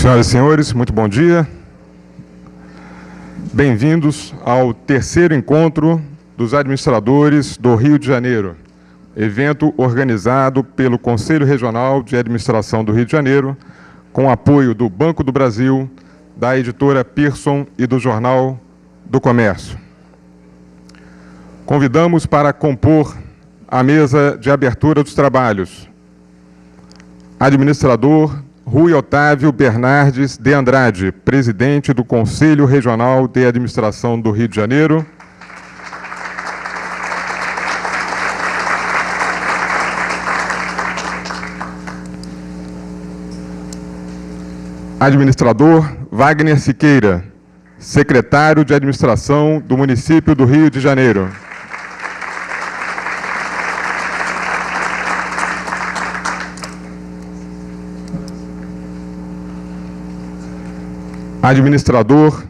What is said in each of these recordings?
Senhoras e senhores, muito bom dia. Bem-vindos ao terceiro encontro dos administradores do Rio de Janeiro, evento organizado pelo Conselho Regional de Administração do Rio de Janeiro, com apoio do Banco do Brasil, da editora Pearson e do Jornal do Comércio. Convidamos para compor a mesa de abertura dos trabalhos administrador Rui Otávio Bernardes de Andrade, presidente do Conselho Regional de Administração do Rio de Janeiro. Administrador Wagner Siqueira, secretário de Administração do município do Rio de Janeiro. Administrador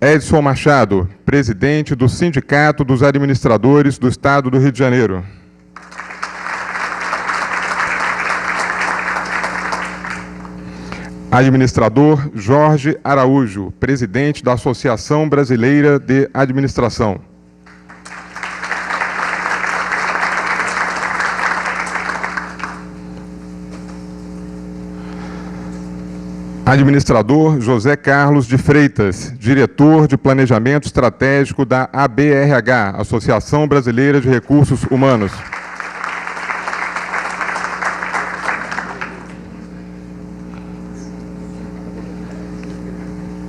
Edson Machado, presidente do Sindicato dos Administradores do Estado do Rio de Janeiro. Administrador Jorge Araújo, presidente da Associação Brasileira de Administração. Administrador José Carlos de Freitas, diretor de Planejamento Estratégico da ABRH, Associação Brasileira de Recursos Humanos.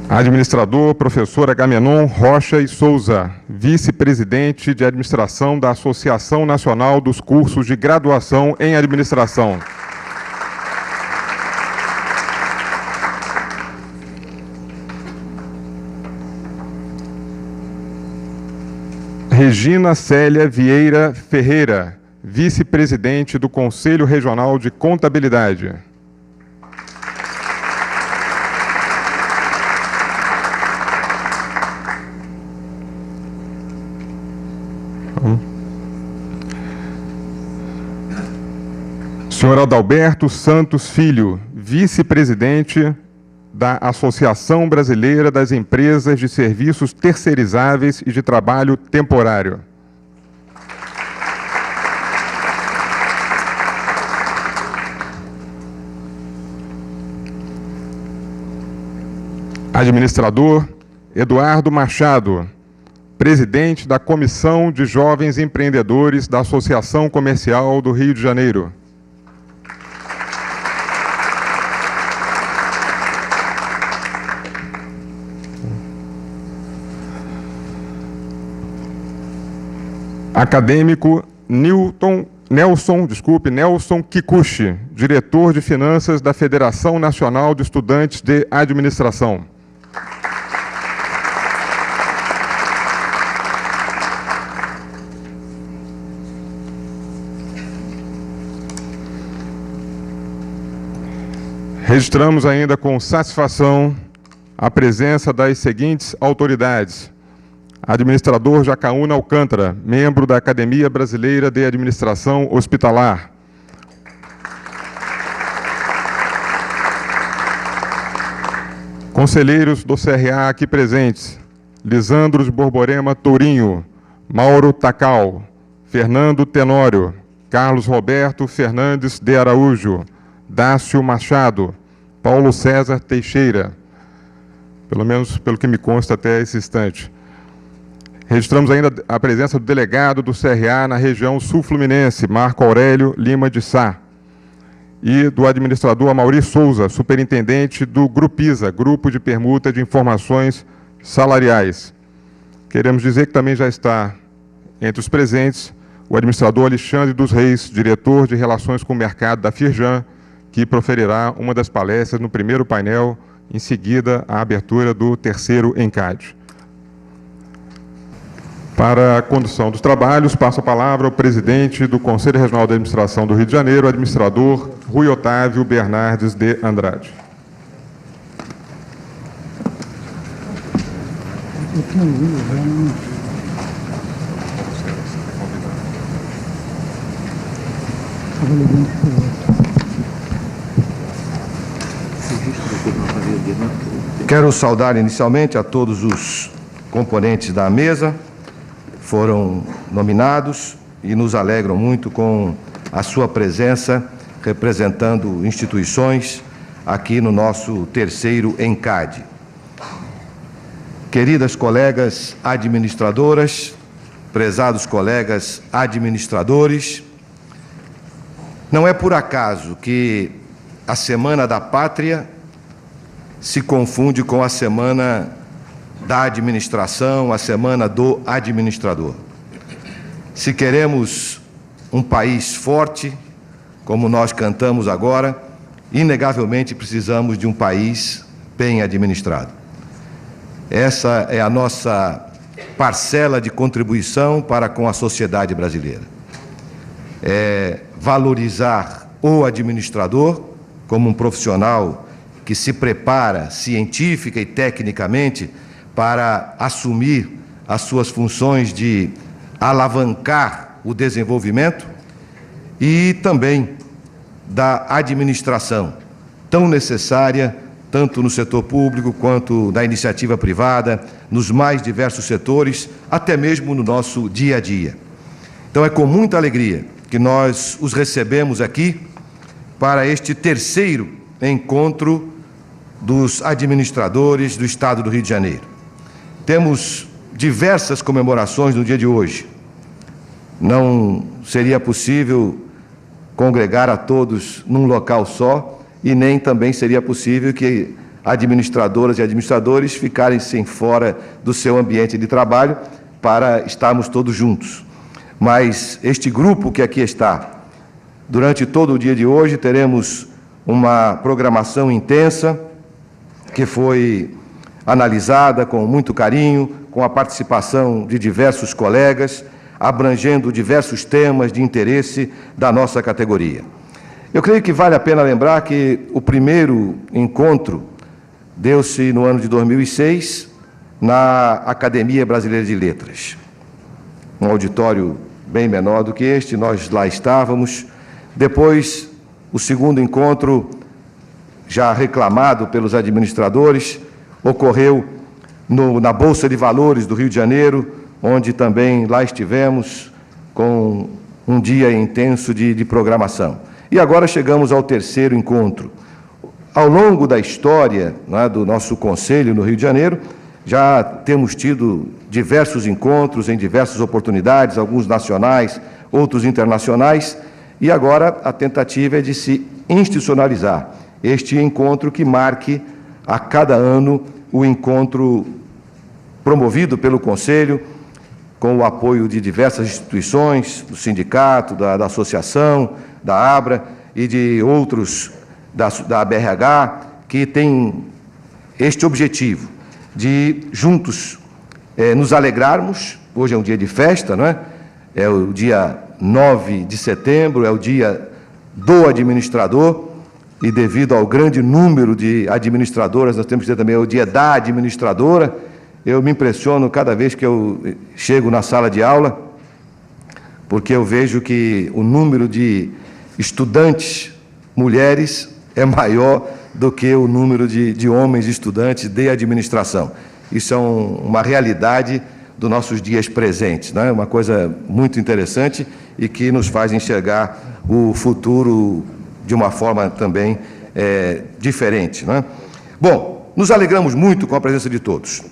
Administrador professor Agamenon Rocha e Souza, vice-presidente de Administração da Associação Nacional dos Cursos de Graduação em Administração. Regina Célia Vieira Ferreira, vice-presidente do Conselho Regional de Contabilidade. Senhor Adalberto Santos Filho, vice-presidente da Associação Brasileira das Empresas de Serviços Terceirizáveis e de Trabalho Temporário. Administrador Eduardo Machado, presidente da Comissão de Jovens Empreendedores da Associação Comercial do Rio de Janeiro. Acadêmico Nelson Kikuchi, diretor de Finanças da Federação Nacional de Estudantes de Administração. Registramos ainda com satisfação a presença das seguintes autoridades: administrador Jacaúna Alcântara, membro da Academia Brasileira de Administração Hospitalar. Conselheiros do CRA aqui presentes: Lisandro de Borborema Tourinho, Mauro Tacal, Fernando Tenório, Carlos Roberto Fernandes de Araújo, Dácio Machado, Paulo César Teixeira, pelo menos pelo que me consta até esse instante. Registramos ainda a presença do delegado do CRA na região sul-fluminense, Marco Aurélio Lima de Sá, e do administrador Amaury Souza, superintendente do Grupisa, Grupo de Permuta de Informações Salariais. Queremos dizer que também já está entre os presentes o administrador Alexandre dos Reis, diretor de Relações com o Mercado da Firjan, que proferirá uma das palestras no primeiro painel, em seguida a abertura do terceiro ENCAD. Para a condução dos trabalhos, passo a palavra ao presidente do Conselho Regional de Administração do Rio de Janeiro, administrador Rui Otávio Bernardes de Andrade. Registro do turno para ver o dia Quero saudar inicialmente a todos os componentes da mesa, foram nominados e nos alegram muito com a sua presença, representando instituições aqui no nosso terceiro ENCAD. Queridas colegas administradoras, prezados colegas administradores, não é por acaso que a Semana da Pátria se confunde com a Semana da Administração, a Semana do Administrador. Se queremos um país forte, como nós cantamos agora, inegavelmente precisamos de um país bem administrado. Essa é a nossa parcela de contribuição para com a sociedade brasileira. É valorizar o administrador como um profissional que se prepara científica e tecnicamente para assumir as suas funções de alavancar o desenvolvimento, e também da administração, tão necessária tanto no setor público quanto na iniciativa privada, nos mais diversos setores, até mesmo no nosso dia a dia. Então é com muita alegria que nós os recebemos aqui para este terceiro encontro dos administradores do Estado do Rio de Janeiro. Temos diversas comemorações no dia de hoje. Não seria possível congregar a todos num local só, e nem também seria possível que administradoras e administradores ficassem fora do seu ambiente de trabalho para estarmos todos juntos. Mas este grupo que aqui está, durante todo o dia de hoje, teremos uma programação intensa, que foi analisada com muito carinho, com a participação de diversos colegas, abrangendo diversos temas de interesse da nossa categoria. Eu creio que vale a pena lembrar que o primeiro encontro deu-se no ano de 2006, na Academia Brasileira de Letras. Um auditório bem menor do que este, nós lá estávamos. Depois, o segundo encontro, já reclamado pelos administradores, ocorreu na Bolsa de Valores do Rio de Janeiro, onde também lá estivemos com um dia intenso de programação. E agora chegamos ao terceiro encontro. Ao longo da história, né, do nosso Conselho no Rio de Janeiro, já temos tido diversos encontros em diversas oportunidades, alguns nacionais, outros internacionais, e agora a tentativa é de se institucionalizar este encontro que marque a cada ano o encontro promovido pelo Conselho, com o apoio de diversas instituições, do sindicato, da associação, da ABRA e de outros da BRH, que tem este objetivo de juntos nos alegrarmos. Hoje é um dia de festa, não é? É o dia 9 de setembro, é o dia do administrador, e devido ao grande número de administradoras, nós temos que dizer também, é o dia da administradora. Eu me impressiono cada vez que eu chego na sala de aula, porque eu vejo que o número de estudantes mulheres é maior do que o número de homens estudantes de administração. Isso é uma realidade dos nossos dias presentes, né? Uma coisa muito interessante e que nos faz enxergar o futuro de uma forma também diferente, né? Bom, nos alegramos muito com a presença de todos.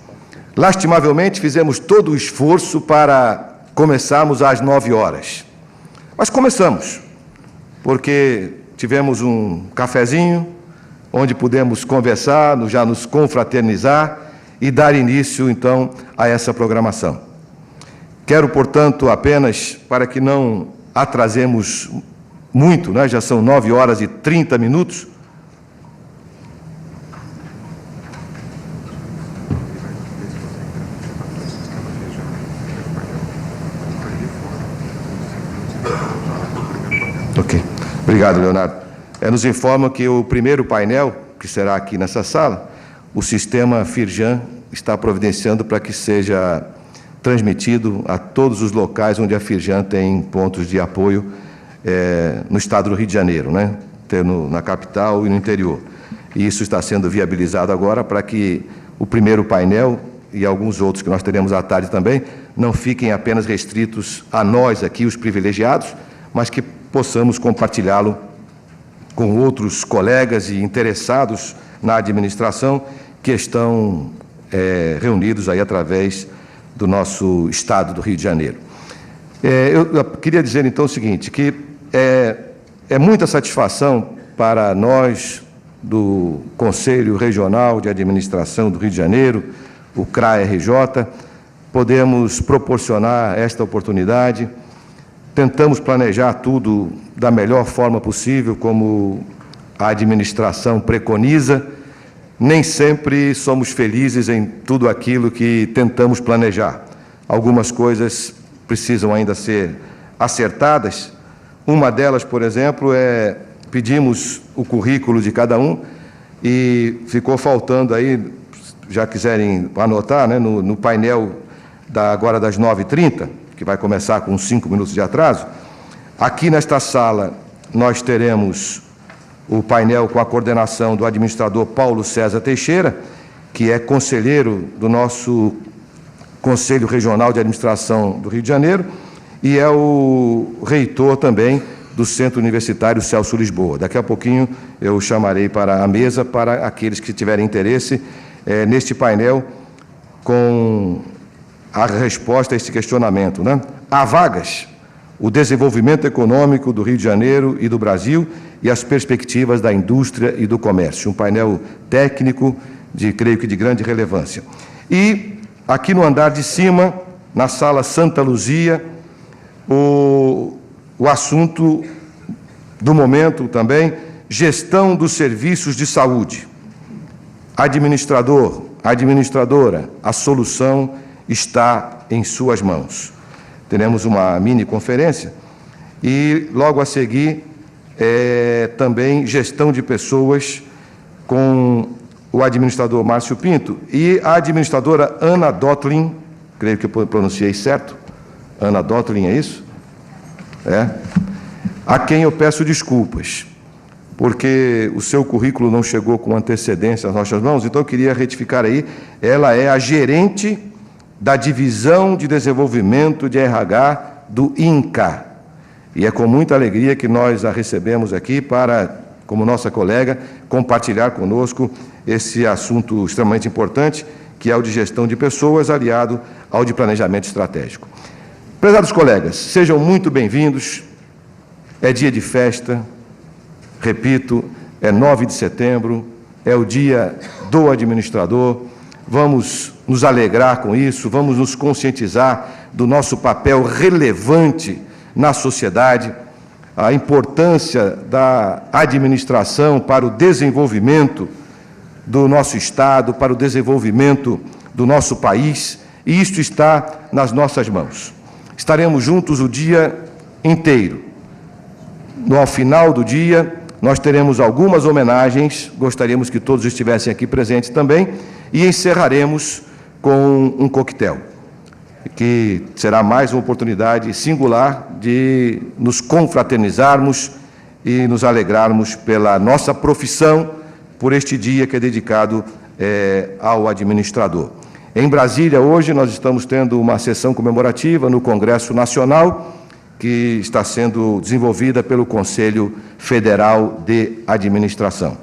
Lastimavelmente, fizemos todo o esforço para começarmos às 9 horas. Mas começamos, porque tivemos um cafezinho, onde pudemos conversar, já nos confraternizar e dar início, então, a essa programação. Quero, portanto, apenas, para que não atrasemos muito, né? Já são 9 horas e 30 minutos, ok. Obrigado, Leonardo. Nos informam que o primeiro painel, que será aqui nessa sala, o sistema Firjan está providenciando para que seja transmitido a todos os locais onde a Firjan tem pontos de apoio no estado do Rio de Janeiro, né? Na capital e no interior. e isso está sendo viabilizado agora para que o primeiro painel e alguns outros que nós teremos à tarde também, não fiquem apenas restritos a nós aqui, os privilegiados, mas que possamos compartilhá-lo com outros colegas e interessados na administração que estão reunidos aí através do nosso Estado do Rio de Janeiro. Eu queria dizer, então, o seguinte, que é muita satisfação para nós do Conselho Regional de Administração do Rio de Janeiro, o CRA-RJ, podemos proporcionar esta oportunidade. Tentamos planejar tudo da melhor forma possível, como a administração preconiza. Nem sempre somos felizes em tudo aquilo que tentamos planejar. Algumas coisas precisam ainda ser acertadas. Uma delas, por exemplo, pedimos o currículo de cada um e ficou faltando aí, já quiserem anotar, né, no painel agora das 9h30, que vai começar com 5 minutos de atraso, aqui nesta sala nós teremos o painel com a coordenação do administrador Paulo César Teixeira, que é conselheiro do nosso Conselho Regional de Administração do Rio de Janeiro, e é o reitor também do Centro Universitário Celso Lisboa. Daqui a pouquinho eu chamarei para a mesa para aqueles que tiverem interesse neste painel com a resposta a esse questionamento, né? Há vagas, o desenvolvimento econômico do Rio de Janeiro e do Brasil e as perspectivas da indústria e do comércio. Um painel técnico, creio que de grande relevância. E aqui no andar de cima, na sala Santa Luzia, o assunto do momento também, gestão dos serviços de saúde. Administrador, administradora, a solução está em suas mãos. Teremos uma mini conferência e, logo a seguir, também gestão de pessoas com o administrador Márcio Pinto e a administradora Ana Dotlin, creio que eu pronunciei certo, Ana Dotlin, é isso? A quem eu peço desculpas, porque o seu currículo não chegou com antecedência às nossas mãos, então eu queria retificar aí, ela é a gerente da Divisão de Desenvolvimento de RH do INCA, e é com muita alegria que nós a recebemos aqui para, como nossa colega, compartilhar conosco esse assunto extremamente importante, que é o de gestão de pessoas, aliado ao de planejamento estratégico. Prezados colegas, sejam muito bem-vindos, é dia de festa, repito, é 9 de setembro, é o dia do administrador, vamos nos alegrar com isso, vamos nos conscientizar do nosso papel relevante na sociedade, a importância da administração para o desenvolvimento do nosso Estado, para o desenvolvimento do nosso país, e isto está nas nossas mãos. Estaremos juntos o dia inteiro. Ao final do dia, nós teremos algumas homenagens, gostaríamos que todos estivessem aqui presentes também, e encerraremos com um coquetel, que será mais uma oportunidade singular de nos confraternizarmos e nos alegrarmos pela nossa profissão, por este dia que é dedicado ao administrador. Em Brasília, hoje, nós estamos tendo uma sessão comemorativa no Congresso Nacional, que está sendo desenvolvida pelo Conselho Federal de Administração.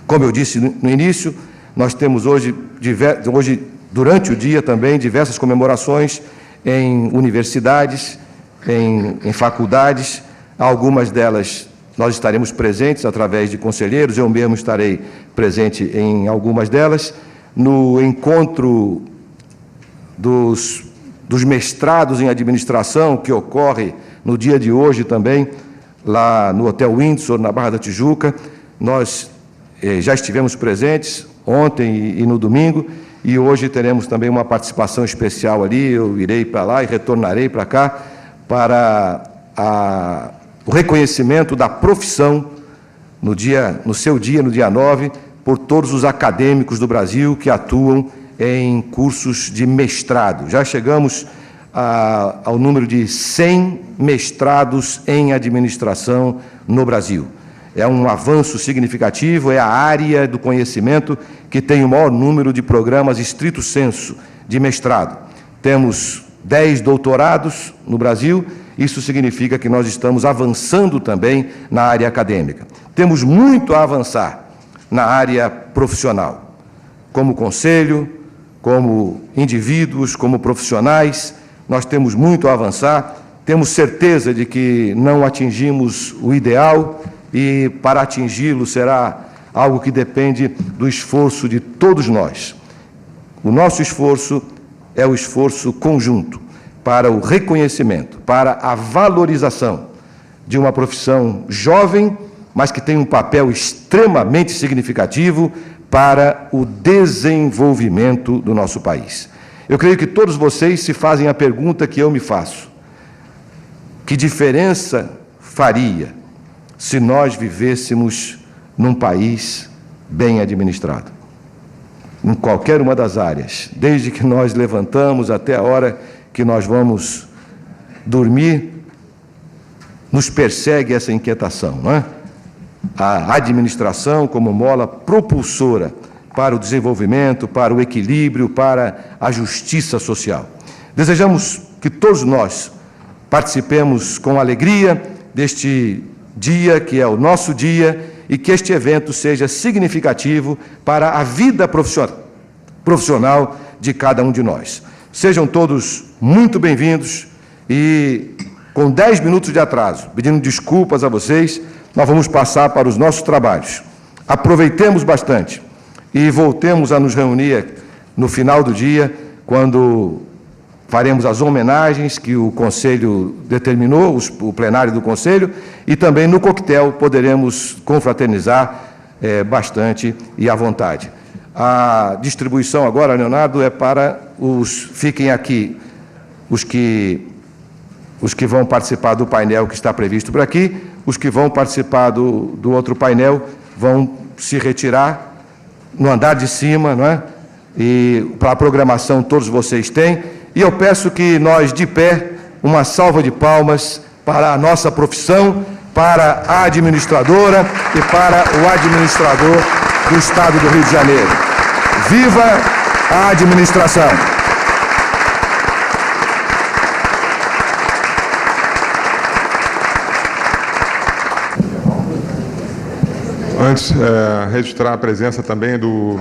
Como eu disse no início, nós temos hoje, durante o dia também, diversas comemorações em universidades, em faculdades. Algumas delas nós estaremos presentes através de conselheiros, eu mesmo estarei presente em algumas delas. No encontro dos mestrados em administração, que ocorre no dia de hoje também, lá no Hotel Windsor, na Barra da Tijuca, nós já estivemos presentes ontem e no domingo, e hoje teremos também uma participação especial ali, eu irei para lá e retornarei para cá, para o reconhecimento da profissão no seu dia, no dia 9, por todos os acadêmicos do Brasil que atuam em cursos de mestrado. Já chegamos ao número de 100 mestrados em administração no Brasil. É um avanço significativo, é a área do conhecimento que tem o maior número de programas estrito sensu de mestrado. Temos 10 doutorados no Brasil, isso significa que nós estamos avançando também na área acadêmica. Temos muito a avançar na área profissional, como conselho, como indivíduos, como profissionais, nós temos muito a avançar, temos certeza de que não atingimos o ideal e para atingi-lo será algo que depende do esforço de todos nós. O nosso esforço é o esforço conjunto para o reconhecimento, para a valorização de uma profissão jovem, mas que tem um papel extremamente significativo para o desenvolvimento do nosso país. Eu creio que todos vocês se fazem a pergunta que eu me faço: que diferença faria se nós vivêssemos num país bem administrado? Em qualquer uma das áreas, desde que nós levantamos até a hora que nós vamos dormir, nos persegue essa inquietação, não é? A administração como mola propulsora para o desenvolvimento, para o equilíbrio, para a justiça social. Desejamos que todos nós participemos com alegria deste dia, que é o nosso dia, e que este evento seja significativo para a vida profissional de cada um de nós. Sejam todos muito bem-vindos e, com 10 minutos de atraso, pedindo desculpas a vocês, nós vamos passar para os nossos trabalhos. Aproveitemos bastante e voltemos a nos reunir no final do dia, quando faremos as homenagens que o Conselho determinou, o plenário do Conselho, e também no coquetel poderemos confraternizar bastante e à vontade. A distribuição agora, Leonardo, é para os... Fiquem aqui os que vão participar do painel que está previsto por aqui. Os que vão participar do outro painel vão se retirar no andar de cima, não é? E para a programação todos vocês têm. E eu peço que nós, de pé, uma salva de palmas para a nossa profissão, para a administradora e para o administrador do Estado do Rio de Janeiro. Viva a administração! Antes, registrar a presença também do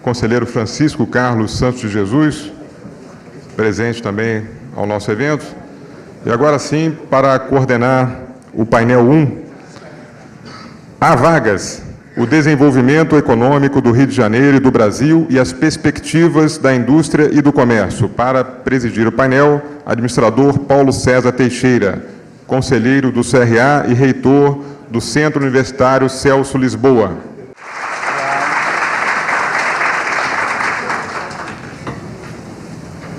conselheiro Francisco Carlos Santos de Jesus, presente também ao nosso evento. E agora sim, para coordenar o painel 1, há vagas, o desenvolvimento econômico do Rio de Janeiro e do Brasil e as perspectivas da indústria e do comércio. Para presidir o painel, administrador Paulo César Teixeira, conselheiro do CRA e reitor do Centro Universitário Celso Lisboa.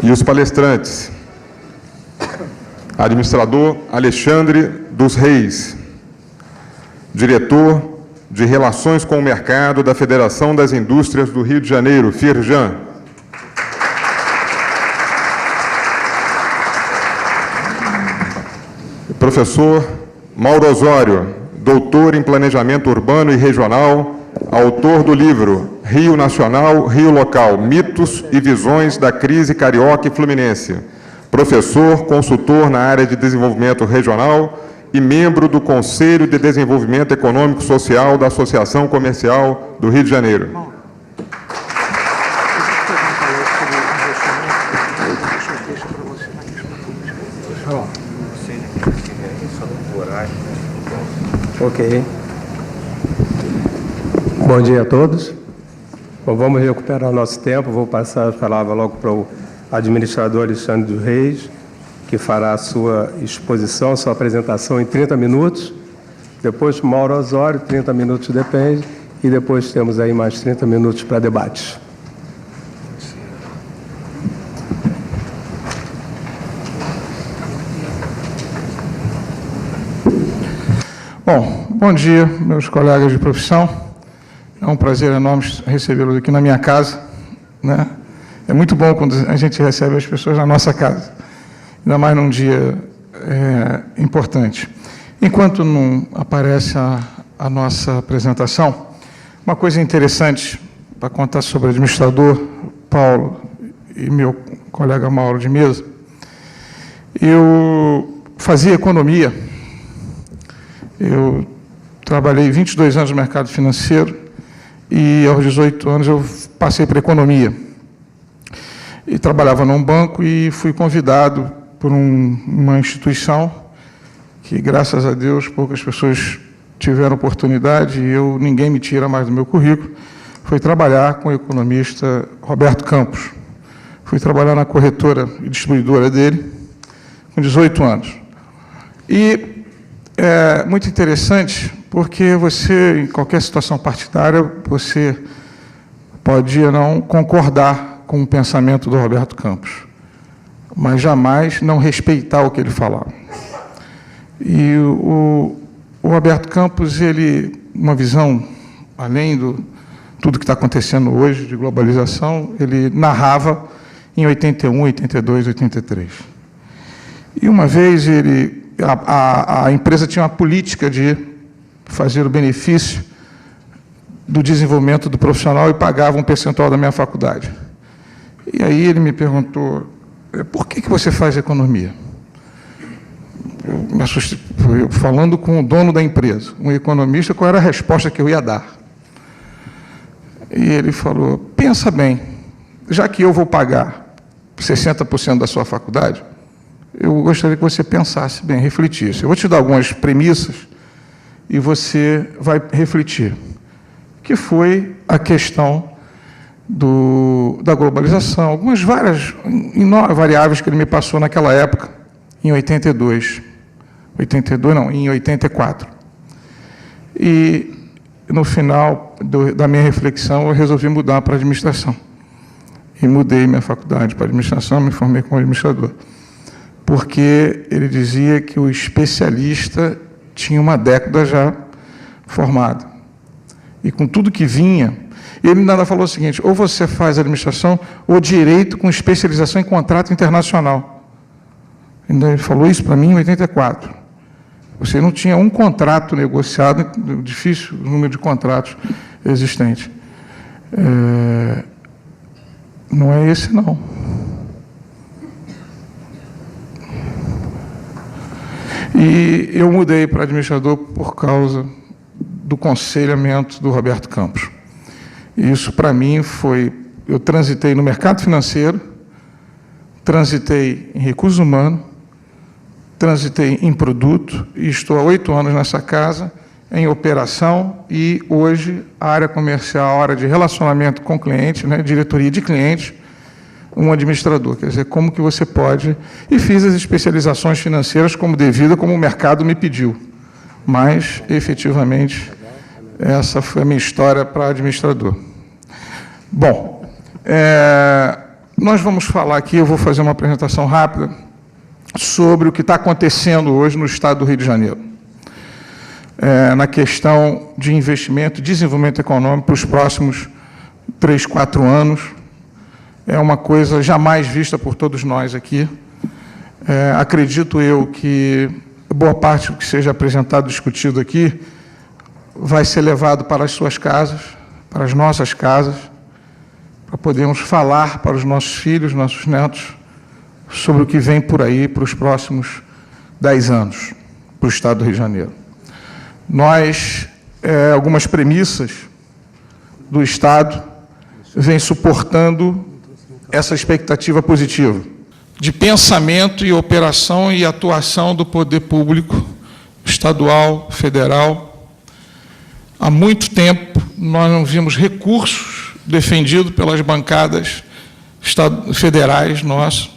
E os palestrantes: administrador Alexandre dos Reis, diretor de Relações com o Mercado da Federação das Indústrias do Rio de Janeiro, FIRJAN. Professor Mauro Osório, doutor em Planejamento Urbano e Regional, autor do livro Rio Nacional, Rio Local, Mitos e Visões da Crise Carioca e Fluminense. Professor, consultor na área de desenvolvimento regional e membro do Conselho de Desenvolvimento Econômico e Social da Associação Comercial do Rio de Janeiro. Ok. Bom dia a todos. Bom, vamos recuperar o nosso tempo. Vou passar a palavra logo para o administrador Alexandre dos Reis, que fará a sua exposição, sua apresentação em 30 minutos. Depois, Mauro Osório, 30 minutos depende. E depois temos aí mais 30 minutos para debate. Bom dia, meus colegas de profissão. É um prazer enorme recebê-los aqui na minha casa, né? É muito bom quando a gente recebe as pessoas na nossa casa, ainda mais num dia importante. Enquanto não aparece a a nossa apresentação. Uma coisa interessante para contar sobre o administrador Paulo e meu colega Mauro de mesa. Eu fazia economia, eu trabalhei 22 anos no mercado financeiro e aos 18 anos eu passei para economia. E trabalhava num banco e fui convidado por uma instituição que, graças a Deus, poucas pessoas tiveram oportunidade e ninguém me tira mais do meu currículo. Fui trabalhar com o economista Roberto Campos. Fui trabalhar na corretora e distribuidora dele com 18 anos. E é muito interessante porque você, em qualquer situação partidária, você podia não concordar com o pensamento do Roberto Campos, mas jamais não respeitar o que ele falava. E o Roberto Campos, ele, uma visão, além do tudo que está acontecendo hoje de globalização, ele narrava em 81, 82, 83. E uma vez a empresa tinha uma política de fazer o benefício do desenvolvimento do profissional e pagava um percentual da minha faculdade. E aí ele me perguntou, por que você faz economia? Eu me assustei, falando com o dono da empresa, um economista, qual era a resposta que eu ia dar? E ele falou, pensa bem, já que eu vou pagar 60% da sua faculdade, eu gostaria que você pensasse bem, refletisse. Eu vou te dar algumas premissas e você vai refletir. Que foi a questão da globalização, algumas várias variáveis que ele me passou naquela época, em 84. E, no final da minha reflexão, eu resolvi mudar para a administração. E mudei minha faculdade para a administração, me formei como administrador. Porque ele dizia que o especialista tinha uma década já formado. E com tudo que vinha, ele ainda falou o seguinte, ou você faz administração ou direito com especialização em contrato internacional. Ele falou isso para mim em 84. Você não tinha um contrato negociado, difícil o número de contratos existentes. Não é esse, não. E eu mudei para administrador por causa do aconselhamento do Roberto Campos. E isso, para mim, foi... Eu transitei no mercado financeiro, transitei em recursos humanos, transitei em produto, e estou há 8 anos nessa casa, em operação, e hoje a área comercial, a área de relacionamento com cliente, né, diretoria de clientes, um administrador. Quer dizer, como que você pode... E fiz as especializações financeiras como devido, como o mercado me pediu. Mas, efetivamente, essa foi a minha história para administrador. Bom, nós vamos falar aqui, eu vou fazer uma apresentação rápida sobre o que está acontecendo hoje no estado do Rio de Janeiro, na questão de investimento e desenvolvimento econômico para os próximos 3, 4 anos. É uma coisa jamais vista por todos nós aqui. Acredito eu que boa parte do que seja apresentado e discutido aqui vai ser levado para as suas casas, para as nossas casas, para podermos falar para os nossos filhos, nossos netos, sobre o que vem por aí para os próximos 10 anos, para o estado do Rio de Janeiro. Nós, algumas premissas do estado, vêm suportando essa expectativa positiva de pensamento e operação e atuação do poder público estadual, federal. Há muito tempo nós não vimos recursos defendidos pelas bancadas federais nossas.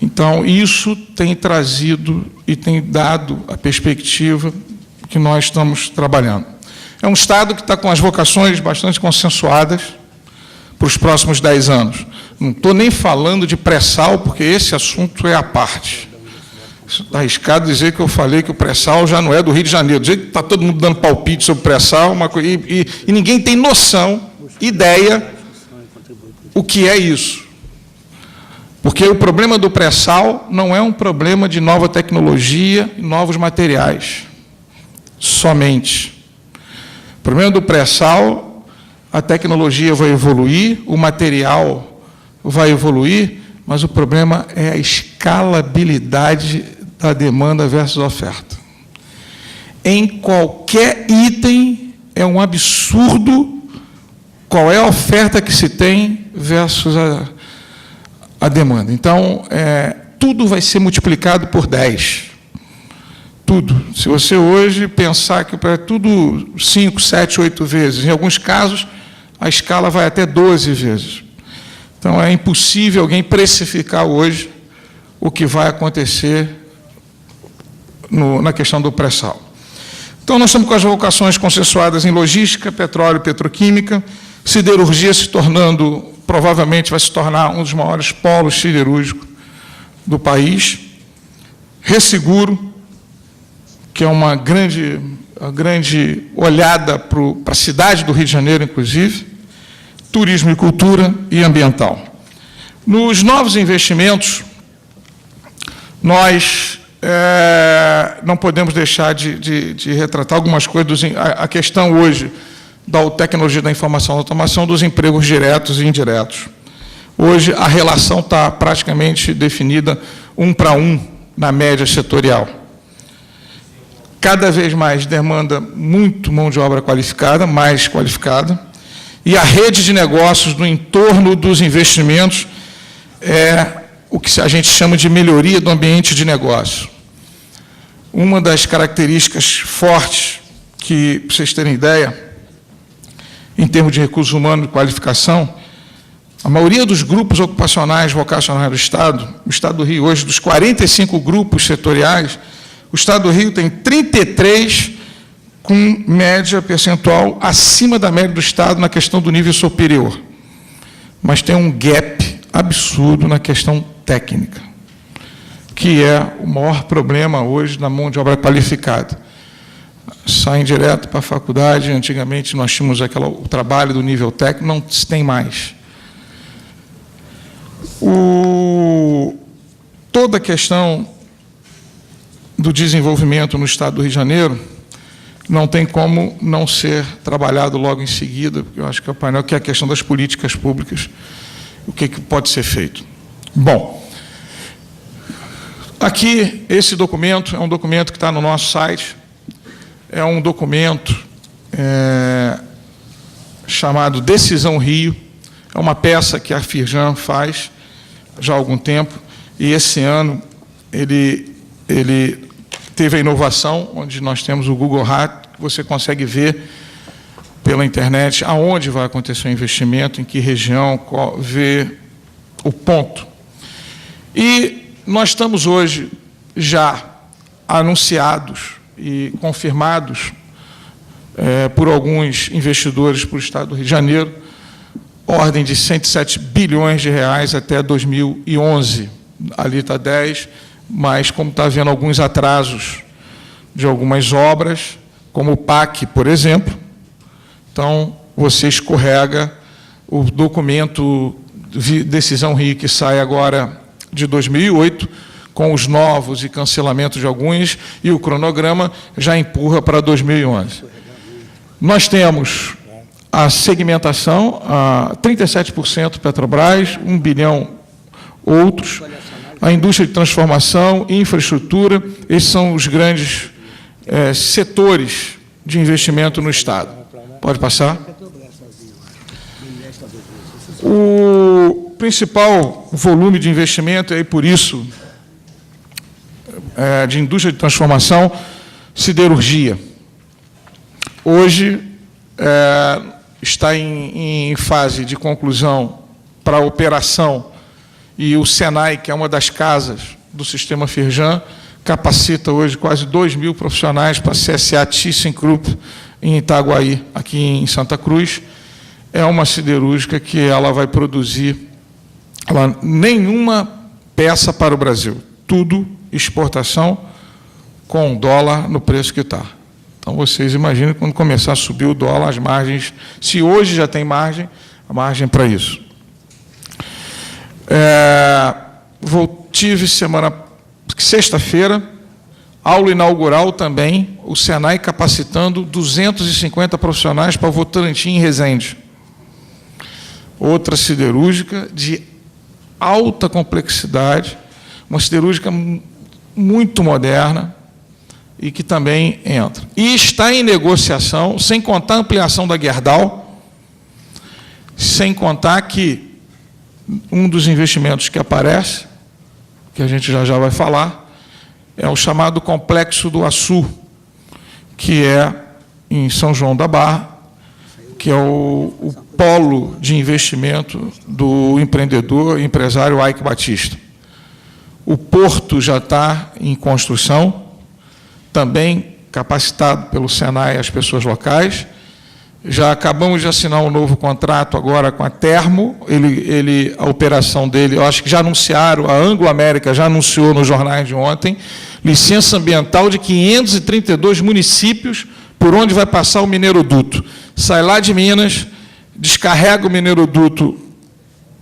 Então, isso tem trazido e tem dado a perspectiva que nós estamos trabalhando. É um estado que está com as vocações bastante consensuadas para os próximos 10 anos. Não estou nem falando de pré-sal, porque esse assunto é à parte. Está arriscado dizer que eu falei que o pré-sal já não é do Rio de Janeiro. Dizer que está todo mundo dando palpite sobre o pré-sal, e ninguém tem noção, ideia, o que é isso. Porque o problema do pré-sal não é um problema de nova tecnologia e novos materiais. somente. O problema do pré-sal, a tecnologia vai evoluir, o material vai evoluir, mas o problema é a escalabilidade da demanda versus oferta. Em qualquer item, é um absurdo qual é a oferta que se tem versus a demanda. Então, tudo vai ser multiplicado por 10. Tudo. Se você hoje pensar que é tudo 5, 7, 8 vezes, em alguns casos, a escala vai até 12 vezes. Então, é impossível alguém precificar hoje o que vai acontecer na questão do pré-sal. Então, nós estamos com as vocações consensuadas em logística, petróleo e petroquímica, siderurgia se tornando, provavelmente vai se tornar um dos maiores polos siderúrgicos do país, resseguro, que é uma grande olhada para a cidade do Rio de Janeiro, inclusive, turismo e cultura e ambiental. Nos novos investimentos, nós não podemos deixar de retratar algumas coisas. A questão hoje da tecnologia da informação e da automação dos empregos diretos e indiretos. Hoje, a relação está praticamente definida 1 para 1 na média setorial. Cada vez mais demanda muito mão de obra qualificada, mais qualificada, e a rede de negócios no entorno dos investimentos é o que a gente chama de melhoria do ambiente de negócio. Uma das características fortes que, para vocês terem ideia, em termos de recursos humanos e qualificação, a maioria dos grupos ocupacionais vocacionais do Estado, o Estado do Rio hoje, dos 45 grupos setoriais, o Estado do Rio tem 33 com média percentual acima da média do Estado na questão do nível superior. Mas tem um gap absurdo na questão técnica, que é o maior problema hoje na mão de obra qualificada. Saem direto para a faculdade, antigamente nós tínhamos o trabalho do nível técnico, não se tem mais. Toda a questão do desenvolvimento no Estado do Rio de Janeiro não tem como não ser trabalhado logo em seguida, porque eu acho que é o painel, que é a questão das políticas públicas, o que pode ser feito. Bom, aqui, esse documento é um documento que está no nosso site, é um documento chamado Decisão Rio, é uma peça que a Firjan faz já há algum tempo, e esse ano ele teve a inovação, onde nós temos o Google Earth, que você consegue ver pela internet aonde vai acontecer o investimento, em que região, ver o ponto. E nós estamos hoje já anunciados e confirmados por alguns investidores para o Estado do Rio de Janeiro, ordem de 107 bilhões de reais até 2011. Ali está 10, mas como está havendo alguns atrasos de algumas obras, como o PAC, por exemplo, então você escorrega o documento de Decisão Rio, que sai agora de 2008, com os novos e cancelamento de alguns, e o cronograma já empurra para 2011. Nós temos a segmentação, a 37% Petrobras, 1 bilhão outros, a indústria de transformação, infraestrutura, esses são os grandes setores de investimento no Estado. Pode passar? O principal volume de investimento, e por isso, de indústria de transformação, siderurgia. Hoje, está em fase de conclusão para a operação, e o Senai, que é uma das casas do sistema Firjan, capacita hoje quase 2.000 profissionais para a CSA ThyssenKrupp em Itaguaí, aqui em Santa Cruz. É uma siderúrgica que ela vai produzir nenhuma peça para o Brasil, tudo exportação com dólar no preço que está. Então, vocês imaginem quando começar a subir o dólar, as margens, se hoje já tem margem, a margem para isso. Tive sexta-feira, aula inaugural também, o Senai capacitando 250 profissionais para Votorantim e Resende. Outra siderúrgica de alta complexidade, uma siderúrgica muito moderna e que também entra. E está em negociação, sem contar a ampliação da Gerdau, sem contar que um dos investimentos que aparece, que a gente já vai falar, é o chamado Complexo do Açu, que é em São João da Barra, que é o polo de investimento do empresário Ike Batista. O porto já está em construção, também capacitado pelo Senai as pessoas locais. Já acabamos de assinar um novo contrato agora com a Termo, a operação dele, eu acho que já anunciaram, a Anglo América já anunciou nos jornais de ontem, licença ambiental de 532 municípios por onde vai passar o mineroduto. Sai lá de Minas, descarrega o mineroduto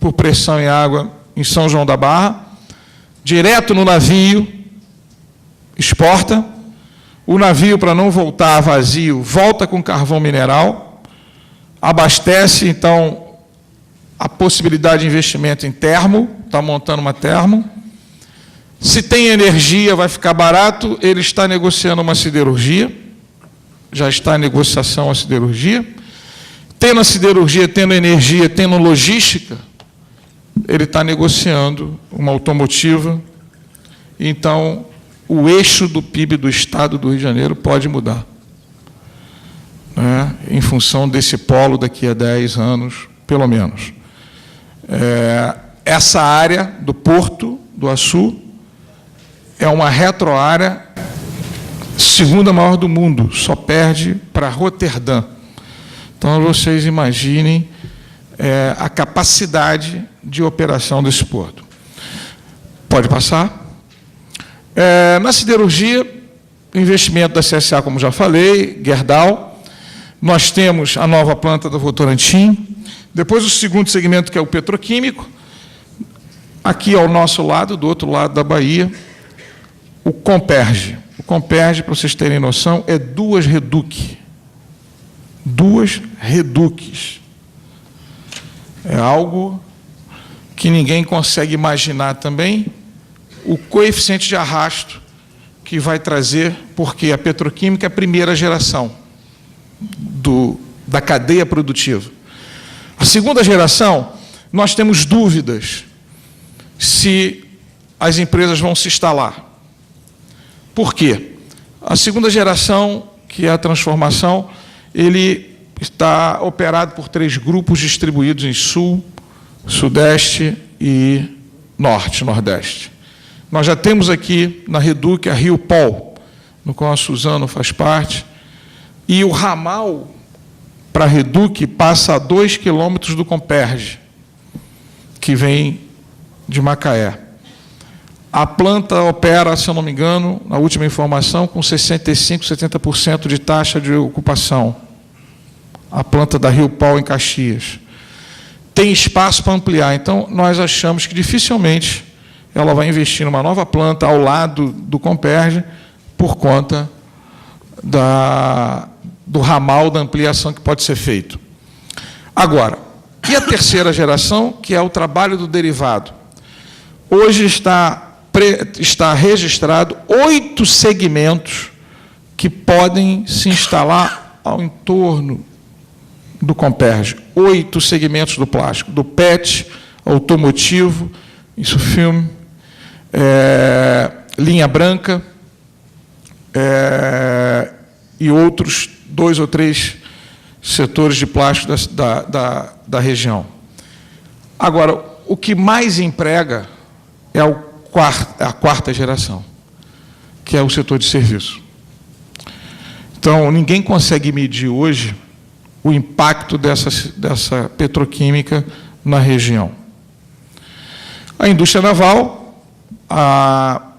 por pressão e água em São João da Barra, direto no navio, exporta, o navio, para não voltar vazio, volta com carvão mineral, abastece, então, a possibilidade de investimento em termo, está montando uma termo. Se tem energia, vai ficar barato, ele está negociando uma siderurgia, já está em negociação a siderurgia. Tendo a siderurgia, tendo energia, tendo logística, ele está negociando uma automotiva. Então, o eixo do PIB do Estado do Rio de Janeiro pode mudar, né, em função desse polo daqui a 10 anos, pelo menos. Essa área do Porto do Açu é uma retroárea, segunda maior do mundo, só perde para Roterdã. Então, vocês imaginem a capacidade de operação desse porto. Pode passar. Na siderurgia, investimento da CSA, como já falei, Gerdau. Nós temos a nova planta da Votorantim. Depois, o segundo segmento, que é o petroquímico. Aqui ao nosso lado, do outro lado da Bahia, o Comperge. O Comperge, para vocês terem noção, é 2 Reduc. 2 Reducs. É algo que ninguém consegue imaginar também, o coeficiente de arrasto que vai trazer, porque a petroquímica é a primeira geração da cadeia produtiva. A segunda geração, nós temos dúvidas se as empresas vão se instalar. Por quê? A segunda geração, que é a transformação, ele está operado por 3 grupos distribuídos em Sul, Sudeste e Norte, Nordeste. Nós já temos aqui na Reduc a Rio Pol, no qual a Suzano faz parte, e o ramal para a Reduc passa a 2 quilômetros do Comperge, que vem de Macaé. A planta opera, se eu não me engano, na última informação, com 65%, 70% de taxa de ocupação. A planta da Rio Pol em Caxias. Tem espaço para ampliar, então nós achamos que dificilmente ela vai investir numa nova planta ao lado do Comperge por conta do ramal da ampliação que pode ser feito. Agora, e a terceira geração, que é o trabalho do derivado? Hoje está registrado 8 segmentos que podem se instalar ao entorno do Comperge. 8 segmentos do plástico, do PET, automotivo, isso filme, linha branca, e outros 2 ou 3 setores de plástico da região. Agora, o que mais emprega é a quarta geração, que é o setor de serviço. Então, ninguém consegue medir hoje o impacto dessa petroquímica na região. A indústria naval,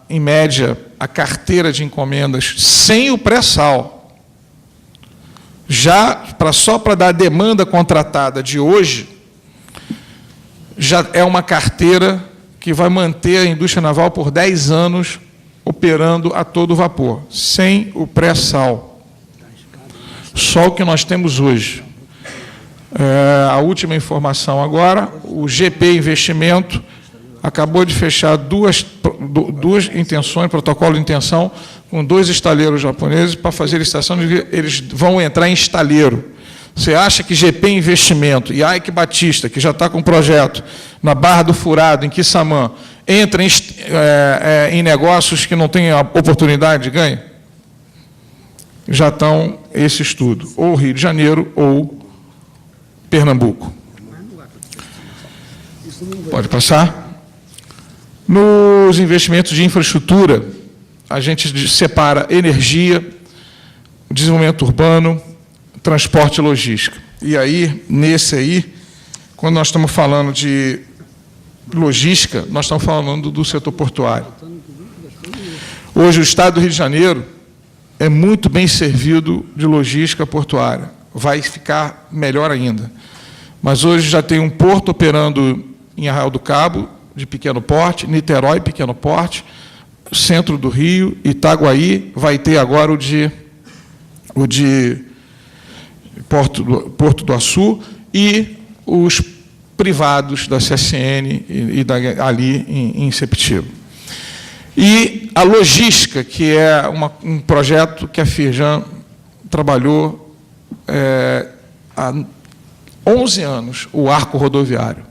em média, a carteira de encomendas sem o pré-sal, só para dar a demanda contratada de hoje, já é uma carteira que vai manter a indústria naval por 10 anos operando a todo vapor, sem o pré-sal. Só o que nós temos hoje. A última informação agora, o GP Investimento acabou de fechar duas intenções, protocolo de intenção, com 2 estaleiros japoneses para fazer licitação, eles vão entrar em estaleiro. Você acha que GP Investimento e Ike Batista, que já está com um projeto na Barra do Furado, em Quissamã, entra em negócios que não têm a oportunidade de ganho? Já estão esse estudo, ou Rio de Janeiro ou Pernambuco. Pode passar. Nos investimentos de infraestrutura, a gente separa energia, desenvolvimento urbano, transporte e logística. E aí, nesse aí, quando nós estamos falando de logística, nós estamos falando do setor portuário. Hoje, o Estado do Rio de Janeiro é muito bem servido de logística portuária. Vai ficar melhor ainda. Mas hoje já tem um porto operando em Arraial do Cabo, de pequeno porte, Niterói, pequeno porte, centro do Rio, Itaguaí, vai ter agora o de Porto do Açu e os privados da CSN ali em Sepetiba. E a logística, que é um projeto que a Firjan trabalhou há 11 anos, o arco rodoviário,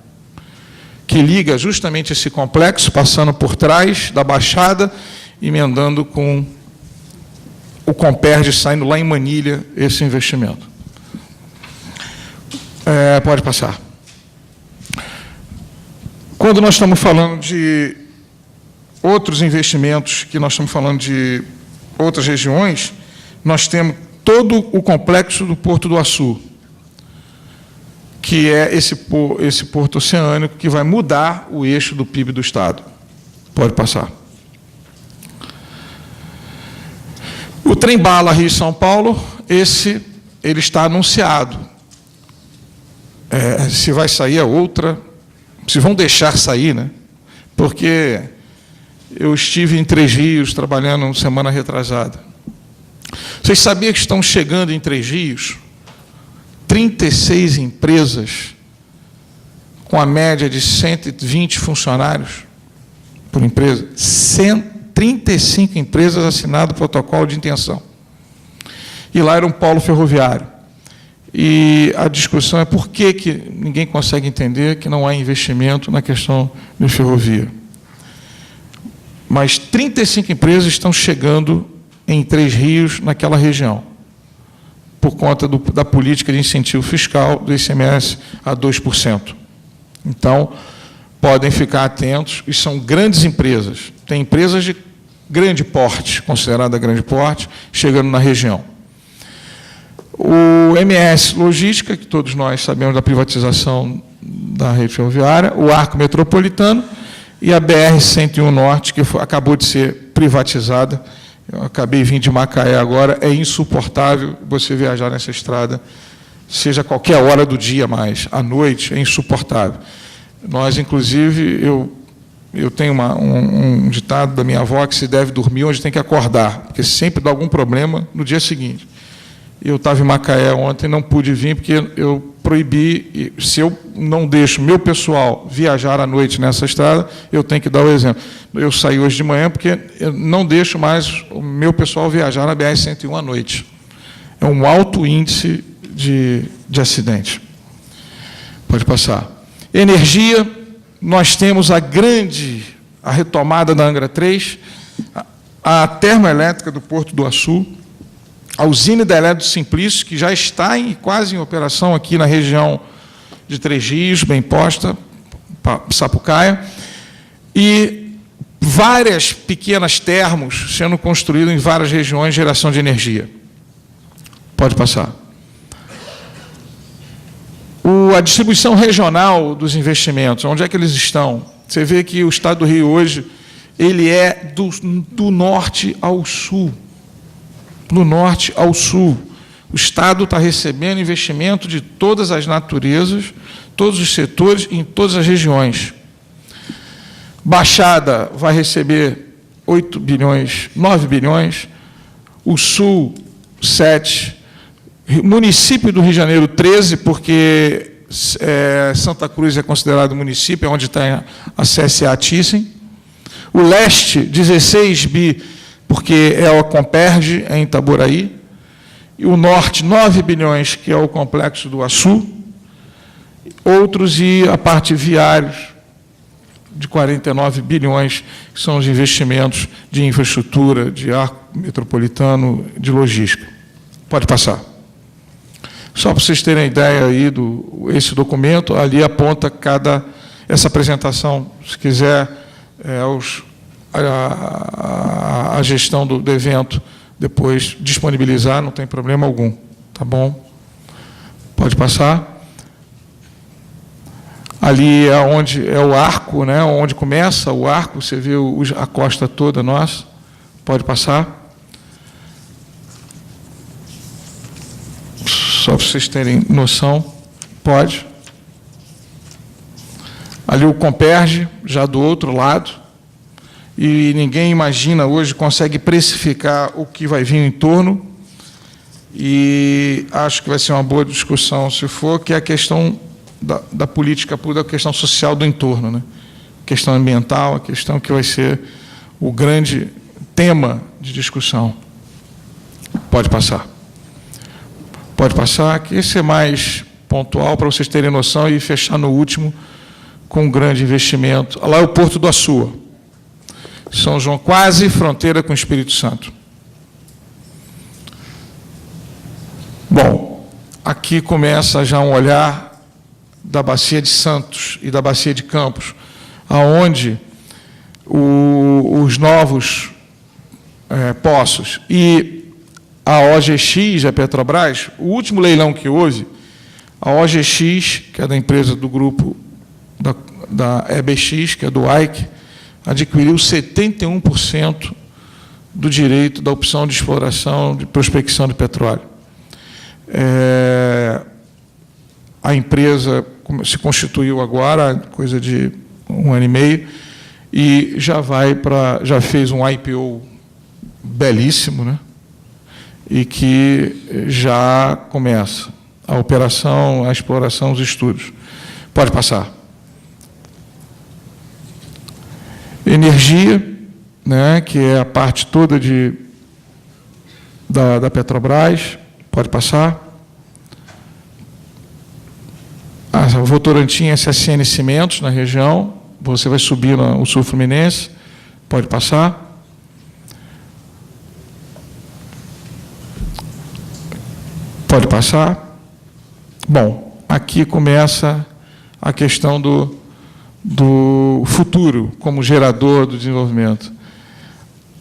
que liga justamente esse complexo, passando por trás da Baixada, emendando com o Comperj, saindo lá em Manilha, esse investimento. Pode passar. Quando nós estamos falando de outros investimentos, que nós estamos falando de outras regiões, nós temos todo o complexo do Porto do Açu, que é esse porto oceânico que vai mudar o eixo do PIB do Estado. Pode passar. O trem-bala Rio-São Paulo, ele está anunciado. Se vai sair é outra, se vão deixar sair, né? Porque eu estive em Três Rios trabalhando semana retrasada. Vocês sabiam que estão chegando em Três Rios 36 empresas com a média de 120 funcionários por empresa? 35 empresas assinado protocolo de intenção. E lá era um polo ferroviário. E a discussão é por que ninguém consegue entender que não há investimento na questão de ferrovia. Mas 35 empresas estão chegando em Três Rios, naquela região, por conta da política de incentivo fiscal do ICMS a 2%. Então, podem ficar atentos, e são grandes empresas. Tem empresas de grande porte, considerada grande porte, chegando na região. O MS Logística, que todos nós sabemos da privatização da rede ferroviária, o Arco Metropolitano e a BR-101 Norte, que acabou de ser privatizada. Eu acabei vindo de Macaé agora, é insuportável você viajar nessa estrada, seja qualquer hora do dia mais, à noite, é insuportável. Nós, inclusive, eu tenho um ditado da minha avó que se deve dormir onde tem que acordar, porque sempre dá algum problema no dia seguinte. Eu estava em Macaé ontem, não pude vir, porque eu proibi, se eu não deixo meu pessoal viajar à noite nessa estrada, eu tenho que dar o exemplo. Eu saí hoje de manhã, porque eu não deixo mais o meu pessoal viajar na BR-101 à noite. É um alto índice de acidente. Pode passar. Energia, nós temos a retomada da Angra 3, a termoelétrica do Porto do Açu, a usina hidrelétrica do Simplício, que já está quase em operação aqui na região de Três Rios, bem posta, Sapucaia, e várias pequenas termos sendo construídas em várias regiões de geração de energia. Pode passar. A distribuição regional dos investimentos, onde é que eles estão? Você vê que o Estado do Rio hoje, ele é do norte ao sul. Do norte ao sul. O Estado está recebendo investimento de todas as naturezas, todos os setores, em todas as regiões. Baixada vai receber 8 bilhões, 9 bilhões, o Sul, 7, município do Rio de Janeiro, 13, porque Santa Cruz é considerado município, é onde está a CSA Thyssen. O Leste, 16 bi, porque é o Comperge, é em Itaboraí. E o Norte, 9 bilhões, que é o Complexo do Açu. Outros, e a parte viários, de 49 bilhões, que são os investimentos de infraestrutura, de arco metropolitano, de logística. Pode passar. Só para vocês terem ideia aí esse documento, ali aponta essa apresentação, se quiser, a gestão do evento depois disponibilizar, não tem problema algum, tá bom? Pode passar. Ali é onde é o arco, né? Onde começa o arco, você vê a costa toda nossa. Pode passar. Só para vocês terem noção. Pode. Ali o Comperge, já do outro lado. E ninguém imagina hoje, consegue precificar o que vai vir em torno. E acho que vai ser uma boa discussão, se for, que é a questão da política pública, a questão social do entorno, né? A questão ambiental, a questão que vai ser o grande tema de discussão. Pode passar. Pode passar, que esse é mais pontual, para vocês terem noção, e fechar no último com um grande investimento. Lá é o Porto do Açu. São João, quase fronteira com o Espírito Santo. Bom, aqui começa já um olhar da Bacia de Santos e da Bacia de Campos, aonde os novos poços e a OGX, a Petrobras, o último leilão que houve, a OGX, que é da empresa do grupo da EBX, que é do Ike, adquiriu 71% do direito da opção de exploração, de prospecção de petróleo. A empresa se constituiu agora, coisa de 1 ano e meio, e já fez um IPO belíssimo, né? E que já começa a operação, a exploração, os estudos. Pode passar. Energia, né, que é a parte toda da Petrobras. Pode passar. A Votorantim SSN Cimentos, na região. Você vai subir no Sul Fluminense. Pode passar. Pode passar. Bom, aqui começa a questão do futuro como gerador do desenvolvimento.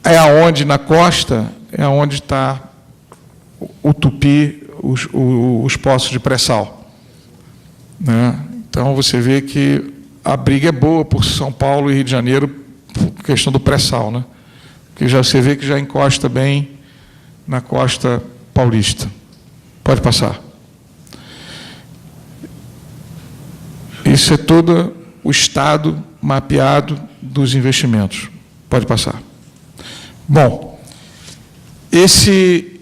É aonde, na costa, é onde está o Tupi, os poços de pré-sal, né? Então, você vê que a briga é boa por São Paulo e Rio de Janeiro, por questão do pré-sal, né? Porque você vê que já encosta bem na costa paulista. Pode passar. Isso é todo o estado mapeado dos investimentos. Pode passar. Bom, esse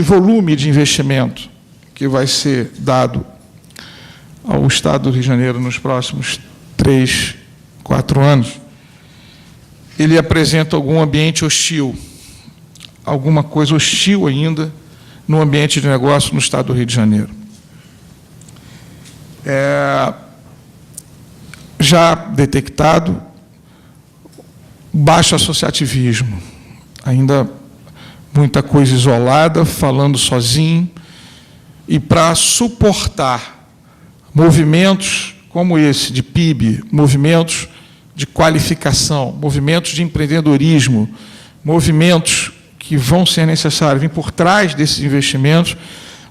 volume de investimento que vai ser dado ao Estado do Rio de Janeiro nos próximos 3, 4 anos, ele apresenta algum ambiente hostil, alguma coisa hostil ainda no ambiente de negócio no Estado do Rio de Janeiro. Já detectado baixo associativismo, ainda muita coisa isolada, falando sozinho, e para suportar movimentos como esse de PIB, movimentos de qualificação, movimentos de empreendedorismo, movimentos que vão ser necessários vir por trás desses investimentos,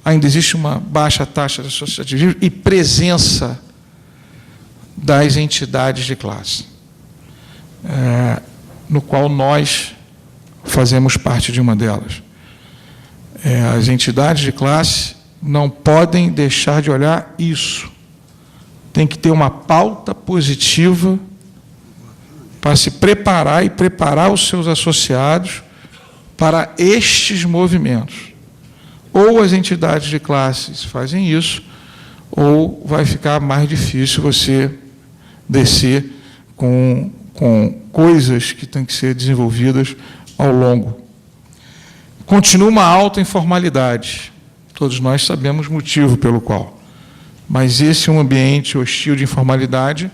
ainda existe uma baixa taxa de associativismo e presença das entidades de classe, no qual nós fazemos parte de uma delas. As entidades de classe não podem deixar de olhar isso. Tem que ter uma pauta positiva para se preparar e preparar os seus associados para estes movimentos. Ou as entidades de classes fazem isso, ou vai ficar mais difícil você descer com coisas que têm que ser desenvolvidas ao longo. Continua uma alta informalidade. Todos nós sabemos o motivo pelo qual. Mas esse é um ambiente hostil de informalidade.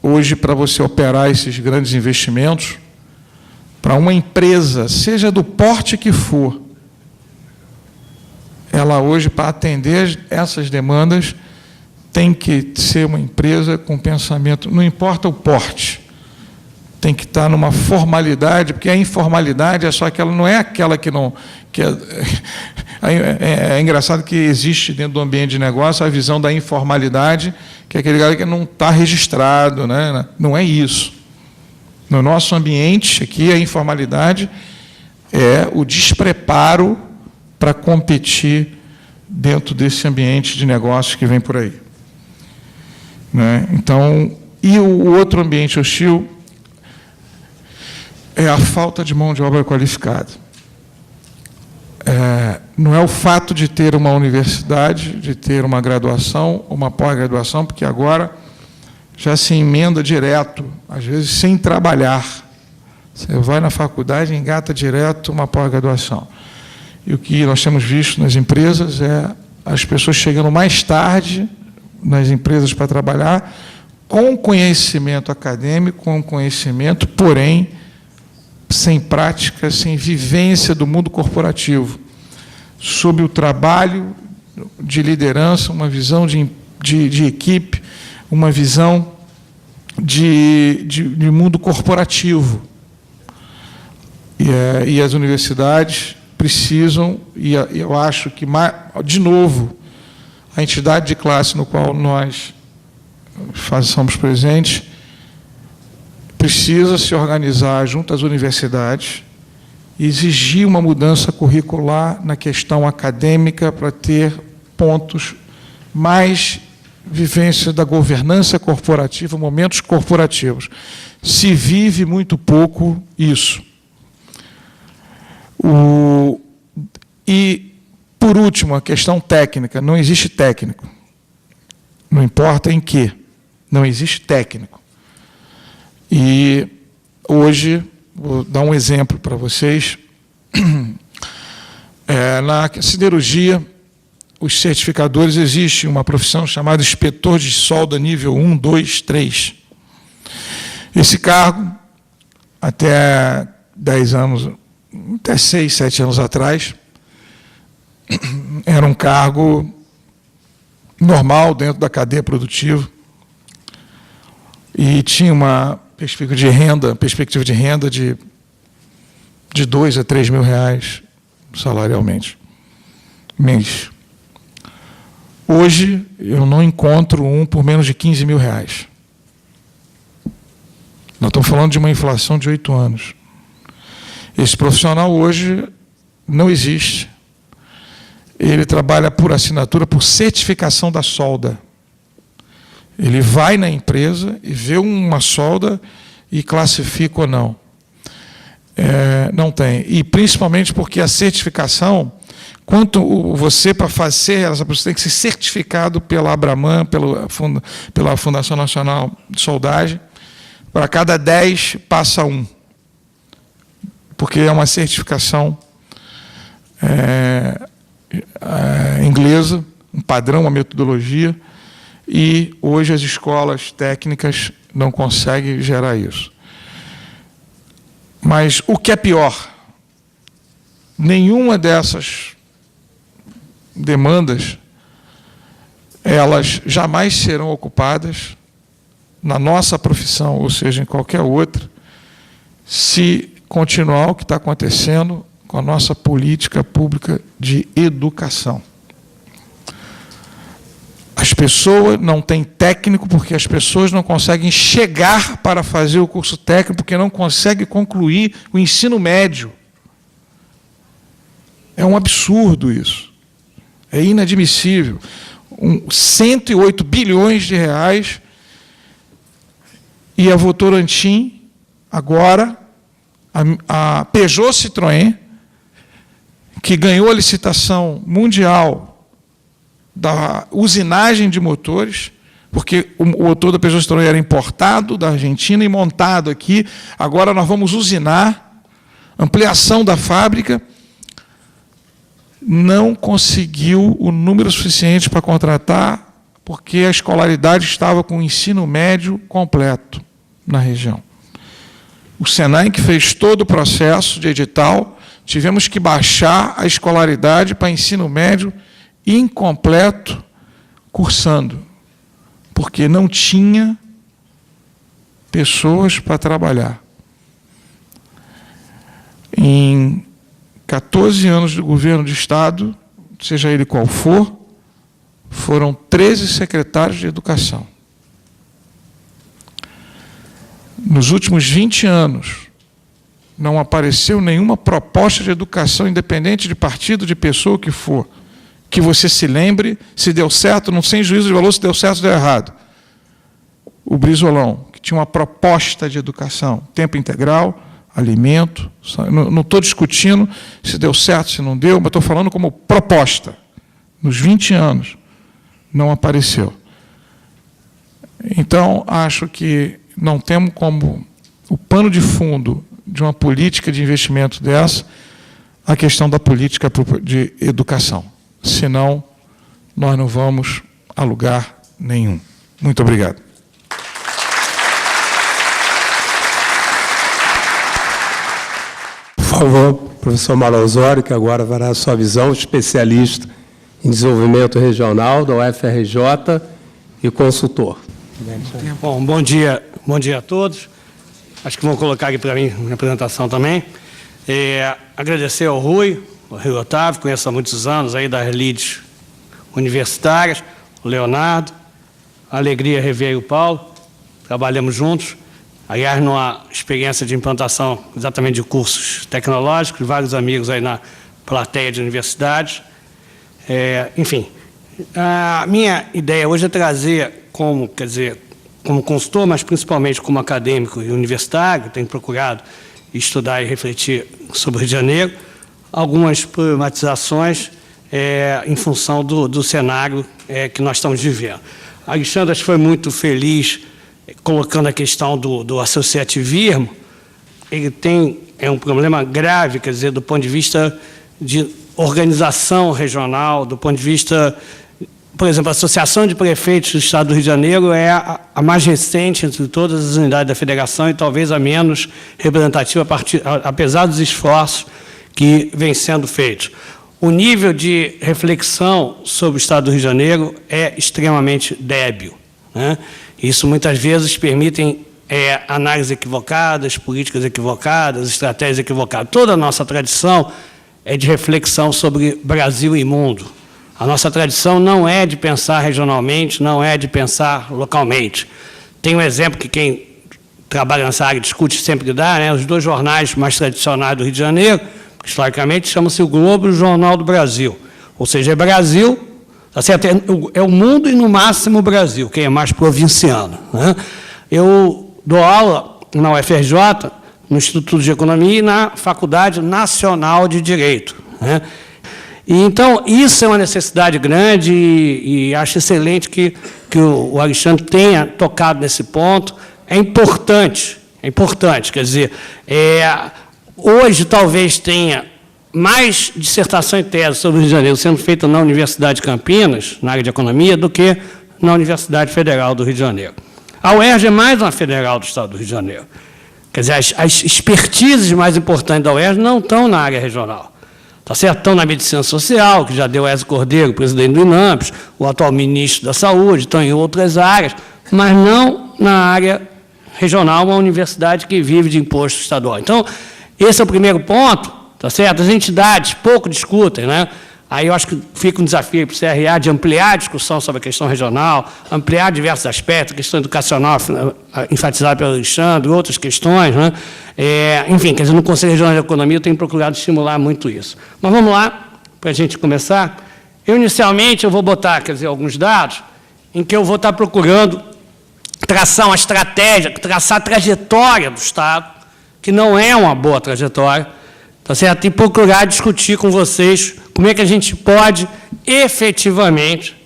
Hoje, para você operar esses grandes investimentos, para uma empresa, seja do porte que for, ela hoje, para atender essas demandas, tem que ser uma empresa com pensamento, não importa o porte, tem que estar numa formalidade, porque a informalidade é só aquela, não é aquela que não... É engraçado que existe dentro do ambiente de negócio a visão da informalidade, que é aquele cara que não está registrado, né? Não é isso. No nosso ambiente aqui, a informalidade é o despreparo para competir dentro desse ambiente de negócios que vem por aí. Né? Então, e o outro ambiente hostil é a falta de mão de obra qualificada. Não é o fato de ter uma universidade, de ter uma graduação, uma pós-graduação, porque agora já se emenda direto, às vezes sem trabalhar. Você vai na faculdade e engata direto uma pós-graduação. E o que nós temos visto nas empresas é as pessoas chegando mais tarde nas empresas para trabalhar, com conhecimento acadêmico, com conhecimento, porém, sem prática, sem vivência do mundo corporativo, sobre o trabalho de liderança, uma visão de equipe, uma visão de mundo corporativo. E as universidades precisam, e eu acho que, de novo, a entidade de classe no qual nós somos presentes precisa se organizar junto às universidades e exigir uma mudança curricular na questão acadêmica para ter pontos mais vivência da governança corporativa, momentos corporativos. Se vive muito pouco isso. E, por último, a questão técnica. Não existe técnico. Não importa em quê. Não existe técnico. E hoje, vou dar um exemplo para vocês. Na siderurgia, os certificadores, existe uma profissão chamada inspetor de solda nível 1, 2, 3. Esse cargo, até 10 anos, até 6, 7 anos atrás, era um cargo normal dentro da cadeia produtiva e tinha uma perspectiva de renda de 2 a 3 mil reais salarialmente, mês. Hoje, eu não encontro um por menos de 15 mil reais. Nós estamos falando de uma inflação de 8 anos. Esse profissional hoje não existe. Ele trabalha por assinatura, por certificação da solda. Ele vai na empresa e vê uma solda e classifica ou não. Não tem. E principalmente porque a certificação, quanto você, para fazer ela, você tem que ser certificado pela Abraman, pela Fundação Nacional de Soldagem. Para cada 10, passa 1. Porque é uma certificação inglesa, um padrão, uma metodologia, e hoje as escolas técnicas não conseguem gerar isso. Mas o que é pior, nenhuma dessas demandas, elas jamais serão ocupadas na nossa profissão, ou seja, em qualquer outra, se continuar o que está acontecendo com a nossa política pública de educação. As pessoas não têm técnico porque as pessoas não conseguem chegar para fazer o curso técnico porque não conseguem concluir o ensino médio. É um absurdo isso. É inadmissível. 108 bilhões de reais e a Votorantim, agora, a Peugeot Citroën, que ganhou a licitação mundial da usinagem de motores, porque o motor da Peugeot Citroën era importado da Argentina e montado aqui. Agora nós vamos usinar, ampliação da fábrica, não conseguiu o número suficiente para contratar, porque a escolaridade estava com o ensino médio completo na região. O Senai, que fez todo o processo de edital, tivemos que baixar a escolaridade para ensino médio incompleto, cursando, porque não tinha pessoas para trabalhar. Em 14 anos de governo de Estado, seja ele qual for, foram 13 secretários de educação. Nos últimos 20 anos, não apareceu nenhuma proposta de educação, independente de partido, de pessoa que for, que você se lembre, se deu certo, não sem juízo de valor, se deu certo ou deu errado. O Brizolão, que tinha uma proposta de educação, tempo integral, alimento, não estou discutindo se deu certo, se não deu, mas estou falando como proposta. Nos 20 anos, não apareceu. Então, acho que não temos como o pano de fundo de uma política de investimento dessa a questão da política de educação. Senão, nós não vamos a lugar nenhum. Muito obrigado. Por favor, professor Mauro Osório, que agora fará a sua visão, especialista em desenvolvimento regional da UFRJ e consultor. Bom, bom dia a todos. Acho que vão colocar aqui para mim minha apresentação também. Agradecer ao Rui Otávio, conheço há muitos anos aí das lides universitárias, o Leonardo, a alegria rever o Paulo, trabalhamos juntos. Aliás, numa experiência de implantação exatamente de cursos tecnológicos, vários amigos aí na plateia de universidades. Enfim, a minha ideia hoje é trazer como consultor, mas principalmente como acadêmico e universitário, tenho procurado estudar e refletir sobre o Rio de Janeiro, algumas problematizações em função do cenário que nós estamos vivendo. Alexandre foi muito feliz colocando a questão do associativismo. Ele é um problema grave, quer dizer, do ponto de vista de organização regional, do ponto de vista, por exemplo, a Associação de Prefeitos do Estado do Rio de Janeiro é a mais recente entre todas as unidades da federação e talvez a menos representativa, apesar dos esforços que vêm sendo feitos. O nível de reflexão sobre o Estado do Rio de Janeiro é extremamente débil, né? Isso muitas vezes permitem análises equivocadas, políticas equivocadas, estratégias equivocadas. Toda a nossa tradição é de reflexão sobre Brasil e mundo. A nossa tradição não é de pensar regionalmente, não é de pensar localmente. Tem um exemplo que quem trabalha nessa área discute sempre que dá, né? Os dois jornais mais tradicionais do Rio de Janeiro, historicamente, chamam-se o Globo e o Jornal do Brasil. Ou seja, é Brasil, tá certo? É o mundo e, no máximo, o Brasil, quem é mais provinciano, né? Eu dou aula na UFRJ, no Instituto de Economia e na Faculdade Nacional de Direito, né? E, então, isso é uma necessidade grande e acho excelente que o Alexandre tenha tocado nesse ponto. É importante, quer dizer, hoje talvez tenha mais dissertação e tese sobre o Rio de Janeiro sendo feita na Universidade de Campinas, na área de economia, do que na Universidade Federal do Rio de Janeiro. A UERJ é mais uma federal do Estado do Rio de Janeiro. Quer dizer, as expertises mais importantes da UERJ não estão na área regional. Tá certo? Estão na medicina social, que já deu Ezio Cordeiro, presidente do INAMPS, o atual ministro da Saúde, estão em outras áreas, mas não na área regional, uma universidade que vive de imposto estadual. Então, esse é o primeiro ponto, tá certo? As entidades pouco discutem, né? Aí eu acho que fica um desafio para o CRA de ampliar a discussão sobre a questão regional, ampliar diversos aspectos, a questão educacional enfatizada pelo Alexandre, outras questões, né? Enfim, quer dizer, no Conselho Regional de Economia eu tenho procurado estimular muito isso. Mas vamos lá, para a gente começar. Inicialmente, eu vou botar, quer dizer, alguns dados em que eu vou estar procurando traçar uma estratégia, traçar a trajetória do Estado, que não é uma boa trajetória, tá certo? E procurar discutir com vocês como é que a gente pode efetivamente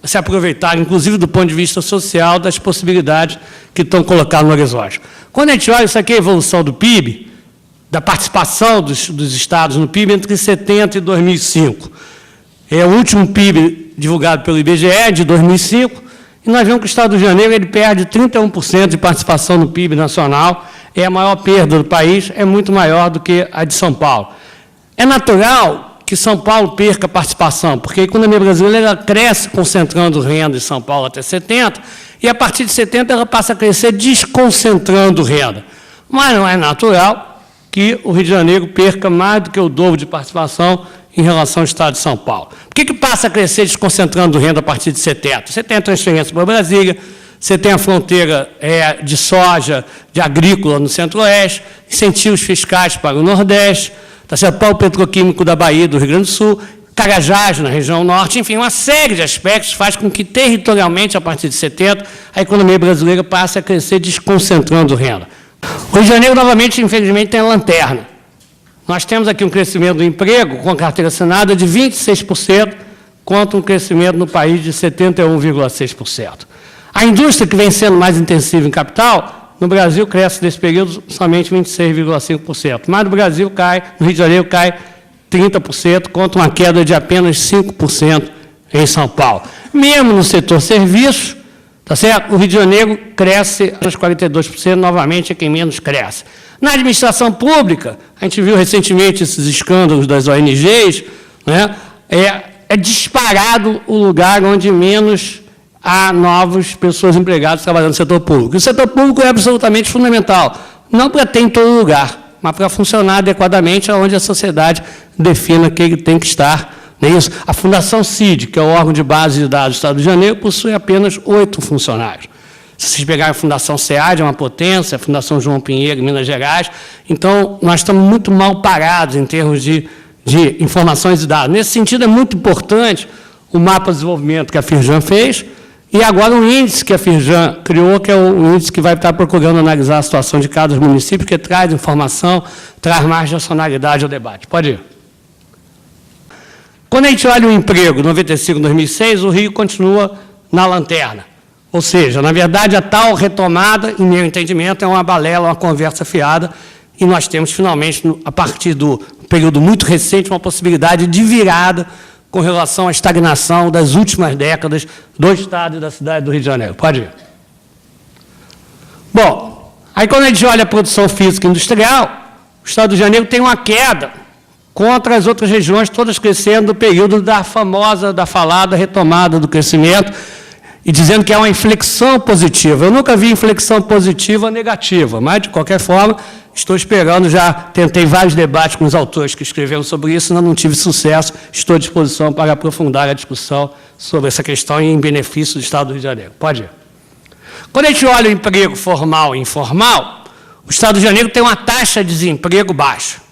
se aproveitar, inclusive do ponto de vista social, das possibilidades que estão colocadas no horizonte. Quando a gente olha isso aqui, a evolução do PIB, da participação dos estados no PIB entre 70 e 2005. É o último PIB divulgado pelo IBGE, de 2005, e nós vemos que o Estado do Rio de Janeiro ele perde 31% de participação no PIB nacional, é a maior perda do país, é muito maior do que a de São Paulo. É natural que São Paulo perca participação, porque a economia brasileira cresce concentrando renda em São Paulo até 70, e a partir de 70 ela passa a crescer desconcentrando renda. Mas não é natural que o Rio de Janeiro perca mais do que o dobro de participação em relação ao Estado de São Paulo. Por que passa a crescer desconcentrando renda a partir de 70? Você tem a transferência para Brasília, você tem a fronteira de soja, de agrícola no Centro-Oeste, incentivos fiscais para o Nordeste, tá certo? Polo petroquímico da Bahia e do Rio Grande do Sul, Carajás na região Norte, enfim, uma série de aspectos faz com que, territorialmente, a partir de 70, a economia brasileira passe a crescer desconcentrando renda. O Rio de Janeiro, novamente, infelizmente, tem a lanterna. Nós temos aqui um crescimento do emprego com a carteira assinada de 26%, contra um crescimento no país de 71,6%. A indústria, que vem sendo mais intensiva em capital, no Brasil cresce nesse período somente 26,5%. Mas no Brasil cai, no Rio de Janeiro cai 30%, contra uma queda de apenas 5% em São Paulo. Mesmo no setor serviços, tá certo? O Rio de Janeiro cresce apenas 42%, novamente é quem menos cresce. Na administração pública, a gente viu recentemente esses escândalos das ONGs, né? É disparado o lugar onde menos há novas pessoas empregadas trabalhando no setor público. O setor público é absolutamente fundamental, não para ter em todo lugar, mas para funcionar adequadamente aonde a sociedade defina que ele tem que estar. Não é isso? A Fundação CID, que é o órgão de base de dados do Estado do Rio de Janeiro, possui apenas 8 funcionários. Se vocês pegarem a Fundação SEAD, é uma potência, a Fundação João Pinheiro, em Minas Gerais. Então, nós estamos muito mal parados em termos de informações e dados. Nesse sentido, é muito importante o mapa de desenvolvimento que a Firjan fez e agora um índice que a Firjan criou, que é o índice que vai estar procurando analisar a situação de cada município, que traz informação, traz mais racionalidade ao debate. Pode ir. Quando a gente olha o emprego, 95, 2006, o Rio continua na lanterna. Ou seja, na verdade, a tal retomada, em meu entendimento, é uma balela, uma conversa fiada, e nós temos, finalmente, a partir do período muito recente, uma possibilidade de virada com relação à estagnação das últimas décadas do Estado e da cidade do Rio de Janeiro. Pode ir. Bom, aí quando a gente olha a produção física industrial, o Estado do Rio de Janeiro tem uma queda contra as outras regiões, todas crescendo no período da famosa, da falada retomada do crescimento, e dizendo que é uma inflexão positiva. Eu nunca vi inflexão positiva negativa, mas, de qualquer forma, estou esperando, já tentei vários debates com os autores que escreveram sobre isso, ainda não tive sucesso, estou à disposição para aprofundar a discussão sobre essa questão em benefício do Estado do Rio de Janeiro. Pode ir. Quando a gente olha o emprego formal e informal, o Estado do Rio de Janeiro tem uma taxa de desemprego baixa.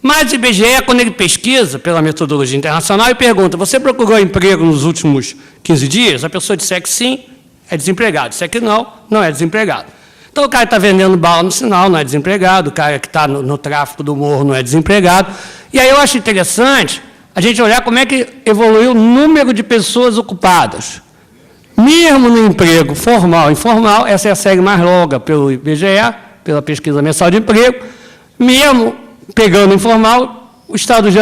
Mas o IBGE, quando ele pesquisa pela metodologia internacional e pergunta, você procurou emprego nos últimos 15 dias? A pessoa disser que sim, é desempregado. Disser que não, não é desempregado. Então, o cara está vendendo bala no sinal, não é desempregado. O cara que está no tráfico do morro não é desempregado. E aí eu acho interessante a gente olhar como é que evoluiu o número de pessoas ocupadas. Mesmo no emprego formal e informal, essa é a série mais longa pelo IBGE, pela pesquisa mensal de emprego, mesmo pegando informal,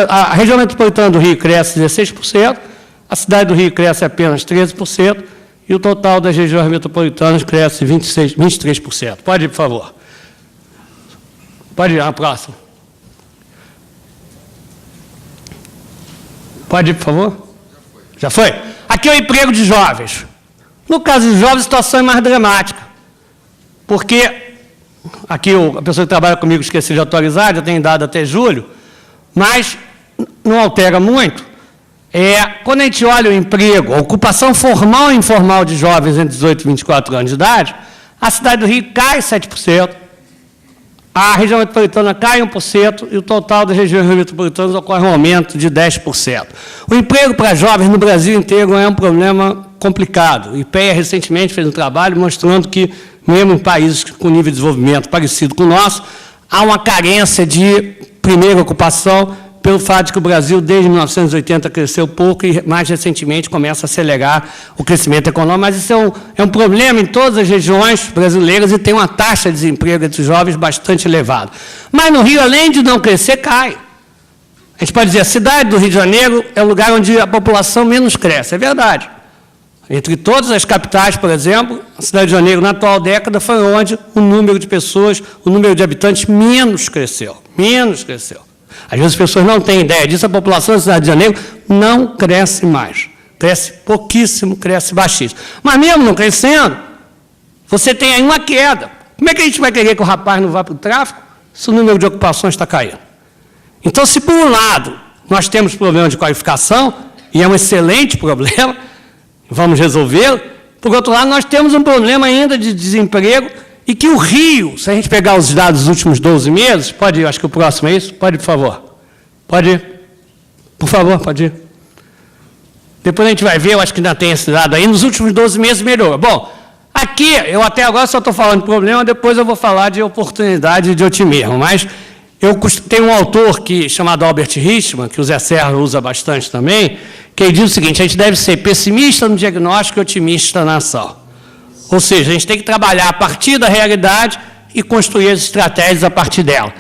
a região metropolitana do Rio cresce 16%, a cidade do Rio cresce apenas 13%, e o total das regiões metropolitanas cresce 23%. Pode ir, por favor. Pode ir, a próxima. Pode ir, por favor? Já foi? Aqui é o emprego de jovens. No caso de jovens, a situação é mais dramática, porque aqui a pessoa que trabalha comigo esqueci de atualizar, já tem dado até julho, mas não altera muito. Quando a gente olha o emprego, a ocupação formal e informal de jovens entre 18 e 24 anos de idade, a cidade do Rio cai 7%, a região metropolitana cai 1% e o total das regiões metropolitanas ocorre um aumento de 10%. O emprego para jovens no Brasil inteiro é um problema complicado. O IPEA recentemente fez um trabalho mostrando que, mesmo em países com nível de desenvolvimento parecido com o nosso, há uma carência de primeira ocupação pelo fato de que o Brasil, desde 1980, cresceu pouco e, mais recentemente, começa a acelerar o crescimento econômico. Mas isso é um problema em todas as regiões brasileiras e tem uma taxa de desemprego entre os jovens bastante elevada. Mas no Rio, além de não crescer, cai. A gente pode dizer, a cidade do Rio de Janeiro é o lugar onde a população menos cresce. É verdade. Entre todas as capitais, por exemplo, a cidade de Janeiro, na atual década, foi onde o número de pessoas, o número de habitantes menos cresceu. Menos cresceu. Às vezes as pessoas não têm ideia disso, a população da cidade de Janeiro não cresce mais. Cresce pouquíssimo, cresce baixíssimo. Mas mesmo não crescendo, você tem aí uma queda. Como é que a gente vai querer que o rapaz não vá para o tráfico se o número de ocupações está caindo? Então, se por um lado nós temos problema de qualificação, e é um excelente problema, vamos resolvê-lo, por outro lado, nós temos um problema ainda de desemprego e que o Rio, se a gente pegar os dados dos últimos 12 meses, pode ir, acho que o próximo é isso, pode ir, por favor. Pode ir. Por favor, pode ir. Depois a gente vai ver, eu acho que ainda tem esse dado aí, nos últimos 12 meses melhorou. Bom, aqui, eu até agora só estou falando de problema, depois eu vou falar de oportunidade e de otimismo, mas eu tenho um autor chamado Albert Hirschman, que o Zé Serra usa bastante também, que ele diz o seguinte: a gente deve ser pessimista no diagnóstico e otimista na ação. Ou seja, a gente tem que trabalhar a partir da realidade e construir as estratégias a partir dela.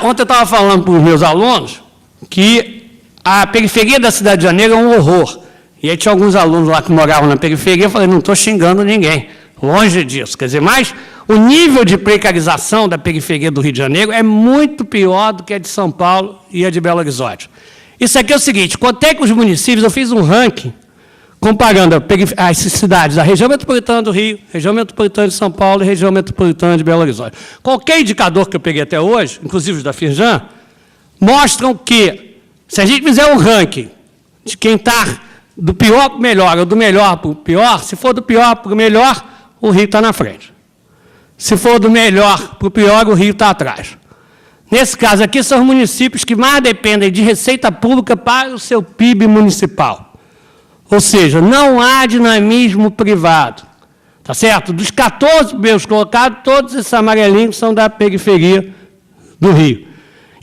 Ontem eu estava falando para os meus alunos que a periferia da cidade de Janeiro é um horror. E aí tinha alguns alunos lá que moravam na periferia, eu falei, não estou xingando ninguém, longe disso. Quer dizer, mas o nível de precarização da periferia do Rio de Janeiro é muito pior do que a de São Paulo e a de Belo Horizonte. Isso aqui é o seguinte, quanto é que os municípios, eu fiz um ranking, comparando as cidades da região metropolitana do Rio, região metropolitana de São Paulo e região metropolitana de Belo Horizonte. Qualquer indicador que eu peguei até hoje, inclusive os da Firjan, mostram que, se a gente fizer um ranking de quem está do pior para o melhor ou do melhor para o pior, se for do pior para o melhor, o Rio está na frente. Se for do melhor para o pior, o Rio está atrás. Nesse caso aqui, são os municípios que mais dependem de receita pública para o seu PIB municipal. Ou seja, não há dinamismo privado. Tá certo? Dos 14 primeiros colocados, todos esses amarelinhos são da periferia do Rio.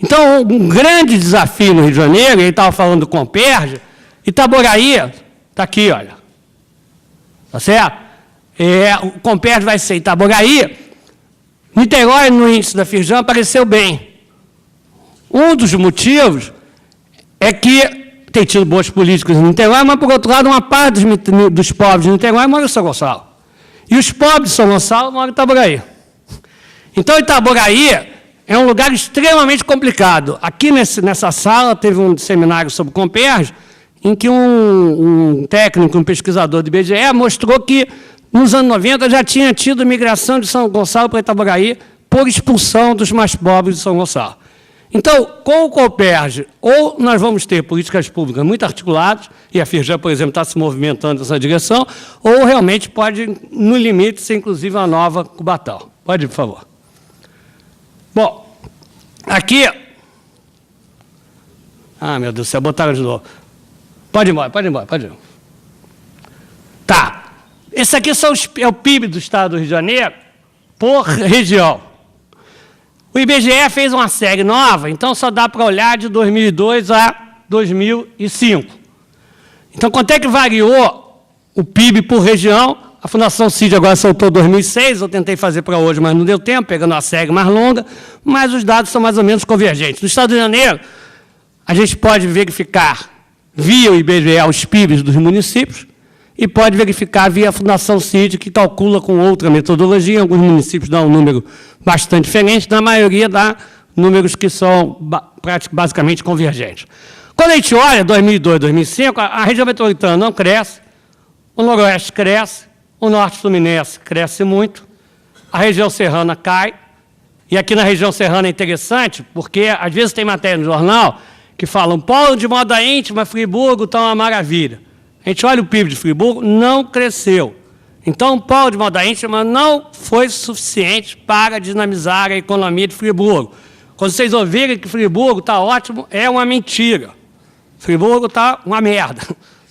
Então, um grande desafio no Rio de Janeiro, ele estava falando do Comperj, Itaboraí, está aqui, olha. Tá certo? O Comperj vai ser Itaboraí. Niterói, no índice da Firjan, apareceu bem. Um dos motivos é que tem tido boas políticas em Niterói, mas, por outro lado, uma parte dos pobres de Niterói mora em São Gonçalo. E os pobres de São Gonçalo moram em Itaboraí. Então, Itaboraí é um lugar extremamente complicado. Aqui nessa sala teve um seminário sobre Comperj, em que um técnico, um pesquisador do IBGE, mostrou que, nos anos 90, já tinha tido migração de São Gonçalo para Itaboraí por expulsão dos mais pobres de São Gonçalo. Então, com o Comperj, ou nós vamos ter políticas públicas muito articuladas, e a Firjan, por exemplo, está se movimentando nessa direção, ou realmente pode, no limite, ser inclusive uma nova Cubatão. Pode ir, por favor. Bom, aqui... Ah, meu Deus do céu, botaram de novo. Pode ir embora, pode ir embora, pode ir. Tá. Esse aqui é o PIB do Estado do Rio de Janeiro por região. O IBGE fez uma série nova, então só dá para olhar de 2002 a 2005. Então, quanto é que variou o PIB por região? A Fundação CID agora soltou 2006, eu tentei fazer para hoje, mas não deu tempo, pegando uma série mais longa, mas os dados são mais ou menos convergentes. No Estado do Rio de Janeiro, a gente pode verificar via o IBGE os PIBs dos municípios e pode verificar via a Fundação CID, que calcula com outra metodologia. Alguns municípios dão um número bastante diferente, na maioria dá números que são basicamente convergentes. Quando a gente olha 2002, 2005, a região metropolitana não cresce, o Noroeste cresce, o Norte Fluminense cresce muito, a região serrana cai, e aqui na região serrana é interessante, porque às vezes tem matéria no jornal que falam, polo de moda íntima, Friburgo está uma maravilha. A gente olha o PIB de Friburgo, não cresceu. Então, o polo de moda íntima não foi suficiente para dinamizar a economia de Friburgo. Quando vocês ouvirem que Friburgo está ótimo, é uma mentira. Friburgo está uma merda,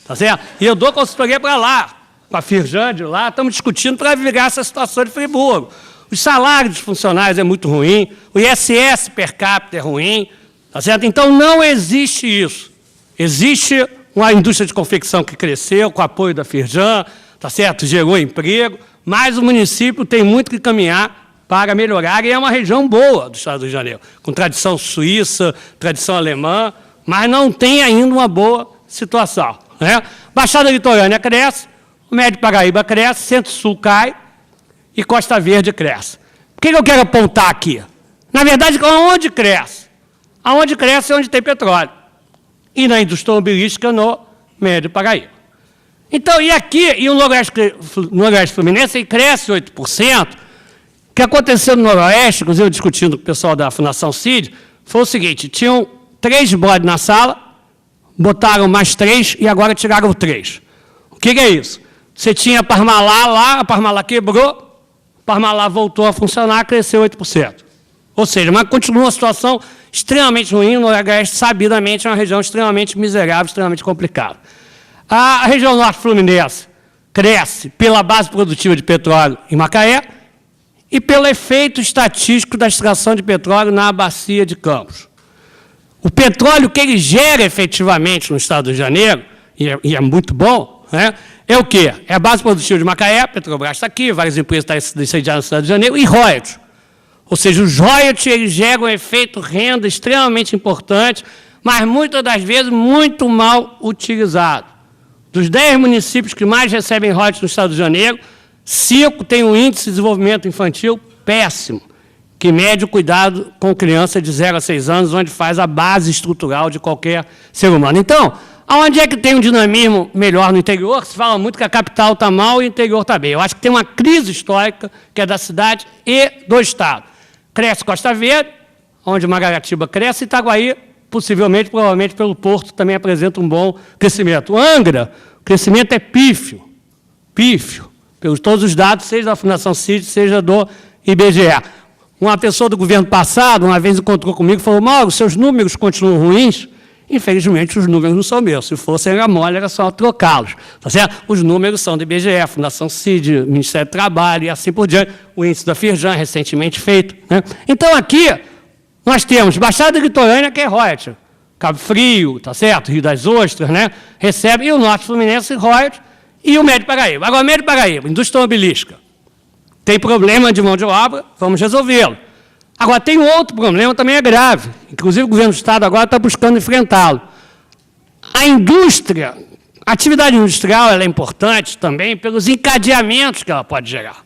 tá certo? E eu dou consultoria para lá, com a Firjan de lá, estamos discutindo para virar essa situação de Friburgo. Os salários dos funcionários é muito ruim, o ISS per capita é ruim, tá certo? Então, não existe isso. Existe uma indústria de confecção que cresceu com o apoio da Firjan, tá certo? Gerou emprego, mas o município tem muito que caminhar para melhorar, e é uma região boa do Estado do Rio de Janeiro, com tradição suíça, tradição alemã, mas não tem ainda uma boa situação, né? Baixada Litorânea cresce, o Médio Paraíba cresce, Centro-Sul cai e Costa Verde cresce. O que eu quero apontar aqui? Na verdade, aonde cresce? Aonde cresce é onde tem petróleo. E na indústria automobilística no Médio Paraíba. Então, e aqui, e o Noroeste Fluminense cresce 8%. O que aconteceu no Noroeste, inclusive eu discutindo com o pessoal da Fundação CID, foi o seguinte: tinham 3 bodes na sala, botaram mais 3 e agora tiraram 3. O que é isso? Você tinha a Parmalat lá, a Parmalat quebrou, a Parmalat voltou a funcionar, cresceu 8%. Ou seja, mas continua uma situação extremamente ruim, o Noroeste, sabidamente, é uma região extremamente miserável, extremamente complicada. A região Norte Fluminense cresce pela base produtiva de petróleo em Macaé e pelo efeito estatístico da extração de petróleo na bacia de Campos. O petróleo que ele gera efetivamente no Estado do Rio de Janeiro, e é muito bom, né, é o quê? É a base produtiva de Macaé, Petrobras está aqui, várias empresas estão sediadas no Estado do Rio de Janeiro, e royalties. Ou seja, os royalties eles geram um efeito renda extremamente importante, mas muitas das vezes muito mal utilizado. Dos 10 municípios que mais recebem royalties no Estado do Rio de Janeiro, 5 têm um índice de desenvolvimento infantil péssimo, que mede o cuidado com criança de 0 a 6 anos, onde faz a base estrutural de qualquer ser humano. Então, aonde é que tem um dinamismo melhor no interior? Se fala muito que a capital está mal e o interior está bem. Eu acho que tem uma crise histórica, que é da cidade e do Estado. Cresce Costa Verde, onde Mangaratiba cresce, e Itaguaí, possivelmente, provavelmente pelo Porto, também apresenta um bom crescimento. Angra, o crescimento é pífio, pelos todos os dados, seja da Fundação CID, seja do IBGE. Uma pessoa do governo passado, uma vez encontrou comigo e falou: Mauro, seus números continuam ruins? Infelizmente, os números não são meus. Se fossem, era mole, era só trocá-los. Tá certo? Os números são do IBGE, Fundação CID, Ministério do Trabalho e assim por diante. O índice da Firjan, recentemente feito, né? Então, aqui, nós temos Baixada Litorânea, que é royalties. Cabo Frio, tá certo? Rio das Ostras, né? Recebe, e o Norte Fluminense, royalties, e o Médio Paraíba. Agora, Médio Paraíba, indústria automobilística. Tem problema de mão de obra, vamos resolvê-lo. Agora, tem outro problema, também é grave. Inclusive, o governo do Estado agora está buscando enfrentá-lo. A indústria, a atividade industrial, ela é importante também pelos encadeamentos que ela pode gerar.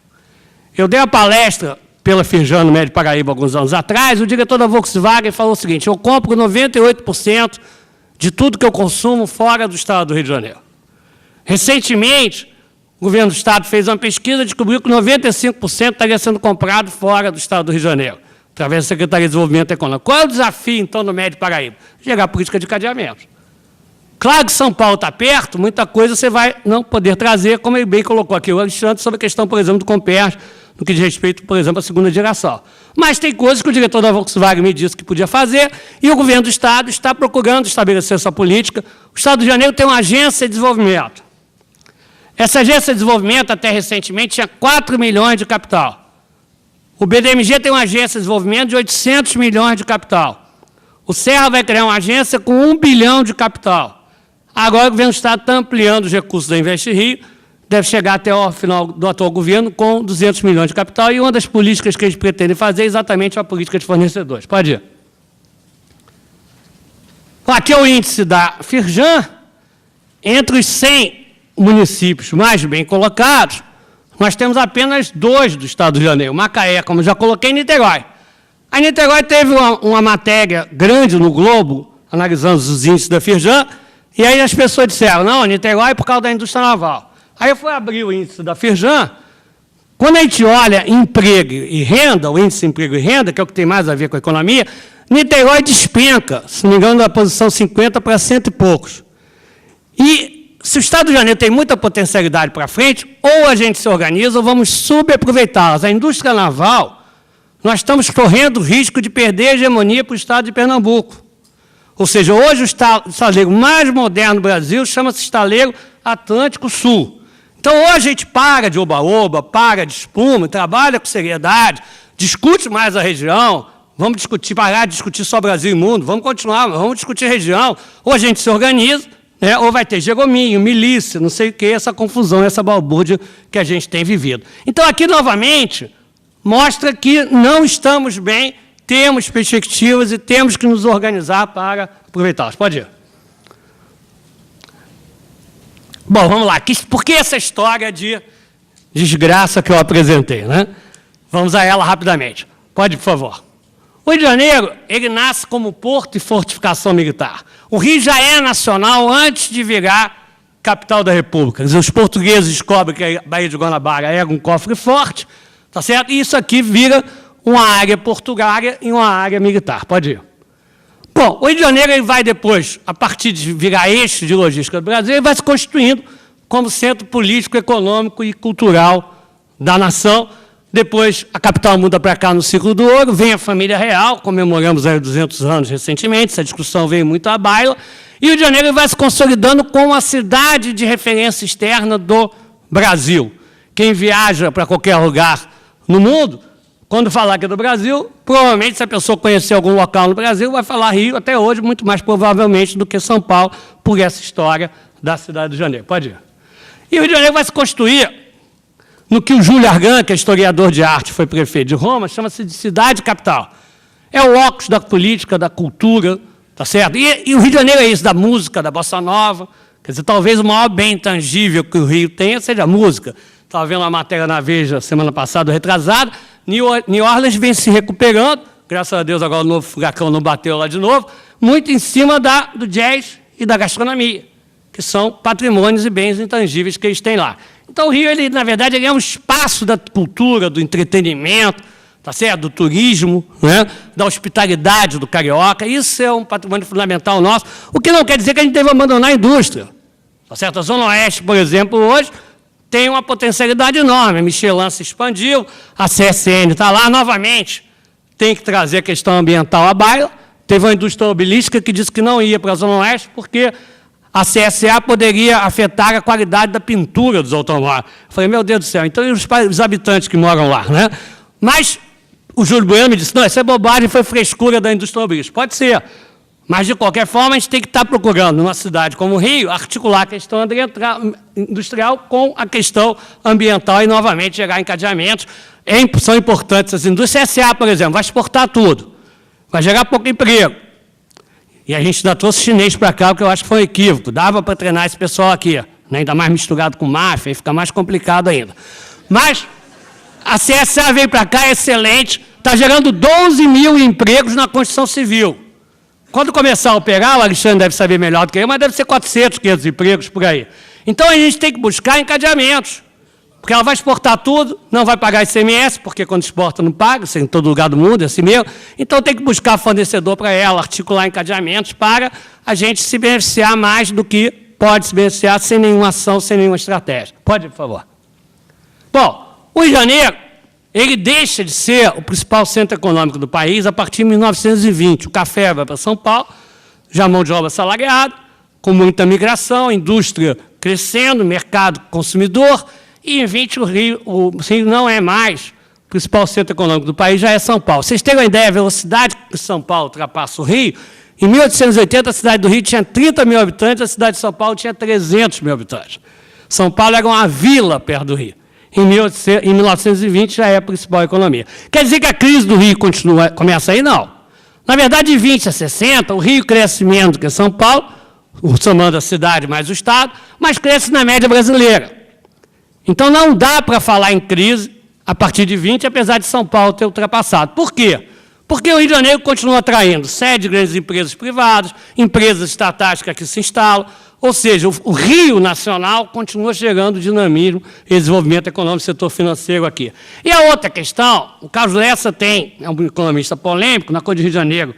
Eu dei uma palestra pela Firjan no Médio Paraíba alguns anos atrás, o diretor da Volkswagen falou o seguinte: eu compro 98% de tudo que eu consumo fora do Estado do Rio de Janeiro. Recentemente, o governo do Estado fez uma pesquisa e descobriu que 95% estaria sendo comprado fora do Estado do Rio de Janeiro, através da Secretaria de Desenvolvimento Econômico. Qual é o desafio, então, no Médio Paraíba? Gerar política de cadeamento. Claro que São Paulo está perto, muita coisa você vai não poder trazer, como ele bem colocou aqui o Alexandre, sobre a questão, por exemplo, do Comperj, no que diz respeito, por exemplo, à segunda geração. Mas tem coisas que o diretor da Volkswagen me disse que podia fazer, e o governo do Estado está procurando estabelecer essa política. O Estado do Rio de Janeiro tem uma agência de desenvolvimento. Essa agência de desenvolvimento, até recentemente, tinha 4 milhões de capital. O BDMG tem uma agência de desenvolvimento de 800 milhões de capital. O Serra vai criar uma agência com 1 bilhão de capital. Agora o governo do Estado está ampliando os recursos da Invest Rio, deve chegar até o final do atual governo com 200 milhões de capital, e uma das políticas que eles pretendem fazer é exatamente a política de fornecedores. Pode ir. Aqui é o índice da Firjan. Entre os 100 municípios mais bem colocados, nós temos apenas 2 do Estado do Rio de Janeiro, Macaé, como já coloquei, e Niterói. A Niterói teve uma matéria grande no Globo, analisando os índices da Firjan, e aí as pessoas disseram: não, Niterói é por causa da indústria naval. Aí eu fui abrir o índice da Firjan. Quando a gente olha emprego e renda, o índice de emprego e renda, que é o que tem mais a ver com a economia, Niterói despenca, se não me engano, da posição 50 para 100 e poucos. E se o Estado do Rio de Janeiro tem muita potencialidade para frente, ou a gente se organiza ou vamos subaproveitá-las. A indústria naval, nós estamos correndo o risco de perder a hegemonia para o Estado de Pernambuco. Ou seja, hoje o estaleiro mais moderno do Brasil chama-se Estaleiro Atlântico Sul. Então, hoje a gente para de oba-oba, para de espuma, trabalha com seriedade, discute mais a região, vamos discutir, parar de discutir só Brasil e mundo, vamos continuar, vamos discutir região, ou a gente se organiza, né, ou vai ter jegominho, milícia, não sei o que, essa confusão, essa balbúrdia que a gente tem vivido. Então, aqui, novamente, mostra que não estamos bem, temos perspectivas e temos que nos organizar para aproveitá-las. Pode ir. Bom, vamos lá. Por que essa história de desgraça que eu apresentei, né? Vamos a ela rapidamente. Pode, por favor. O Rio de Janeiro, ele nasce como porto e fortificação militar. O Rio já é nacional antes de virar capital da República. Os portugueses descobrem que a Baía de Guanabara é um cofre forte, tá certo? E isso aqui vira uma área portuária e uma área militar. Pode ir. Bom, o Rio de Janeiro ele vai depois, a partir de virar eixo de logística do Brasil, ele vai se constituindo como centro político, econômico e cultural da nação. Depois, a capital muda para cá no ciclo do ouro, vem a família real, comemoramos aí 200 anos recentemente, essa discussão veio muito à baila, e o Rio de Janeiro vai se consolidando como a cidade de referência externa do Brasil. Quem viaja para qualquer lugar no mundo, quando falar que é do Brasil, provavelmente, se a pessoa conhecer algum local no Brasil, vai falar Rio, até hoje, muito mais provavelmente do que São Paulo, por essa história da cidade do Rio de Janeiro. Pode ir. E o Rio de Janeiro vai se constituir no que o Júlio Argan, que é historiador de arte, foi prefeito de Roma, chama-se de cidade-capital. É o óculos da política, da cultura, tá certo? E o Rio de Janeiro é isso, da música, da bossa nova. Quer dizer, talvez o maior bem intangível que o Rio tenha seja a música. Estava vendo uma matéria na Veja semana passada, retrasada. New Orleans vem se recuperando, graças a Deus agora o novo furacão não bateu lá de novo, muito em cima do jazz e da gastronomia, que são patrimônios e bens intangíveis que eles têm lá. Então o Rio, ele, na verdade, ele é um espaço da cultura, do entretenimento, tá certo? Do turismo, né? Da hospitalidade do carioca. Isso é um patrimônio fundamental nosso, o que não quer dizer que a gente deva abandonar a indústria. Tá certo? A Zona Oeste, por exemplo, hoje, tem uma potencialidade enorme. A Michelin se expandiu, a CSN está lá novamente. Tem que trazer a questão ambiental à baila. Teve uma indústria automobilística que disse que não ia para a Zona Oeste porque a CSA poderia afetar a qualidade da pintura dos automóveis. Eu falei, meu Deus do céu, então e os habitantes que moram lá, né? Mas o Júlio Bueno me disse, não, isso é bobagem, foi frescura da indústria automobilística. Pode ser. Mas, de qualquer forma, a gente tem que estar procurando, numa cidade como o Rio, articular a questão industrial com a questão ambiental e, novamente, gerar encadeamentos. São importantes as indústrias. CSA, por exemplo, vai exportar tudo. Vai gerar pouco emprego. E a gente ainda trouxe chinês para cá, o que eu acho que foi um equívoco. Dava para treinar esse pessoal aqui, né? Ainda mais misturado com máfia, aí fica mais complicado ainda. Mas a CSA veio para cá, é excelente, está gerando 12 mil empregos na construção civil. Quando começar a operar, o Alexandre deve saber melhor do que eu, mas deve ser 400, 500 empregos por aí. Então, a gente tem que buscar encadeamentos, porque ela vai exportar tudo, não vai pagar ICMS, porque quando exporta não paga, isso é em todo lugar do mundo, é assim mesmo. Então, tem que buscar fornecedor para ela, articular encadeamentos para a gente se beneficiar mais do que pode se beneficiar sem nenhuma ação, sem nenhuma estratégia. Pode, por favor. Bom, o Rio de Janeiro, ele deixa de ser o principal centro econômico do país a partir de 1920. O café vai para São Paulo, já mão de obra assalariada, com muita migração, indústria crescendo, mercado consumidor, e em 20 o Rio não é mais o principal centro econômico do país, já é São Paulo. Vocês têm uma ideia, a velocidade que São Paulo ultrapassa o Rio? Em 1880, a cidade do Rio tinha 30 mil habitantes, a cidade de São Paulo tinha 300 mil habitantes. São Paulo era uma vila perto do Rio. Em 1920 já é a principal economia. Quer dizer que a crise do Rio começa aí? Não. Na verdade, de 20 a 60, o Rio cresce menos do que São Paulo, somando a cidade mais o Estado, mas cresce na média brasileira. Então, não dá para falar em crise a partir de 20, apesar de São Paulo ter ultrapassado. Por quê? Porque o Rio de Janeiro continua atraindo sede de grandes empresas privadas, empresas estatais que aqui se instalam, ou seja, o Rio Nacional continua gerando dinamismo e desenvolvimento econômico do setor financeiro aqui. E a outra questão, o Carlos Lessa é um economista polêmico, na Coisa de Rio de Janeiro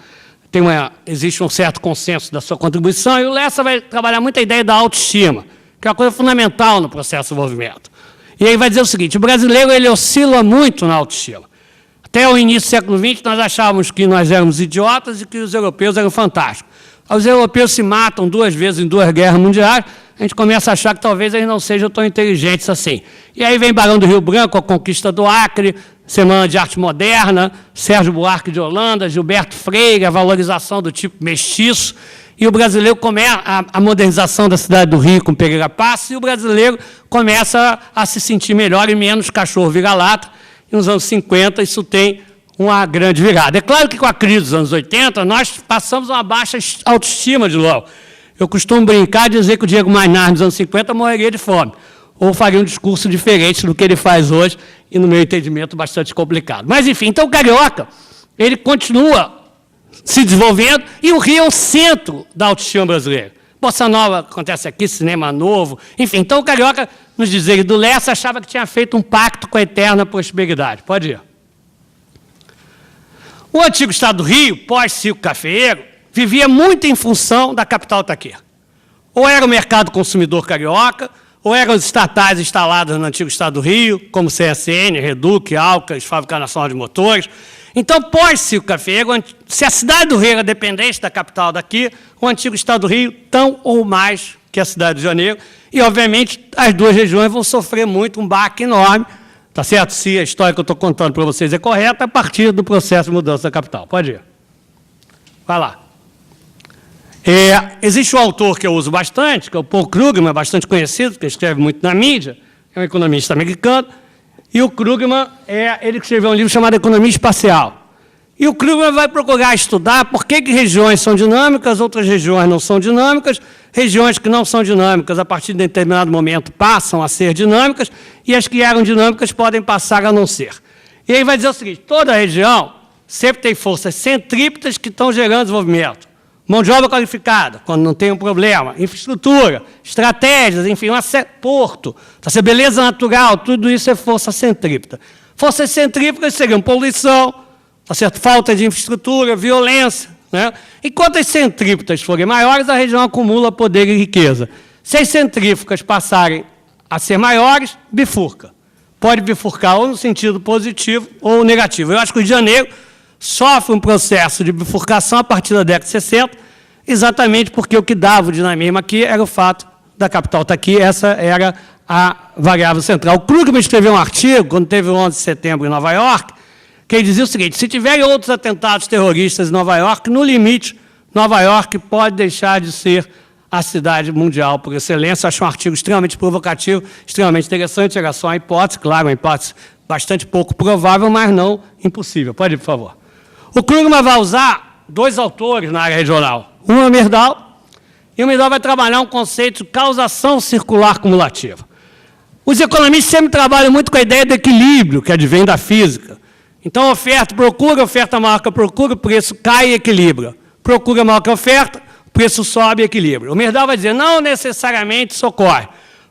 existe um certo consenso da sua contribuição, e o Lessa vai trabalhar muito a ideia da autoestima. que é uma coisa fundamental no processo de desenvolvimento. E aí vai dizer o seguinte, o brasileiro ele oscila muito na autoestima. Até o início do século XX, nós achávamos que nós éramos idiotas e que os europeus eram fantásticos. Os europeus se matam 2 vezes em 2 guerras mundiais, a gente começa a achar que talvez eles não sejam tão inteligentes assim. E aí vem Barão do Rio Branco, a conquista do Acre, Semana de Arte Moderna, Sérgio Buarque de Holanda, Gilberto Freire, a valorização do tipo mestiço, e o brasileiro começa a modernização da cidade do Rio com Pereira Passos, e o brasileiro começa a se sentir melhor e menos cachorro vira-lata. E nos anos 50 isso tem uma grande virada. É claro que com a crise dos anos 80 nós passamos uma baixa autoestima de novo. Eu costumo brincar e dizer que o Diego Maynard nos anos 50 morreria de fome, ou faria um discurso diferente do que ele faz hoje, e no meu entendimento bastante complicado. Mas enfim, então o carioca, ele continua se desenvolvendo, e o Rio é o centro da autoestima brasileira. Bossa Nova acontece aqui, cinema novo, enfim. Então o carioca, nos dizeres do Lessa, achava que tinha feito um pacto com a eterna prosperidade. Pode ir. O antigo estado do Rio, pós-ciclo cafeeiro, vivia muito em função da capital estar aqui. Ou era o mercado consumidor carioca, ou eram as estatais instaladas no antigo estado do Rio, como CSN, Reduc, Alcas, Fábrica Nacional de Motores. Então, pós-ciclo cafeeiro, se a cidade do Rio era dependente da capital daqui, o antigo estado do Rio, tão ou mais que a cidade do Rio de Janeiro, e, obviamente, as 2 regiões vão sofrer muito, um baque enorme, tá certo? Se a história que eu estou contando para vocês é correta, a partir do processo de mudança da capital. Pode ir. Vai lá. Existe um autor que eu uso bastante, que é o Paul Krugman, bastante conhecido, que escreve muito na mídia, é um economista americano, e o Krugman, ele escreveu um livro chamado Economia Espacial. E o Krugman vai procurar estudar por que regiões são dinâmicas, outras regiões não são dinâmicas, regiões que não são dinâmicas, a partir de determinado momento, passam a ser dinâmicas, e as que eram dinâmicas podem passar a não ser. E aí vai dizer o seguinte, toda região sempre tem forças centrípetas que estão gerando desenvolvimento. Mão de obra qualificada, quando não tem um problema, infraestrutura, estratégias, enfim, porto, beleza natural, tudo isso é força centrípeta. Forças centrípetas seriam poluição, falta de infraestrutura, violência. Né? Enquanto as centrípetas forem maiores, a região acumula poder e riqueza. Se as centrífugas passarem a ser maiores, bifurca. Pode bifurcar ou no sentido positivo ou negativo. Eu acho que o Rio de Janeiro sofre um processo de bifurcação a partir da década de 60, exatamente porque o que dava o dinamismo aqui era o fato da capital estar aqui, essa era a variável central. O Krugman escreveu um artigo, quando teve o 11 de setembro em Nova York, que ele dizia o seguinte, se tiverem outros atentados terroristas em Nova York, no limite, Nova York pode deixar de ser a cidade mundial por excelência. Acho um artigo extremamente provocativo, extremamente interessante, era só uma hipótese, claro, uma hipótese bastante pouco provável, mas não impossível. Pode ir, por favor. O Krugman vai usar 2 autores na área regional. Um é o Myrdal, e o Myrdal vai trabalhar um conceito de causação circular cumulativa. Os economistas sempre trabalham muito com a ideia do equilíbrio, que advém da física. Então, oferta maior que a procura, o preço cai e equilibra. Procura maior que a oferta, o preço sobe e equilibra. O Myrdal vai dizer, não necessariamente isso ocorre.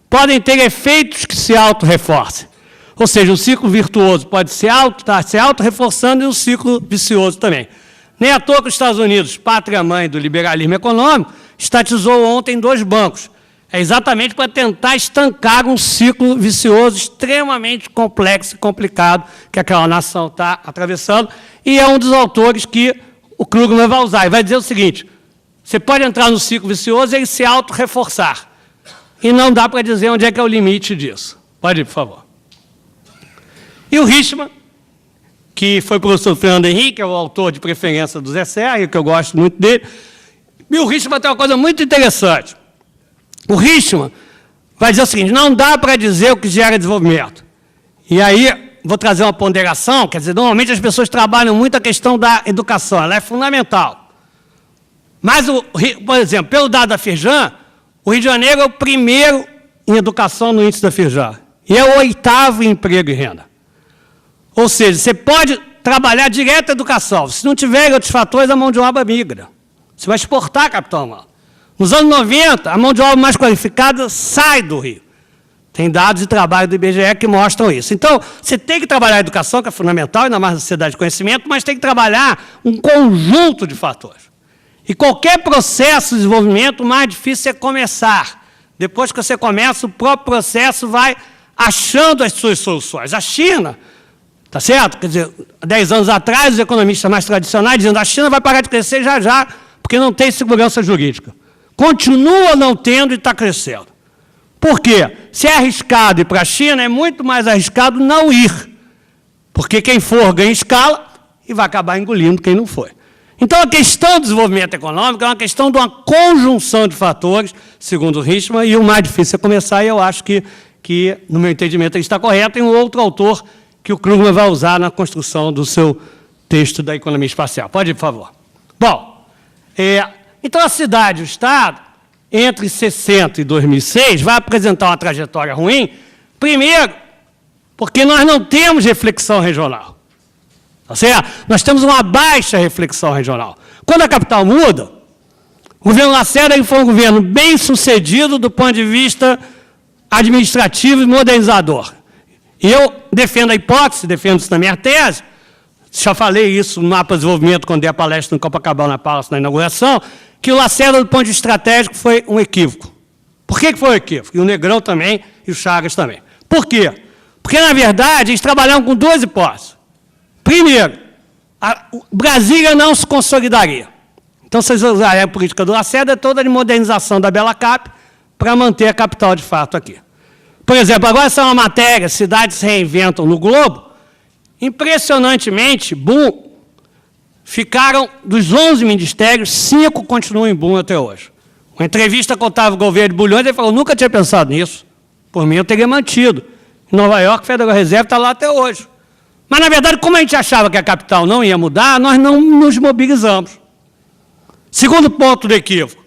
Podem ter efeitos que se auto-reforcem. Ou seja, um ciclo virtuoso pode se auto-reforçando e um ciclo vicioso também. Nem à toa que os Estados Unidos, pátria-mãe do liberalismo econômico, estatizou ontem 2 bancos. É exatamente para tentar estancar um ciclo vicioso extremamente complexo e complicado que aquela nação está atravessando, e é um dos autores que o Krugman vai usar. E vai dizer o seguinte, você pode entrar no ciclo vicioso e ele se auto-reforçar. E não dá para dizer onde é que é o limite disso. Pode ir, por favor. E o Richman, que foi o professor Fernando Henrique, é o autor de preferência do Zé Serra, que eu gosto muito dele. E o Richman tem uma coisa muito interessante. O Richman vai dizer o seguinte, não dá para dizer o que gera desenvolvimento. E aí, vou trazer uma ponderação, quer dizer, normalmente as pessoas trabalham muito a questão da educação, ela é fundamental. Mas, por exemplo, pelo dado da Firjan, o Rio de Janeiro é o primeiro em educação no índice da Firjan. E é o 8º em emprego e renda. Ou seja, você pode trabalhar direto a educação. Se não tiver outros fatores, a mão de obra migra. Você vai exportar capital humano. Nos anos 90, a mão de obra mais qualificada sai do Rio. Tem dados de trabalho do IBGE que mostram isso. Então, você tem que trabalhar a educação, que é fundamental, ainda mais na sociedade de conhecimento, mas tem que trabalhar um conjunto de fatores. E qualquer processo de desenvolvimento, o mais difícil é começar. Depois que você começa, o próprio processo vai achando as suas soluções. A China, tá certo? Quer dizer, 10 anos atrás, os economistas mais tradicionais dizendo que a China vai parar de crescer já já, porque não tem segurança jurídica. Continua não tendo e está crescendo. Por quê? Se é arriscado ir para a China, é muito mais arriscado não ir. Porque quem for ganha escala e vai acabar engolindo quem não foi. Então, a questão do desenvolvimento econômico é uma questão de uma conjunção de fatores, segundo o Richman, e o mais difícil é começar, e eu acho que no meu entendimento, ele está correto, e um outro autor que o Krugman vai usar na construção do seu texto da economia espacial. Pode ir, por favor. Bom, então a cidade, o Estado, entre 60 e 2006, vai apresentar uma trajetória ruim, primeiro, porque nós não temos reflexão regional. Tá certo? Nós temos uma baixa reflexão regional. Quando a capital muda, o governo Lacerda foi um governo bem sucedido do ponto de vista administrativo e modernizador. E eu defendo a hipótese, defendo isso na minha tese, já falei isso no Mapa de Desenvolvimento, quando dei a palestra no Copacabana Palace na inauguração, que o Lacerda, do ponto de vista estratégico, foi um equívoco. Por que foi um equívoco? E o Negrão também, e o Chagas também. Por quê? Porque, na verdade, eles trabalharam com duas hipóteses. Primeiro, Brasília não se consolidaria. Então, vocês usarem a política do Lacerda toda de modernização da Bela Cap para manter a capital de fato aqui. Por exemplo, agora essa é uma matéria, cidades se reinventam no Globo. Impressionantemente, boom, ficaram dos 11 ministérios, 5 continuam em boom até hoje. Uma entrevista com o Otávio Gouveia de Bulhões, ele falou, nunca tinha pensado nisso. Por mim, eu teria mantido. Em Nova York, a Federal Reserve está lá até hoje. Mas, na verdade, como a gente achava que a capital não ia mudar, nós não nos mobilizamos. Segundo ponto do equívoco.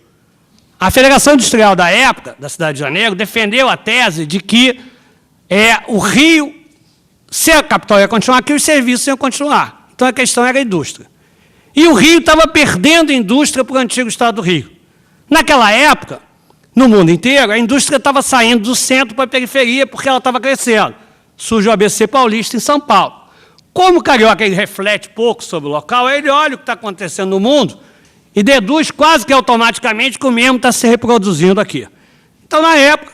A Federação Industrial da época, da cidade de Janeiro, defendeu a tese de que o Rio, se a capital ia continuar aqui, os serviços iam continuar. Então, a questão era a indústria. E o Rio estava perdendo indústria para o antigo estado do Rio. Naquela época, no mundo inteiro, a indústria estava saindo do centro para a periferia porque ela estava crescendo. Surge o ABC Paulista em São Paulo. Como o carioca ele reflete pouco sobre o local, ele olha o que está acontecendo no mundo e deduz quase que automaticamente que o mesmo está se reproduzindo aqui. Então, na época,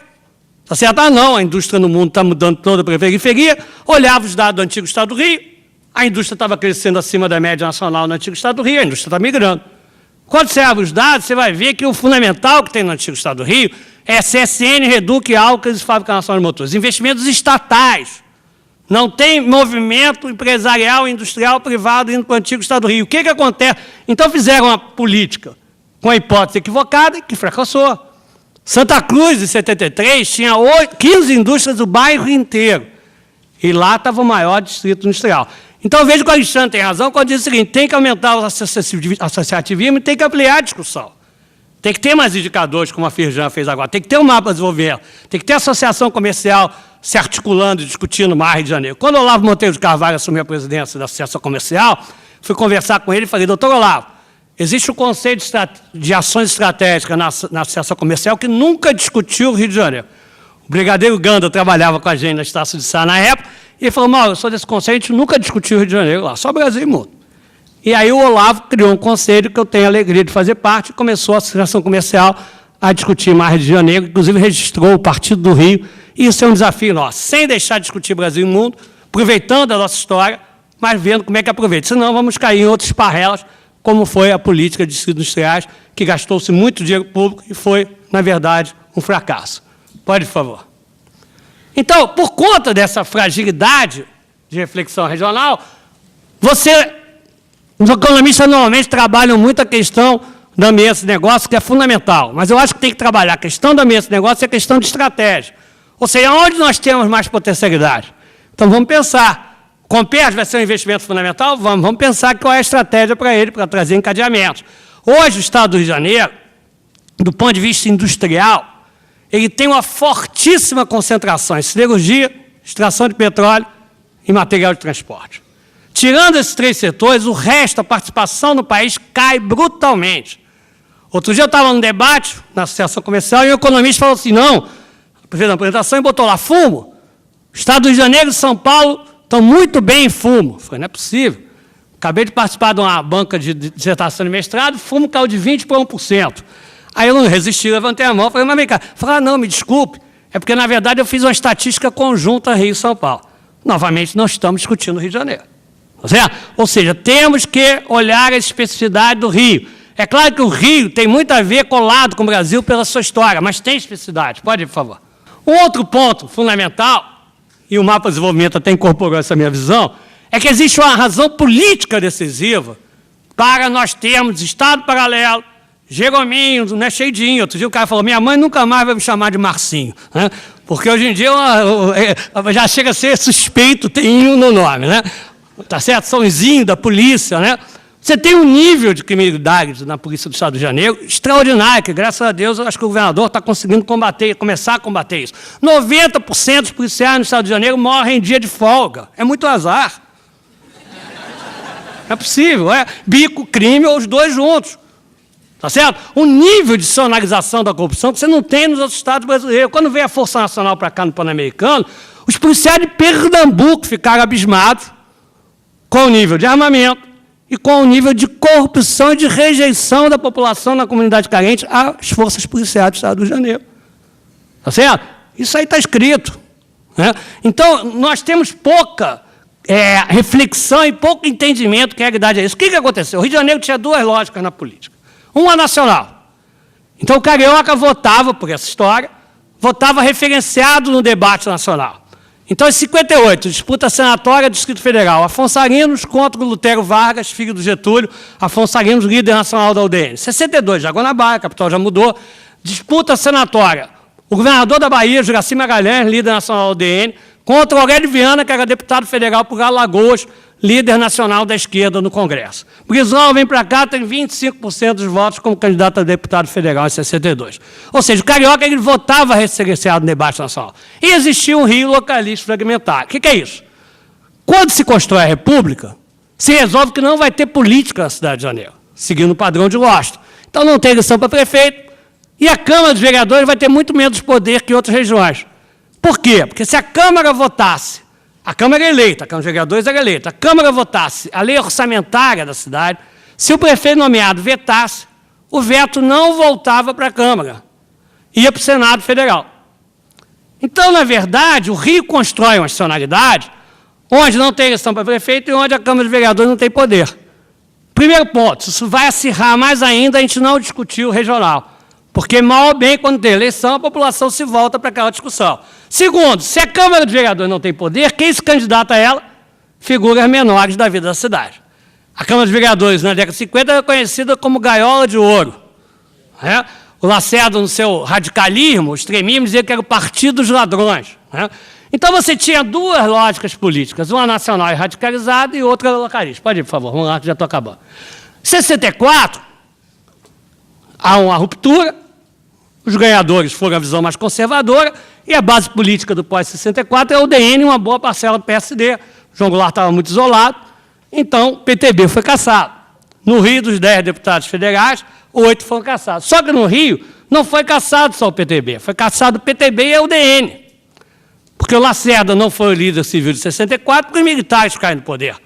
tá certo? Não, a indústria no mundo está mudando toda para a periferia, olhava os dados do antigo estado do Rio, a indústria estava crescendo acima da média nacional no antigo estado do Rio, a indústria está migrando. Quando você abre os dados, você vai ver que o fundamental que tem no antigo estado do Rio é CSN, Reduc, Alcas e Fábrica Nacional de Motores. Investimentos estatais. Não tem movimento empresarial e industrial privado indo para o antigo estado do Rio. O que acontece? Então fizeram uma política com a hipótese equivocada e que fracassou. Santa Cruz, em 73, tinha 15 indústrias do bairro inteiro. E lá estava o maior distrito industrial. Então, eu vejo que o Alexandre tem razão quando diz o seguinte, tem que aumentar o associativismo e tem que ampliar a discussão. Tem que ter mais indicadores, como a Firjan fez agora. Tem que ter um mapa de desenvolvimento. Tem que ter associação comercial se articulando e discutindo mais Rio de Janeiro. Quando o Olavo Monteiro de Carvalho assumiu a presidência da Associação Comercial, fui conversar com ele e falei, doutor Olavo, existe o Conselho de Ações Estratégicas na Associação Comercial que nunca discutiu o Rio de Janeiro. O brigadeiro Ganda trabalhava com a gente na Estácio de Sá na época, e ele falou, Mauro, eu sou desse conselho, a gente nunca discutiu o Rio de Janeiro lá, só Brasil e mundo. E aí o Olavo criou um conselho que eu tenho a alegria de fazer parte, e começou a Associação Comercial a discutir mais Rio de Janeiro, inclusive registrou o Partido do Rio, e isso é um desafio nosso, sem deixar de discutir Brasil e mundo, aproveitando a nossa história, mas vendo como é que aproveita. Senão vamos cair em outras parrelas, como foi a política de distritos industriais, que gastou-se muito dinheiro público e foi, na verdade, um fracasso. Pode, por favor. Então, por conta dessa fragilidade de reflexão regional, os economistas normalmente trabalham muito a questão da ambiente de negócio, que é fundamental, mas eu acho que tem que trabalhar a questão do ambiente de negócio e a questão de estratégia. Ou seja, onde nós temos mais potencialidade? Então, vamos pensar. Compers vai ser um investimento fundamental? Vamos pensar qual é a estratégia para ele, para trazer encadeamentos. Hoje, o Estado do Rio de Janeiro, do ponto de vista industrial, ele tem uma fortíssima concentração em siderurgia, extração de petróleo e material de transporte. Tirando esses 3 setores, o resto, a participação no país, cai brutalmente. Outro dia eu estava num debate na Associação Comercial e o economista falou assim, não, fez uma apresentação e botou lá, fumo. O Estado do Rio de Janeiro e São Paulo estão muito bem em fumo. Eu falei, não é possível. Acabei de participar de uma banca de dissertação de mestrado, fumo caiu de 20% para 1%. Aí eu não resisti, levantei a mão, falei, mas vem cá. Falei, não, me desculpe, é porque, na verdade, eu fiz uma estatística conjunta Rio e São Paulo. Novamente, nós estamos discutindo o Rio de Janeiro. Tá certo? Ou seja, temos que olhar a especificidade do Rio. É claro que o Rio tem muito a ver colado com o Brasil pela sua história, mas tem especificidade. Pode ir, por favor. Um outro ponto fundamental, e o mapa de desenvolvimento até incorporou essa minha visão, é que existe uma razão política decisiva para nós termos Estado paralelo, Jerominho, né, cheio de outro dia o cara falou, minha mãe nunca mais vai me chamar de Marcinho, né? Porque hoje em dia já chega a ser suspeito, tem no nome, né? Tá certo? São Zinho da polícia, né? Você tem um nível de criminalidade na Polícia do Estado do Rio de Janeiro extraordinário, que, graças a Deus, eu acho que o governador está conseguindo começar a combater isso. 90% dos policiais no Estado do Rio de Janeiro morrem em dia de folga. É muito azar. É possível, é bico, crime ou os dois juntos. Tá certo? Um nível de sonorização da corrupção que você não tem nos outros estados brasileiros. Quando veio a Força Nacional para cá no Pan-Americano, os policiais de Pernambuco ficaram abismados com o nível de armamento e com o nível de corrupção e de rejeição da população na comunidade carente às forças policiais do Estado do Rio de Janeiro. Tá certo? Isso aí está escrito, né? Então, nós temos pouca reflexão e pouco entendimento que a realidade é isso. O que aconteceu? O Rio de Janeiro tinha duas lógicas na política. Uma nacional. Então, o carioca votava por essa história, votava referenciado no debate nacional. Então, em 58, disputa senatória do Distrito Federal, Afonso Arinos contra o Lutero Vargas, filho do Getúlio, Afonso Arinos, líder nacional da UDN. 62, já Guanabara, a capital já mudou, disputa senatória, o governador da Bahia, Juraci Magalhães, líder nacional da UDN, contra o Aurélio Viana, que era deputado federal por Alagoas, líder nacional da esquerda no Congresso. Brizola vem para cá, tem 25% dos votos como candidato a deputado federal em 62. Ou seja, o carioca ele votava referenciado no debate nacional. E existia um Rio localista fragmentário. O que é isso? Quando se constrói a República, se resolve que não vai ter política na cidade de Janeiro, seguindo o padrão de Washington. Então não tem eleição para prefeito, e a Câmara dos Vereadores vai ter muito menos poder que outras regiões. Por quê? Porque se a Câmara votasse, a Câmara é eleita, a Câmara dos Vereadores é eleita, a Câmara votasse a lei orçamentária da cidade, se o prefeito nomeado vetasse, o veto não voltava para a Câmara, ia para o Senado Federal. Então, na verdade, o Rio constrói uma institucionalidade onde não tem eleição para prefeito e onde a Câmara dos Vereadores não tem poder. Primeiro ponto, isso vai acirrar mais ainda a gente não discutir o regional. Porque, mal ou bem, quando tem eleição, a população se volta para aquela discussão. Segundo, se a Câmara dos Vereadores não tem poder, quem se candidata a ela? Figuras menores da vida da cidade. A Câmara dos Vereadores, na década de 50, era conhecida como gaiola de ouro. Né? O Lacerda, no seu radicalismo, extremismo, dizia que era o partido dos ladrões. Né? Então, você tinha duas lógicas políticas, uma nacional e radicalizada e outra localista. Pode ir, por favor, vamos lá, que já estou acabando. Em 64, há uma ruptura, os ganhadores foram a visão mais conservadora, e a base política do pós-64 é o DN, uma boa parcela do PSD. João Goulart estava muito isolado, então o PTB foi cassado. No Rio, dos 10 deputados federais, 8 foram cassados. Só que no Rio não foi cassado só o PTB, foi cassado o PTB e a UDN. Porque o Lacerda não foi o líder civil de 64, porque os militares caem no poder.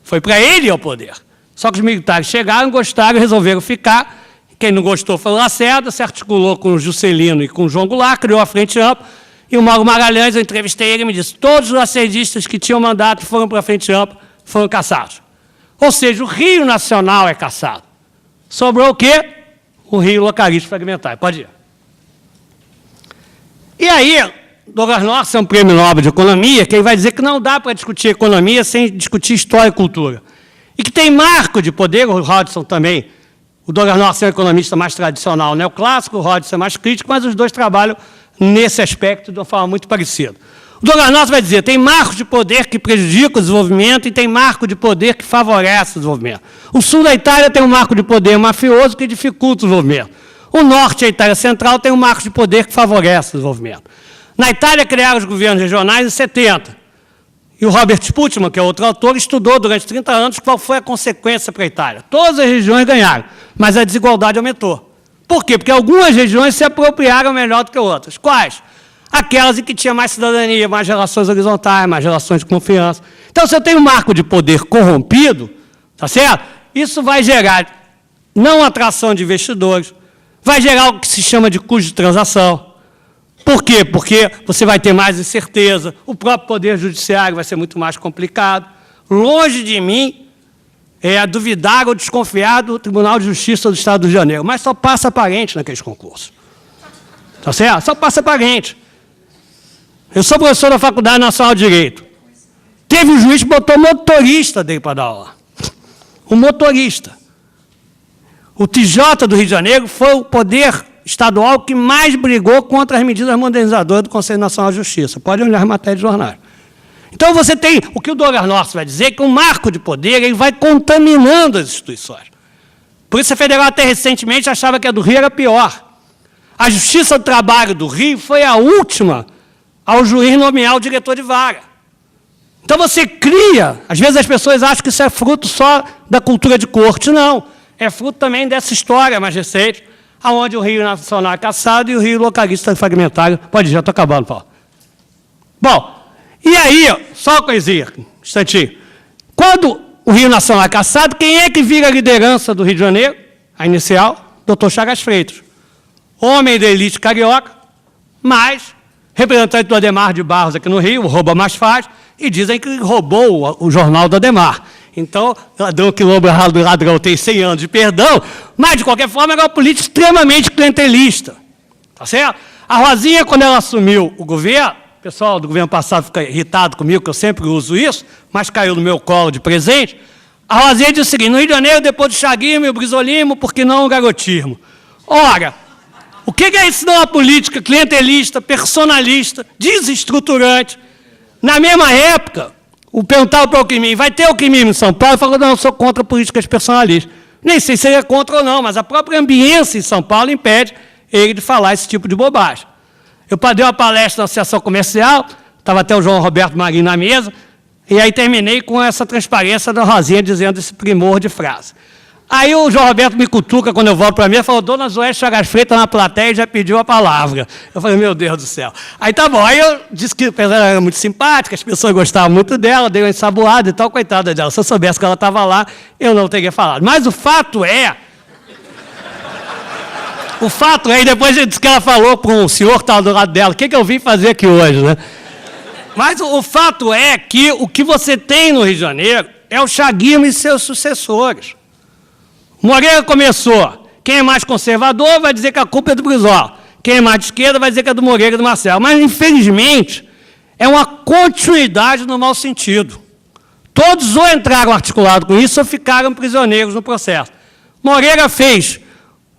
Foi para ele ao poder. Só que os militares chegaram, gostaram e resolveram ficar. Quem não gostou foi o Lacerda, se articulou com o Juscelino e com o João Goulart, criou a Frente Ampla, e o Mauro Magalhães, eu entrevistei ele e me disse, todos os lacerdistas que tinham mandato e foram para a Frente Ampla foram cassados. Ou seja, o Rio Nacional é cassado. Sobrou o quê? O Rio localista fragmentário. Pode ir. E aí, Douglas North é um prêmio Nobel de Economia, que ele vai dizer que não dá para discutir economia sem discutir história e cultura. E que tem marco de poder, o Hodgson também. O Douglas North é um economista mais tradicional, neoclássico, o Hodgson é mais crítico, mas os dois trabalham nesse aspecto de uma forma muito parecida. O Douglas North vai dizer, tem marco de poder que prejudica o desenvolvimento e tem marco de poder que favorece o desenvolvimento. O sul da Itália tem um marco de poder mafioso que dificulta o desenvolvimento. O norte, a Itália Central, tem um marco de poder que favorece o desenvolvimento. Na Itália, criaram os governos regionais em 70. E o Robert Sputman, que é outro autor, estudou durante 30 anos qual foi a consequência para a Itália. Todas as regiões ganharam, mas a desigualdade aumentou. Por quê? Porque algumas regiões se apropriaram melhor do que outras. Quais? Aquelas em que tinha mais cidadania, mais relações horizontais, mais relações de confiança. Então, se eu tenho um marco de poder corrompido, tá certo? Isso vai gerar não atração de investidores, vai gerar o que se chama de custo de transação. Por quê? Porque você vai ter mais incerteza, o próprio Poder Judiciário vai ser muito mais complicado. Longe de mim duvidar ou desconfiar do Tribunal de Justiça do Estado do Rio de Janeiro, mas só passa parente naqueles concursos. Tá certo? Só passa parente. Eu sou professor da Faculdade Nacional de Direito. Teve um juiz que botou motorista dele para dar aula. Um motorista. O TJ do Rio de Janeiro foi o poder estadual que mais brigou contra as medidas modernizadoras do Conselho Nacional de Justiça. Pode olhar a matéria de jornal. Então, você tem o que o Douglas Norte vai dizer, que o marco de poder ele vai contaminando as instituições. A Polícia Federal, até recentemente, achava que a do Rio era pior. A Justiça do Trabalho do Rio foi a última ao juiz nomear o diretor de vara. Então, você cria... Às vezes, as pessoas acham que isso é fruto só da cultura de corte. Não. É fruto também dessa história mais recente, onde o Rio Nacional é cassado e o Rio localista fragmentário. Pode ir, já estou acabando, Paulo. Bom... E aí, só uma coisinha, um instantinho. Quando o Rio Nacional é cassado, quem é que vira a liderança do Rio de Janeiro? A inicial, Dr. Chagas Freitas. Homem da elite carioca, mas representante do Ademar de Barros aqui no Rio, rouba mais faz, e dizem que roubou o jornal do Ademar. Então, ladrão que rouba ladrão tem 100 anos de perdão, mas, de qualquer forma, era uma política extremamente clientelista. Tá certo? A Rosinha, quando ela assumiu o governo, o pessoal do governo passado fica irritado comigo, que eu sempre uso isso, mas caiu no meu colo de presente. A Rosinha disse o seguinte: no Rio de Janeiro, depois do chaguismo e o brisolismo, por que não o garotismo? Ora, o que é isso? Não uma política clientelista, personalista, desestruturante. Na mesma época, o perguntava para o Alckmin, vai ter Alckmin em São Paulo? Ele falou, não, eu sou contra políticas personalistas. Nem sei se ele é contra ou não, mas a própria ambiência em São Paulo impede ele de falar esse tipo de bobagem. Eu dei uma palestra na Associação Comercial, estava até o João Roberto Marinho na mesa, e aí terminei com essa transparência da Rosinha dizendo esse primor de frase. Aí o João Roberto me cutuca quando eu volto para a mesa e falou, dona Zoé Chagas Freitas na plateia já pediu a palavra. Eu falei, meu Deus do céu. Aí tá bom, aí eu disse que ela era muito simpática, as pessoas gostavam muito dela, dei uma ensaboada e tal, coitada dela. Se eu soubesse que ela estava lá, eu não teria falado. Mas o fato é, e depois ele disse que ela falou para um senhor que estava do lado dela, o que eu vim fazer aqui hoje, né? Mas o fato é que o que você tem no Rio de Janeiro é o chaguismo e seus sucessores. Moreira começou, quem é mais conservador vai dizer que a culpa é do Brizola, quem é mais de esquerda vai dizer que é do Moreira e do Marcelo, mas, infelizmente, é uma continuidade no mau sentido. Todos ou entraram articulados com isso ou ficaram prisioneiros no processo. Moreira fez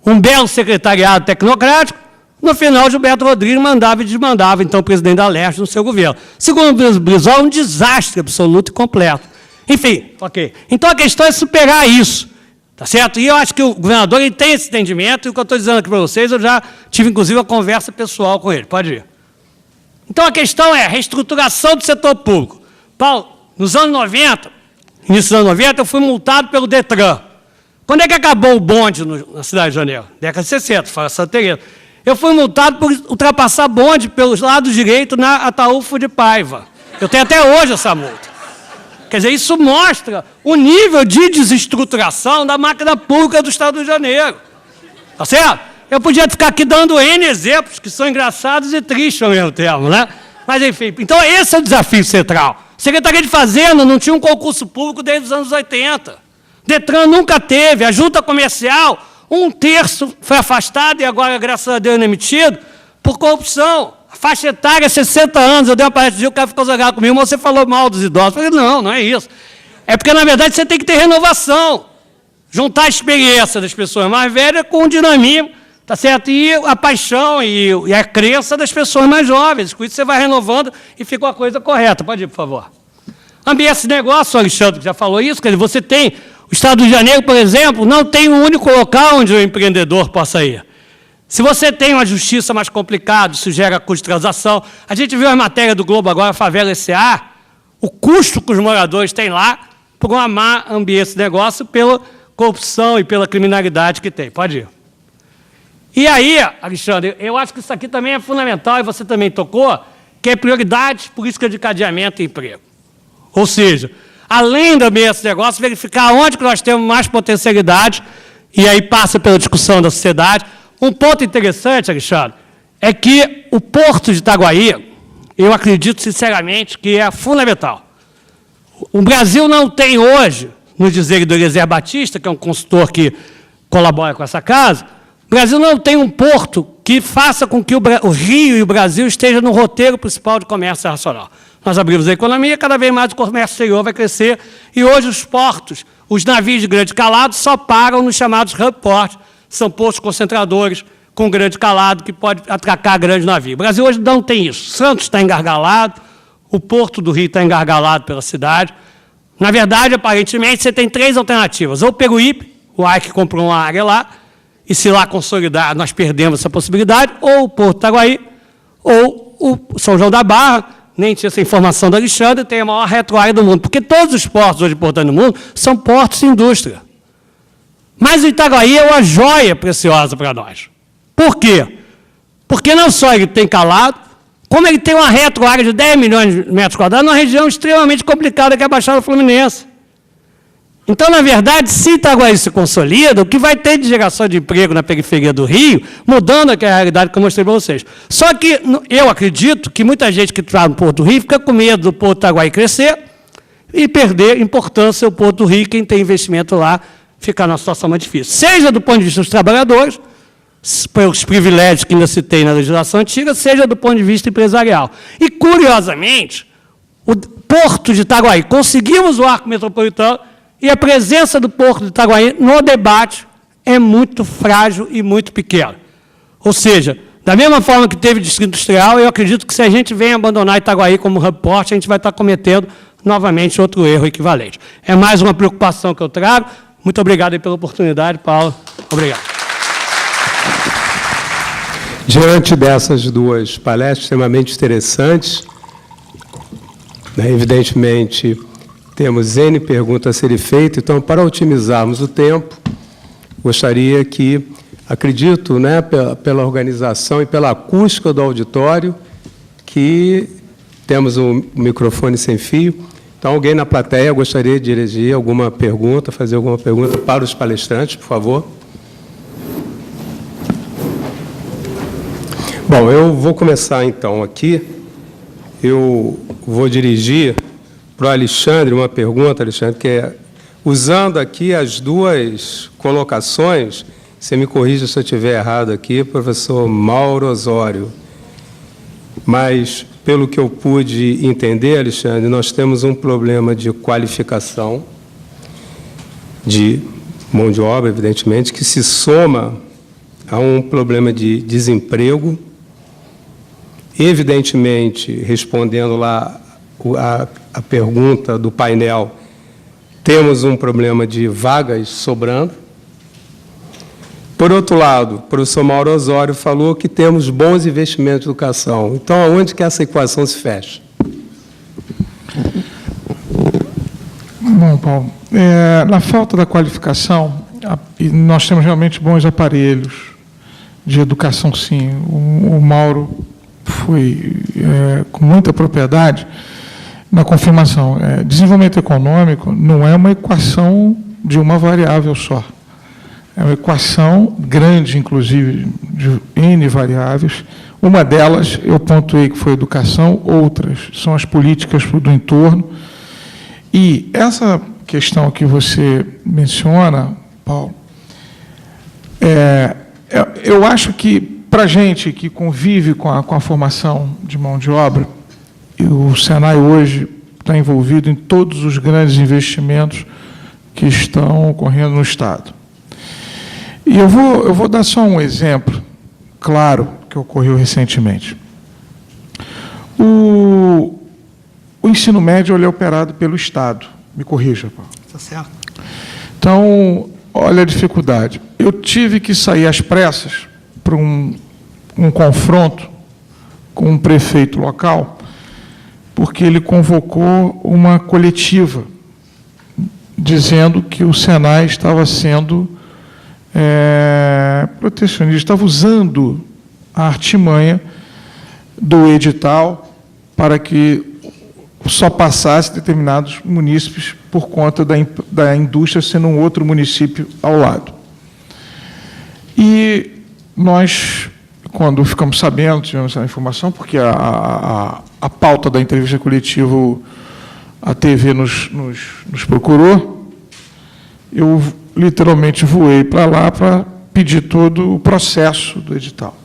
um belo secretariado tecnocrático, no final, Gilberto Rodrigues mandava e desmandava, então, o presidente da Leste no seu governo. Segundo o Brizola, um desastre absoluto e completo. Enfim, ok. Então, a questão é superar isso, tá certo? E eu acho que o governador ele tem esse entendimento, e o que eu estou dizendo aqui para vocês, eu já tive, inclusive, uma conversa pessoal com ele. Pode ir. Então, a questão é a reestruturação do setor público. Paulo, nos anos 90, início dos anos 90, eu fui multado pelo Detran. Quando é que acabou o bonde na cidade de Janeiro? Década de 60, fala Santa Teresa. Eu fui multado por ultrapassar bonde pelos lados direitos na Ataúfo de Paiva. Eu tenho até hoje essa multa. Quer dizer, isso mostra o nível de desestruturação da máquina pública do Estado do Rio de Janeiro. Tá certo? Eu podia ficar aqui dando N exemplos que são engraçados e tristes ao mesmo tempo, né? Mas, enfim, então esse é o desafio central. Secretaria de Fazenda não tinha um concurso público desde os anos 80. Detran nunca teve, a junta comercial, 1/3 foi afastado e agora, graças a Deus, não é emitido, por corrupção. A faixa etária é 60 anos, eu dei uma palestra de dia, o cara ficou zangado comigo, mas você falou mal dos idosos. Eu falei, não, não é isso. É porque, na verdade, você tem que ter renovação. Juntar a experiência das pessoas mais velhas com o dinamismo, tá certo? E a paixão e a crença das pessoas mais jovens. Com isso você vai renovando e fica uma coisa correta. Pode ir, por favor. Ambiente de negócio, o Alexandre já falou isso, quer dizer, você tem... O Estado do Rio de Janeiro, por exemplo, não tem um único local onde o empreendedor possa ir. Se você tem uma justiça mais complicada, isso gera custo de transação. A gente viu a matéria do Globo agora, a Favela S.A., o custo que os moradores têm lá por uma má ambiente de negócio, pela corrupção e pela criminalidade que tem. Pode ir. E aí, Alexandre, eu acho que isso aqui também é fundamental, e você também tocou, que é prioridade política de cadeamento e emprego. Ou seja, além do ambiente de negócio, verificar onde que nós temos mais potencialidade, e aí passa pela discussão da sociedade, Um ponto interessante, Alexandre, é que o Porto de Itaguaí, eu acredito sinceramente que é fundamental. O Brasil não tem hoje, no dizer do Eliezer Batista, que é um consultor que colabora com essa casa, o Brasil não tem um porto que faça com que o Rio e o Brasil estejam no roteiro principal de comércio internacional. Nós abrimos a economia, cada vez mais o comércio exterior vai crescer, e hoje os portos, os navios de grande calado só param nos chamados hub ports, são postos concentradores com grande calado que pode atracar grande navio. O Brasil hoje não tem isso. Santos está engargalado, o Porto do Rio está engargalado pela cidade. Na verdade, aparentemente, você tem 3 alternativas. Ou o Peruípe, o AIC comprou uma área lá, e se lá consolidar, nós perdemos essa possibilidade, ou o Porto de Itaguaí, ou o São João da Barra, nem tinha essa informação do Alexandre, tem a maior retroárea do mundo, porque todos os portos hoje importantes no mundo são portos de indústria. Mas o Itaguaí é uma joia preciosa para nós. Por quê? Porque não só ele tem calado, como ele tem uma retroárea de 10 milhões de metros quadrados, numa região extremamente complicada que é a Baixada Fluminense. Então, na verdade, se Itaguaí se consolida, o que vai ter de geração de emprego na periferia do Rio, mudando aqui a realidade que eu mostrei para vocês. Só que eu acredito que muita gente que está no Porto do Rio fica com medo do Porto do Itaguaí crescer e perder importância o Porto do Rio, quem tem investimento lá, ficar numa situação mais difícil. Seja do ponto de vista dos trabalhadores, pelos privilégios que ainda se tem na legislação antiga, seja do ponto de vista empresarial. E, curiosamente, o Porto de Itaguaí, conseguimos o arco metropolitano, e a presença do Porto de Itaguaí no debate é muito frágil e muito pequena. Ou seja, da mesma forma que teve Distrito Industrial, eu acredito que se a gente vem abandonar Itaguaí como hub port, a gente vai estar cometendo novamente outro erro equivalente. É mais uma preocupação que eu trago. Muito obrigado aí pela oportunidade, Paulo. Obrigado. Diante dessas duas palestras extremamente interessantes, evidentemente, temos N perguntas a serem feitas, então, para otimizarmos o tempo, gostaria que, acredito, pela organização e pela acústica do auditório, que temos um microfone sem fio. Então, alguém na plateia gostaria de dirigir alguma pergunta, fazer alguma pergunta para os palestrantes, por favor. Bom, eu vou começar, então, aqui. Eu vou dirigir para o Alexandre uma pergunta, Alexandre, que é, usando aqui as duas colocações, você me corrija se eu estiver errado aqui, professor Mauro Osório, mas, pelo que eu pude entender, Alexandre, nós temos um problema de qualificação, de mão de obra, evidentemente, que se soma a um problema de desemprego. Evidentemente, respondendo lá a pergunta do painel, temos um problema de vagas sobrando. Por outro lado, o professor Mauro Osório falou que temos bons investimentos em educação. Então, aonde que essa equação se fecha? Bom, Paulo, na falta da qualificação, nós temos realmente bons aparelhos de educação, sim. O Mauro foi com muita propriedade na confirmação. Desenvolvimento econômico não é uma equação de uma variável só. É uma equação grande, inclusive, de N variáveis. Uma delas, eu pontuei que foi educação, outras são as políticas do entorno. E essa questão que você menciona, Paulo, eu acho que, para a gente que convive com a formação de mão de obra, o Senai hoje está envolvido em todos os grandes investimentos que estão ocorrendo no Estado. E eu vou dar só um exemplo claro que ocorreu recentemente. O ensino médio ele é operado pelo Estado. Me corrija, Paulo. Está certo. Então, olha a dificuldade. Eu tive que sair às pressas para um confronto com um prefeito local, porque ele convocou uma coletiva dizendo que o Senai estava sendo protecionista, estava usando a artimanha do edital para que só passasse determinados munícipes por conta da indústria sendo um outro município ao lado. E nós, quando ficamos sabendo, tivemos essa informação, porque a pauta da entrevista coletiva, a TV nos procurou, eu literalmente voei para lá para pedir todo o processo do edital.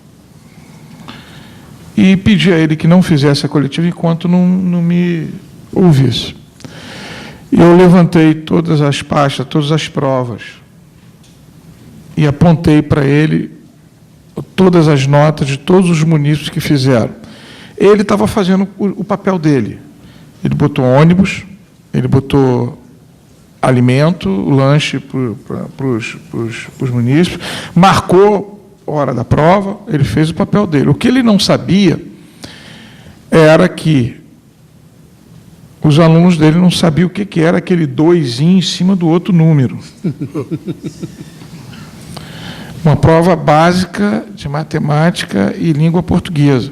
E pedi a ele que não fizesse a coletiva enquanto não me ouvisse. Eu levantei todas as pastas, todas as provas, e apontei para ele todas as notas de todos os munícipes que fizeram. Ele estava fazendo o papel dele. Ele botou ônibus, ele botou alimento, lanche para os munícipes, marcou a hora da prova, ele fez o papel dele. O que ele não sabia era que os alunos dele não sabiam o que era aquele 2 em cima do outro número. Uma prova básica de matemática e língua portuguesa.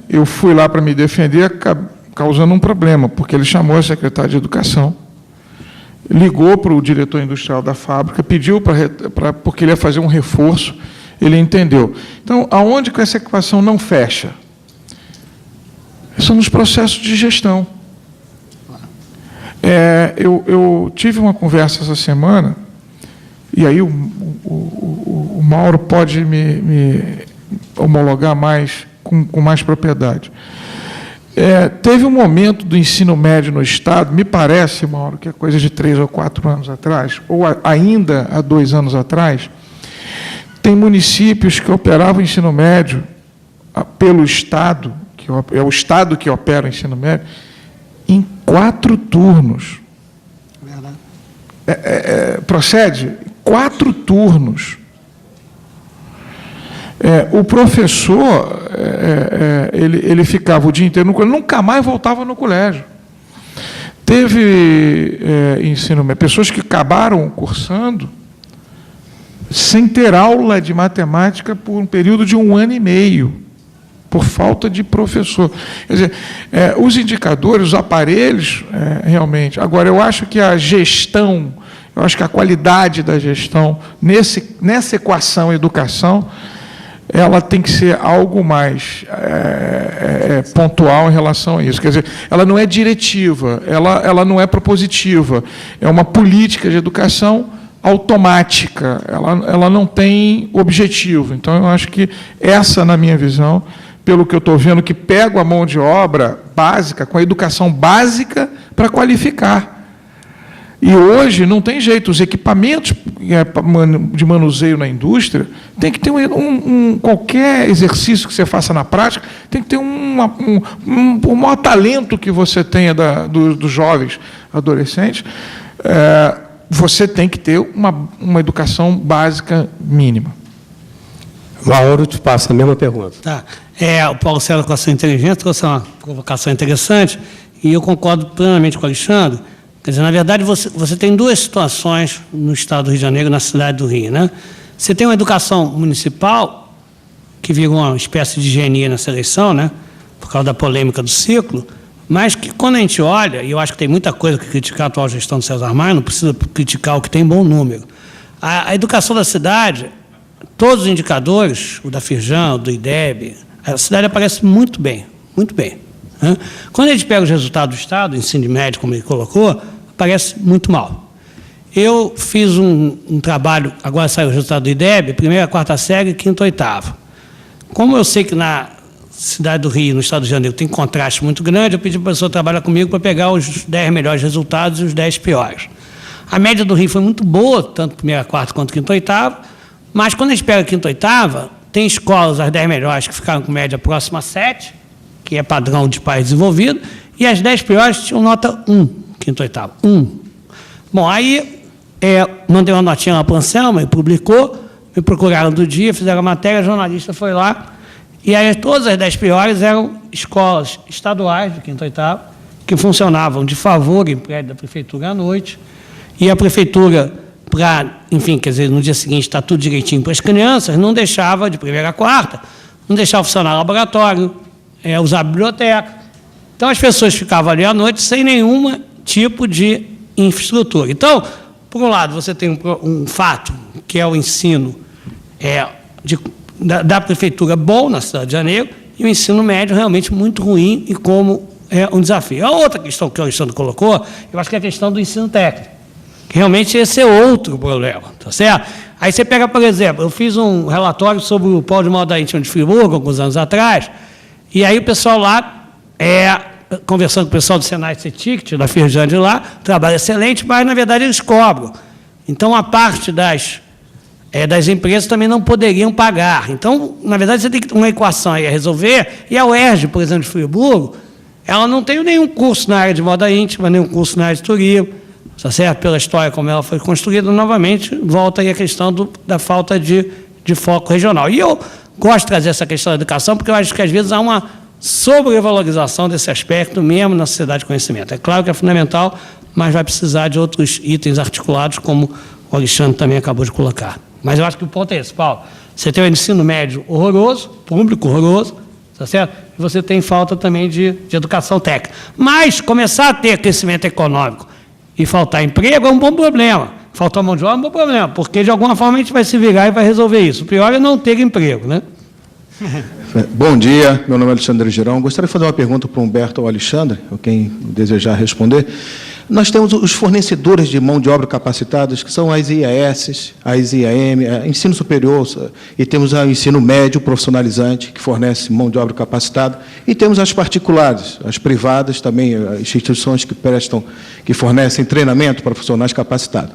Eu fui lá para me defender, causando um problema, porque ele chamou a secretária de Educação, ligou para o diretor industrial da fábrica, pediu porque ele ia fazer um reforço, ele entendeu. Então, aonde que essa equação não fecha? São nos processos de gestão. Eu tive uma conversa essa semana, e aí o Mauro pode me homologar mais, com mais propriedade. Teve um momento do ensino médio no Estado, me parece, Mauro, que é coisa de 3 ou 4 anos atrás, ou ainda há 2 anos atrás, tem municípios que operavam o ensino médio pelo Estado, que é o Estado que opera o ensino médio, em 4 turnos. Verdade. Procede? 4 turnos. O professor, ele ficava o dia inteiro no colégio, nunca mais voltava no colégio. Teve ensino médio, pessoas que acabaram cursando sem ter aula de matemática por um período de 1 ano e meio, por falta de professor. Quer dizer, os indicadores, os aparelhos, realmente. Agora, eu acho que a gestão, eu acho que a qualidade da gestão, nessa equação educação, ela tem que ser algo mais pontual em relação a isso. Quer dizer, ela não é diretiva, ela não é propositiva, é uma política de educação automática, ela não tem objetivo. Então, eu acho que essa, na minha visão, pelo que eu estou vendo, que pega a mão de obra básica, com a educação básica, para qualificar. E hoje não tem jeito, os equipamentos de manuseio na indústria tem que ter qualquer exercício que você faça na prática, tem que ter o maior talento que você tenha dos jovens adolescentes, você tem que ter uma educação básica mínima. Mauro, te passo a mesma pergunta. Tá. O Paulo César, com a sua inteligência, trouxe uma provocação interessante, e eu concordo plenamente com o Alexandre. Quer dizer, na verdade, você tem 2 situações no Estado do Rio de Janeiro, na cidade do Rio, né? Você tem uma educação municipal, que virou uma espécie de genia nessa eleição, né? Por causa da polêmica do ciclo, mas que, quando a gente olha, e eu acho que tem muita coisa que criticar a atual gestão do César Maia, não precisa criticar o que tem bom número. A educação da cidade, todos os indicadores, o da Firjan, o do IDEB, a cidade aparece muito bem, muito bem. Né? Quando a gente pega os resultados do Estado, o ensino médio, como ele colocou, aparece muito mal. Eu fiz um trabalho, agora saiu o resultado do IDEB, 1ª, 4ª série, 5ª, 8ª. Como eu sei que na cidade do Rio, no Estado do Rio de Janeiro, tem contraste muito grande, eu pedi para a pessoa trabalhar comigo para pegar os 10 melhores resultados e os 10 piores. A média do Rio foi muito boa, tanto 1ª, 4ª quanto 5ª, 8ª, mas quando a gente pega a 5ª, 8ª, tem escolas, as 10 melhores, que ficaram com média próxima a 7, que é padrão de país desenvolvido, e as 10 piores tinham nota 1, 5ª, 8ª, 1. Bom, aí mandei uma notinha lá para o Anselmo, ele publicou, me procuraram do dia, fizeram a matéria, a jornalista foi lá, e aí todas as 10 piores eram escolas estaduais, de 5ª, 8ª, que funcionavam de favor em prédio da prefeitura à noite, e a prefeitura, enfim, quer dizer, no dia seguinte está tudo direitinho para as crianças, não deixava, de 1ª a 4ª, não deixava funcionar laboratório, usar biblioteca. Então, as pessoas ficavam ali à noite sem nenhum tipo de infraestrutura. Então, por um lado, você tem um fato, que é o ensino da prefeitura bom na cidade de Janeiro e o ensino médio realmente muito ruim e como é um desafio. A outra questão que o Alexandre colocou, eu acho que é a questão do ensino técnico. Realmente esse é outro problema, tá certo? Aí você pega, por exemplo, eu fiz um relatório sobre o Polo de Moda Íntima de Friburgo, alguns anos atrás, e aí o pessoal lá, conversando com o pessoal do Senai C-Ticket, da Firjan de lá, trabalho excelente, mas, na verdade, eles cobram. Então, a parte das empresas também não poderiam pagar. Então, na verdade, você tem uma equação aí a resolver, e a UERJ, por exemplo, de Friburgo, ela não tem nenhum curso na área de moda íntima, nenhum curso na área de turismo, tá certo? Pela história como ela foi construída, novamente, volta aí a questão da falta de foco regional. E eu gosto de trazer essa questão da educação, porque eu acho que, às vezes, há uma sobrevalorização desse aspecto mesmo na sociedade de conhecimento. É claro que é fundamental, mas vai precisar de outros itens articulados, como o Alexandre também acabou de colocar. Mas eu acho que o ponto é esse, Paulo. Você tem o ensino médio horroroso, público horroroso, tá certo? E você tem falta também de educação técnica. Mas começar a ter crescimento econômico e faltar emprego é um bom problema. Faltar mão de obra é um bom problema, porque de alguma forma a gente vai se virar e vai resolver isso. O pior é não ter emprego, né? Bom dia, meu nome é Alexandre Girão. Gostaria de fazer uma pergunta para o Humberto ou Alexandre, ou quem desejar responder. Nós temos os fornecedores de mão de obra capacitados, que são as IAS, as IAM, ensino superior, e temos o ensino médio profissionalizante, que fornece mão de obra capacitada, e temos as particulares, as privadas também, as instituições que fornecem treinamento para profissionais capacitados.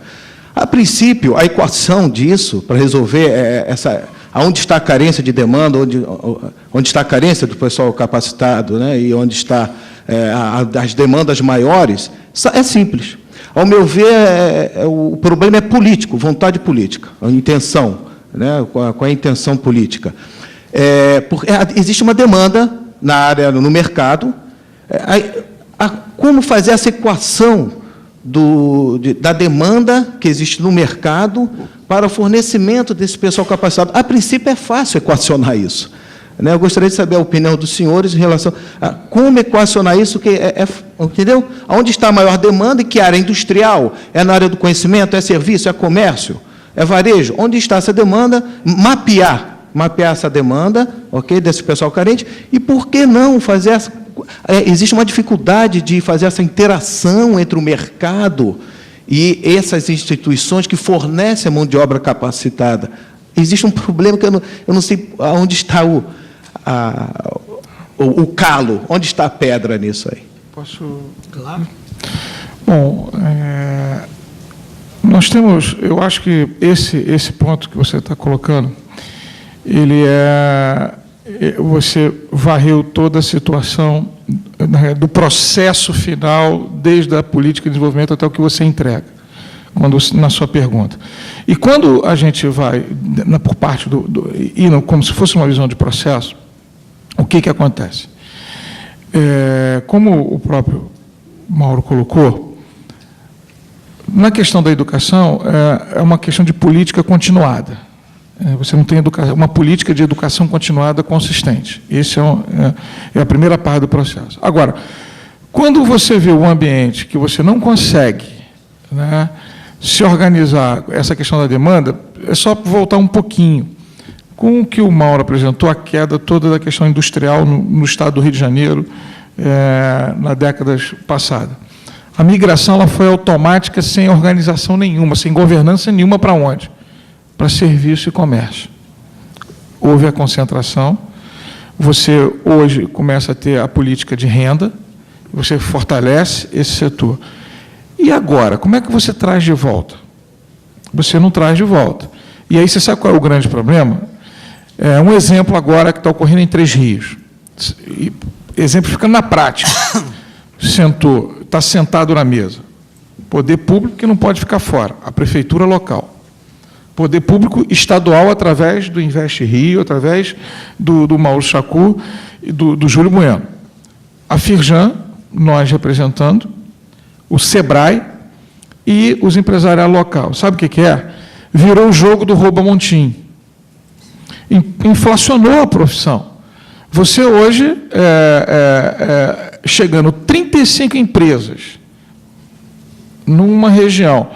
A princípio, a equação disso, para resolver onde está a carência de demanda, onde está a carência do pessoal capacitado, né, e onde está as demandas maiores, é simples. Ao meu ver, o problema é político, vontade política, a intenção, né, com a intenção política. Existe uma demanda na área, no mercado, como fazer essa equação da demanda que existe no mercado para o fornecimento desse pessoal capacitado. A princípio, é fácil equacionar isso. Eu gostaria de saber a opinião dos senhores em relação a como equacionar isso, entendeu? Onde está a maior demanda e que área industrial? É na área do conhecimento? É serviço? É comércio? É varejo? Onde está essa demanda? Mapear essa demanda, ok, desse pessoal carente, e por que não fazer essa... Existe uma dificuldade de fazer essa interação entre o mercado e essas instituições que fornecem a mão de obra capacitada. Existe um problema que eu não sei onde está o calo, onde está a pedra nisso aí. Posso? Claro. Bom, nós temos, eu acho que esse ponto que você está colocando, ele você varreu toda a situação do processo final, desde a política de desenvolvimento até o que você entrega, na sua pergunta. E quando a gente vai, por parte como se fosse uma visão de processo, o que acontece? Como o próprio Mauro colocou, na questão da educação, é uma questão de política continuada. Você não tem uma política de educação continuada consistente. Essa é a primeira parte do processo. Agora, quando você vê um ambiente que você não consegue, né, se organizar, essa questão da demanda, é só voltar um pouquinho. Com o que o Mauro apresentou, a queda toda da questão industrial no estado do Rio de Janeiro, na década passada. A migração ela foi automática, sem organização nenhuma, sem governança nenhuma para onde? Para serviço e comércio. Houve a concentração, você hoje começa a ter a política de renda, você fortalece esse setor. E agora, como é que você traz de volta? Você não traz de volta. E aí, você sabe qual é o grande problema? Um exemplo agora que está ocorrendo em Três Rios. Exemplificando na prática. Está sentado na mesa. Poder público que não pode ficar fora, a prefeitura local. Poder público estadual através do Investe Rio, através do Mauro Chacu e do Júlio Bueno. A Firjan, nós representando, o SEBRAE e os empresariados locais. Sabe o que é? Virou o jogo do rouba-montim. Inflacionou a profissão. Você hoje, chegando 35 empresas numa região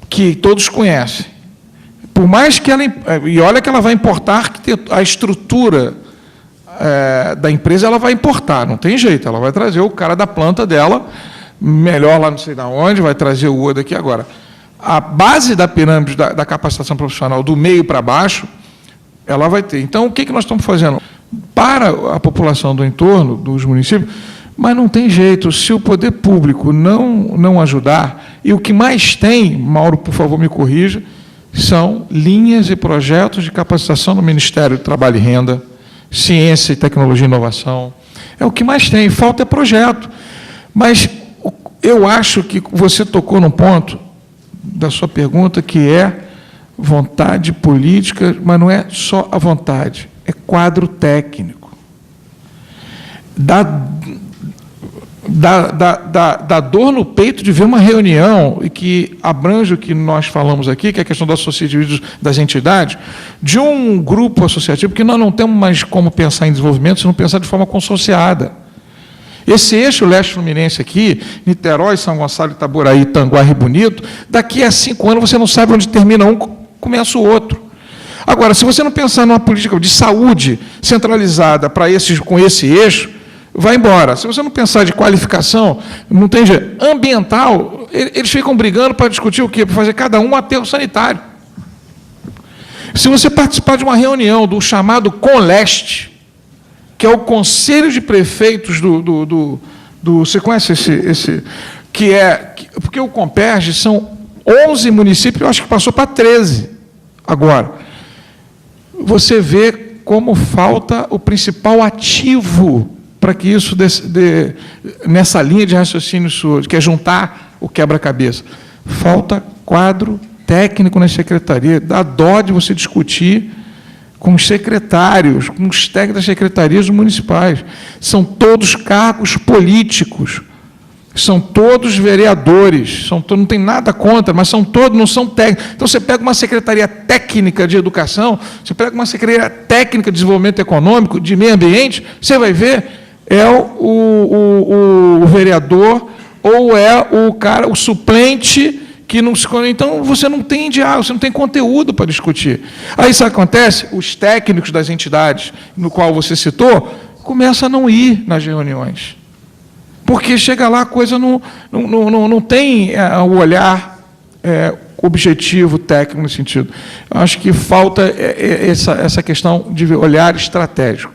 que todos conhecem, por mais que ela... E olha que ela vai importar a estrutura da empresa, ela vai importar, não tem jeito, ela vai trazer o cara da planta dela, melhor lá não sei de onde, vai trazer o outro aqui agora. A base da pirâmide da capacitação profissional, do meio para baixo, ela vai ter. Então, o que nós estamos fazendo? Para a população do entorno, dos municípios, mas não tem jeito, se o poder público não ajudar, e o que mais tem, Mauro, por favor, me corrija, são linhas e projetos de capacitação no Ministério do Trabalho e Renda, Ciência, Tecnologia e Inovação. É o que mais tem, falta é projeto. Mas eu acho que você tocou num ponto da sua pergunta, que é vontade política, mas não é só a vontade, é quadro técnico. Dá dor no peito de ver uma reunião e que abrange o que nós falamos aqui, que é a questão do associativismo das entidades, de um grupo associativo, porque nós não temos mais como pensar em desenvolvimento se não pensar de forma consorciada. Esse eixo leste fluminense aqui, Niterói, São Gonçalo, Itaboraí, Tanguá, Rio Bonito, daqui a 5 anos você não sabe onde termina um, começa o outro. Agora, se você não pensar numa política de saúde centralizada com esse eixo, vai embora. Se você não pensar de qualificação, não tem jeito. Ambiental, eles ficam brigando para discutir o quê? Para fazer cada um aterro sanitário. Se você participar de uma reunião do chamado CONLEST, que é o Conselho de Prefeitos você conhece esse porque o Comperge são 11 municípios, eu acho que passou para 13 agora. Você vê como falta o principal ativo para que isso nessa linha de raciocínio sua, que é juntar o quebra-cabeça. Falta quadro técnico na secretaria, dá dó de você discutir com os secretários, com os técnicos das secretarias municipais. São todos cargos políticos, são todos vereadores, não tem nada contra, mas são todos, não são técnicos. Então, você pega uma secretaria técnica de educação, você pega uma secretaria técnica de desenvolvimento econômico, de meio ambiente, você vai ver, é o vereador ou é o suplente que não se... Então, você não tem diálogo, você não tem conteúdo para discutir. Aí, isso acontece, os técnicos das entidades, no qual você citou, começam a não ir nas reuniões. Porque chega lá, a coisa não tem o olhar objetivo, técnico, nesse sentido. Acho que falta essa questão de olhar estratégico.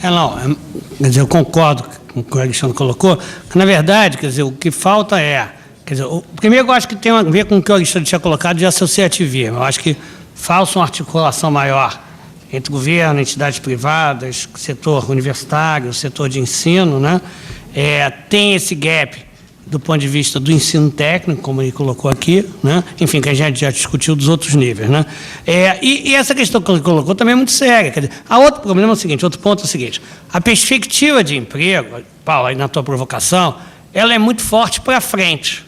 Quer dizer, eu concordo com o que o Alexandre colocou, que, na verdade, quer dizer, o que falta quer dizer, primeiro, eu acho que tem a ver com o que o Alexandre tinha colocado de associativismo. Eu acho que falta uma articulação maior entre governo, entidades privadas, setor universitário, setor de ensino, né? Tem esse gap do ponto de vista do ensino técnico, como ele colocou aqui, né? Enfim, que a gente já discutiu dos outros níveis, né? E essa questão que ele colocou também é muito séria. Quer dizer, outro problema é o seguinte, outro ponto é o seguinte, a perspectiva de emprego, Paulo, aí na tua provocação, ela é muito forte para frente,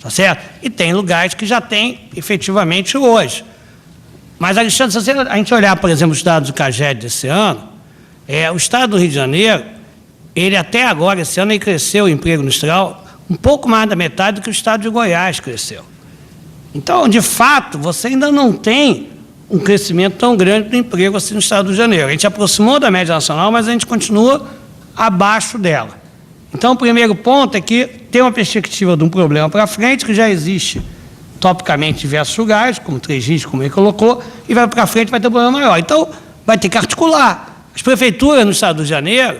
tá certo? E tem lugares que já tem efetivamente hoje. Mas, Alexandre, se a gente olhar, por exemplo, os dados do CAGED desse ano, o Estado do Rio de Janeiro, ele até agora, esse ano, ele cresceu o emprego industrial um pouco mais da metade do que o Estado de Goiás cresceu. Então, de fato, você ainda não tem um crescimento tão grande do emprego assim no Estado do Rio de Janeiro. A gente aproximou da média nacional, mas a gente continua abaixo dela. Então, o primeiro ponto é que tem uma perspectiva de um problema para frente, que já existe topicamente em diversos lugares, como 3GIS, como ele colocou, e vai para frente, vai ter um problema maior. Então, vai ter que articular. As prefeituras no Estado do Rio de Janeiro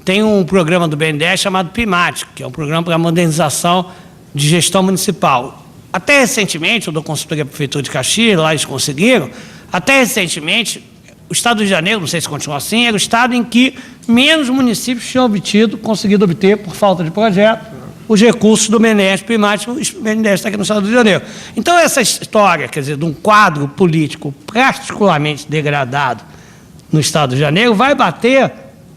têm um programa do BNDES chamado PIMAT, que é um programa para a modernização de gestão municipal. Até recentemente, eu dou consultoria à Prefeitura de Caxias, lá eles conseguiram, até recentemente, o Estado do Rio de Janeiro, não sei se continua assim, era o estado em que menos municípios tinham conseguido obter, por falta de projeto, os recursos do BNDES PIMAT, o BNDES está aqui no Estado do Rio de Janeiro. Então, essa história, quer dizer, de um quadro político particularmente degradado no Estado do Rio de Janeiro, vai bater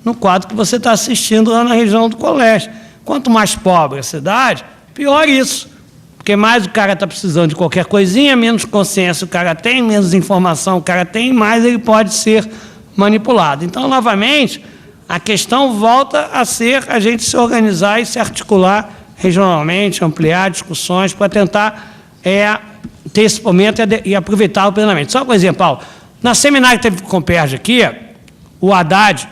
no quadro que você está assistindo lá na região do Colégio. Quanto mais pobre a cidade, pior isso. Porque mais o cara está precisando de qualquer coisinha, menos consciência o cara tem, menos informação o cara tem, mais ele pode ser manipulado. Então, novamente, a questão volta a ser a gente se organizar e se articular regionalmente, ampliar discussões para tentar ter esse momento e aproveitá-lo plenamente. Só por exemplo, Paulo, na seminária que teve com o Comperj aqui, o Haddad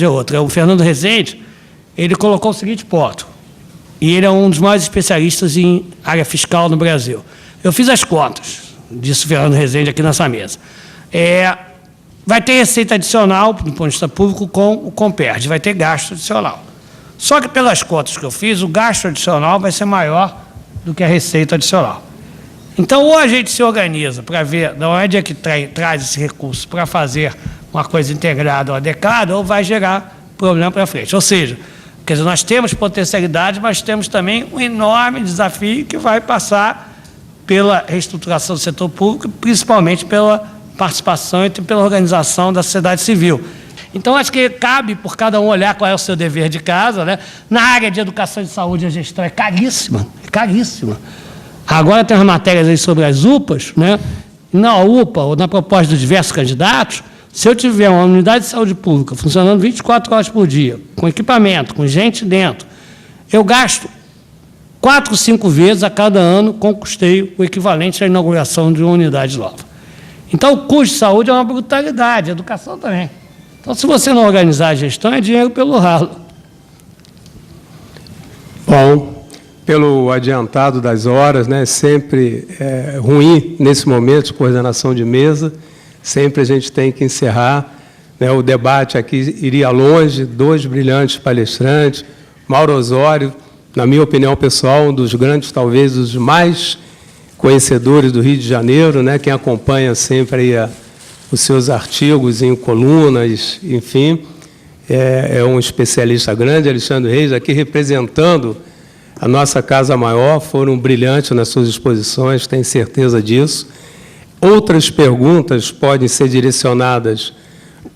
é outro, é o Fernando Rezende, ele colocou o seguinte ponto, e ele é um dos maiores especialistas em área fiscal no Brasil. Eu fiz as contas, disse o Fernando Rezende aqui nessa mesa. Vai ter receita adicional, do ponto de vista público, com o Comperj, vai ter gasto adicional. Só que, pelas contas que eu fiz, o gasto adicional vai ser maior do que a receita adicional. Então, ou a gente se organiza para ver de onde é que traz esse recurso para fazer uma coisa integrada ou adequada, ou vai gerar problema para frente. Ou seja, quer dizer, nós temos potencialidade, mas temos também um enorme desafio que vai passar pela reestruturação do setor público, principalmente pela participação e pela organização da sociedade civil. Então, acho que cabe por cada um olhar qual é o seu dever de casa, né? Na área de educação e saúde, a gestão é caríssima, caríssima. Agora tem umas matérias aí sobre as UPAs, né? Na UPA, ou na proposta dos diversos candidatos, se eu tiver uma unidade de saúde pública funcionando 24 horas por dia, com equipamento, com gente dentro, eu gasto 4, 5 vezes a cada ano com custeio o equivalente à inauguração de uma unidade nova. Então, o custo de saúde é uma brutalidade, a educação também. Então, se você não organizar a gestão, é dinheiro pelo ralo. Bom, pelo adiantado das horas, né, sempre é ruim, nesse momento, de coordenação de mesa, sempre a gente tem que encerrar, né, o debate aqui iria longe, 2 brilhantes palestrantes, Mauro Osório, na minha opinião pessoal, um dos grandes, talvez, os mais conhecedores do Rio de Janeiro, né, quem acompanha sempre aí os seus artigos em colunas, enfim, é um especialista grande. Alexandre Reis, aqui representando a nossa Casa Maior, foram brilhantes nas suas exposições, tenho certeza disso. Outras perguntas podem ser direcionadas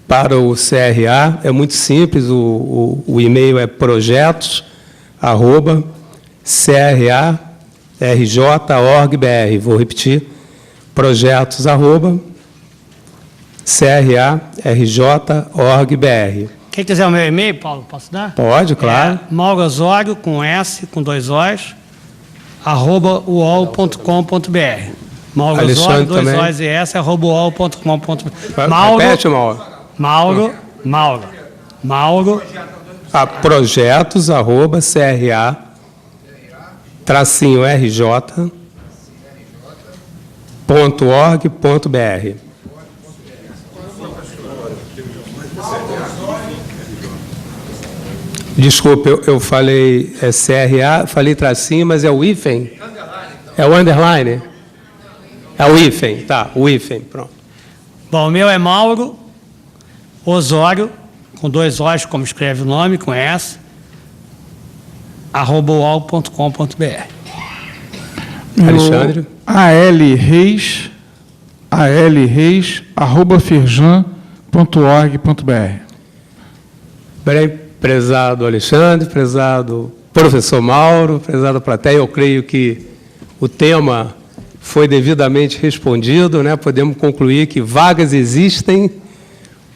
para o CRA, é muito simples, o e-mail é projetos@crarj.org.br. Vou repetir, projetos@crarj.org.br. Quem quiser o meu e-mail, Paulo, posso dar? Pode, claro. Mauro Osório, com S, com 2 Os, @uol.com.br. Mauro Osório, 2 Os e S, @uol.com.br. Repete, Mauro. Mauro. projetos@CRA-RJ.org.br. Desculpe, eu falei CRA, falei tracinho, mas é o hífen? É o underline? É o hífen, tá, o hífen, pronto. Bom, o meu é Mauro Osório, com 2 Os, como escreve o nome, com S, @uol.com.br. Alexandre? alreis@firjan.org.br. Bem, prezado Alexandre, prezado professor Mauro, prezado plateia, eu creio que o tema foi devidamente respondido, né? Podemos concluir que vagas existem,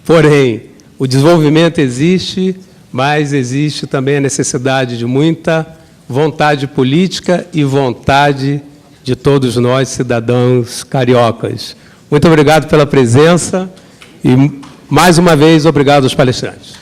porém, o desenvolvimento existe, mas existe também a necessidade de muita vontade política e vontade de todos nós, cidadãos cariocas. Muito obrigado pela presença e, mais uma vez, obrigado aos palestrantes.